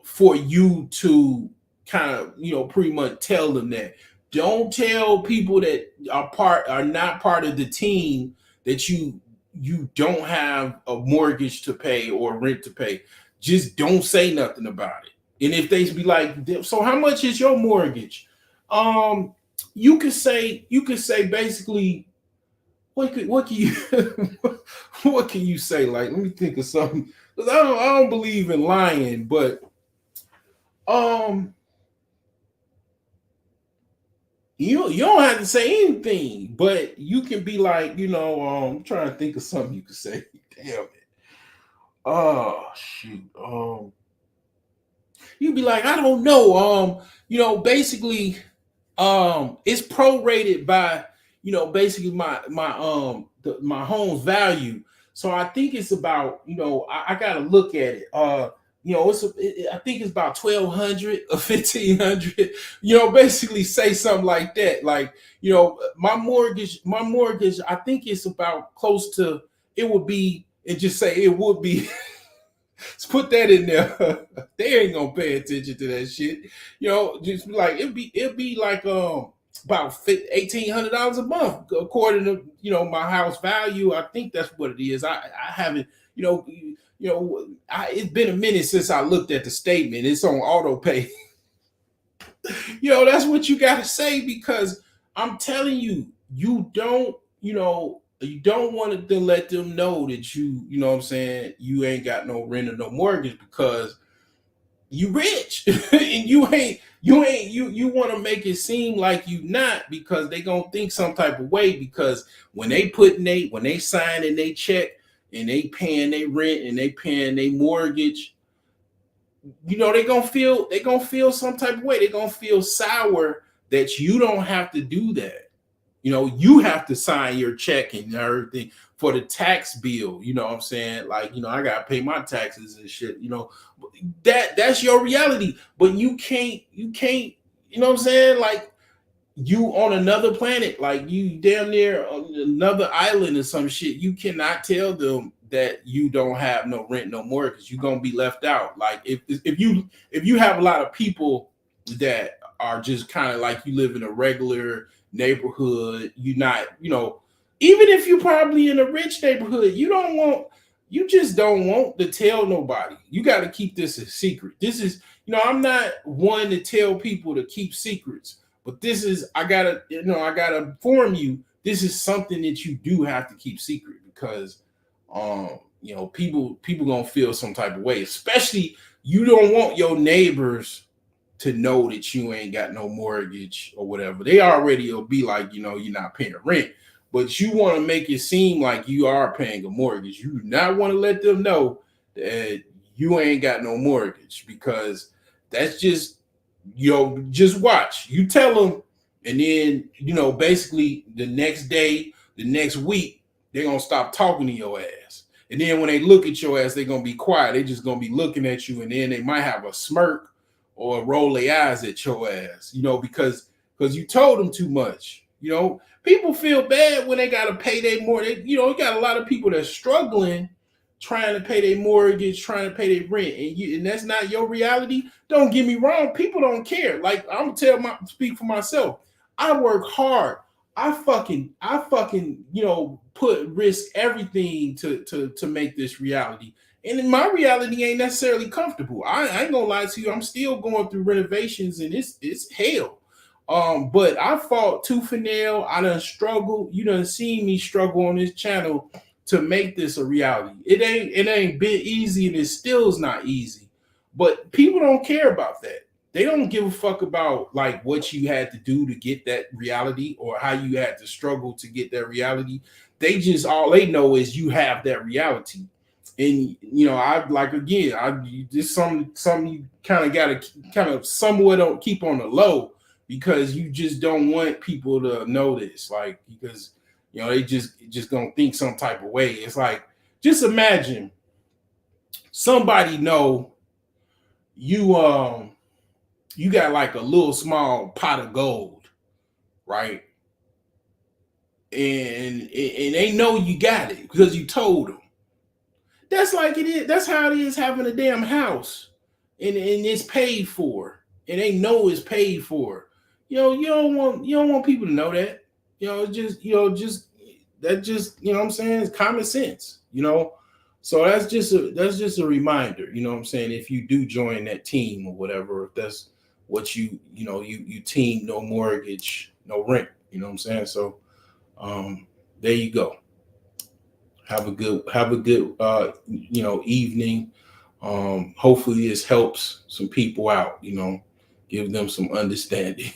for you to kind of pretty much tell them that. Don't tell people that are not part of the team that you don't have a mortgage to pay or rent to pay. Just don't say nothing about it. And if they be like, so how much is your mortgage? You could say basically, what can you what can you say? Like, let me think of something. Because I don't believe in lying, but Um, you don't have to say anything, but you can be like, I'm trying to think of something you could say. Damn it. Oh shoot. You'd be like, I don't know. Basically, it's prorated by, basically my home's value. So I think it's about, I gotta look at it. I think it's about 1,200 or 1,500. Basically say something like that. Like, my mortgage, I think it's about close to. It would be, and just say it would be. Let's put that in there. They ain't gonna pay attention to that shit. Just like it'd be like about $1,800 a month according to my house value. I think that's what it is. I haven't it's been a minute since I looked at the statement. It's on auto pay. That's what you got to say, because I'm telling you, you don't want to let them know that you know what I'm saying, you ain't got no rent or no mortgage, because you rich and you want to make it seem like you not, because they gonna think some type of way, because when they signing they check and they paying their rent and they paying their mortgage, they gonna feel some type of way. They gonna feel sour that you don't have to do that. You have to sign your check and everything for the tax bill. You know what I'm saying? Like, I gotta pay my taxes and shit. That's your reality. But you can't, you know what I'm saying? Like, you on another planet, like you damn near on another island or some shit. You cannot tell them that you don't have no rent no more, because you're gonna be left out. Like, if you have a lot of people that are just kind of like, you live in a regular neighborhood, you not, even if you probably in a rich neighborhood, you just don't want to tell nobody. You got to keep this a secret. This is, I'm not one to tell people to keep secrets, but this is, I gotta inform you, this is something that you do have to keep secret, because people gonna feel some type of way, especially you don't want your neighbors to know that you ain't got no mortgage or whatever. They already will be like, you're not paying rent, but you want to make it seem like you are paying a mortgage. You do not want to let them know that you ain't got no mortgage, because that's just watch. You tell them, and then, basically the next day, the next week, they're going to stop talking to your ass. And then when they look at your ass, they're going to be quiet. They're just going to be looking at you, and then they might have a smirk or roll their eyes at your ass, because you told them too much. People feel bad when they got to pay their mortgage. You got a lot of people that's struggling, trying to pay their mortgage, trying to pay their rent, and that's not your reality. Don't get me wrong, people don't care. Like, I'm gonna speak for myself. I work hard. I fucking put risk everything to make this reality. And my reality ain't necessarily comfortable. I ain't gonna lie to you. I'm still going through renovations, and it's hell. But I fought tooth and nail. I done struggled. You done seen me struggle on this channel to make this a reality. It ain't been easy, and it still is not easy. But people don't care about that. They don't give a fuck about like what you had to do to get that reality, or how you had to struggle to get that reality. They just, all they know is you have that reality. And I like, again, just something you kind of got to kind of somewhat don't keep on the low, because you just don't want people to know this, like, because they just gonna think some type of way. It's like, just imagine somebody know you got like a little small pot of gold, right? And they know you got it because you told them. That's like it is. That's how it is having a damn house, and it's paid for, and they know it's paid for. You don't want people to know that. It's just that just what I'm saying, it's common sense. So that's just a reminder. What I'm saying, if you do join that team or whatever, if that's what you team, no mortgage, no rent. What I'm saying. So there you go. Have a good evening. Hopefully this helps some people out, give them some understanding,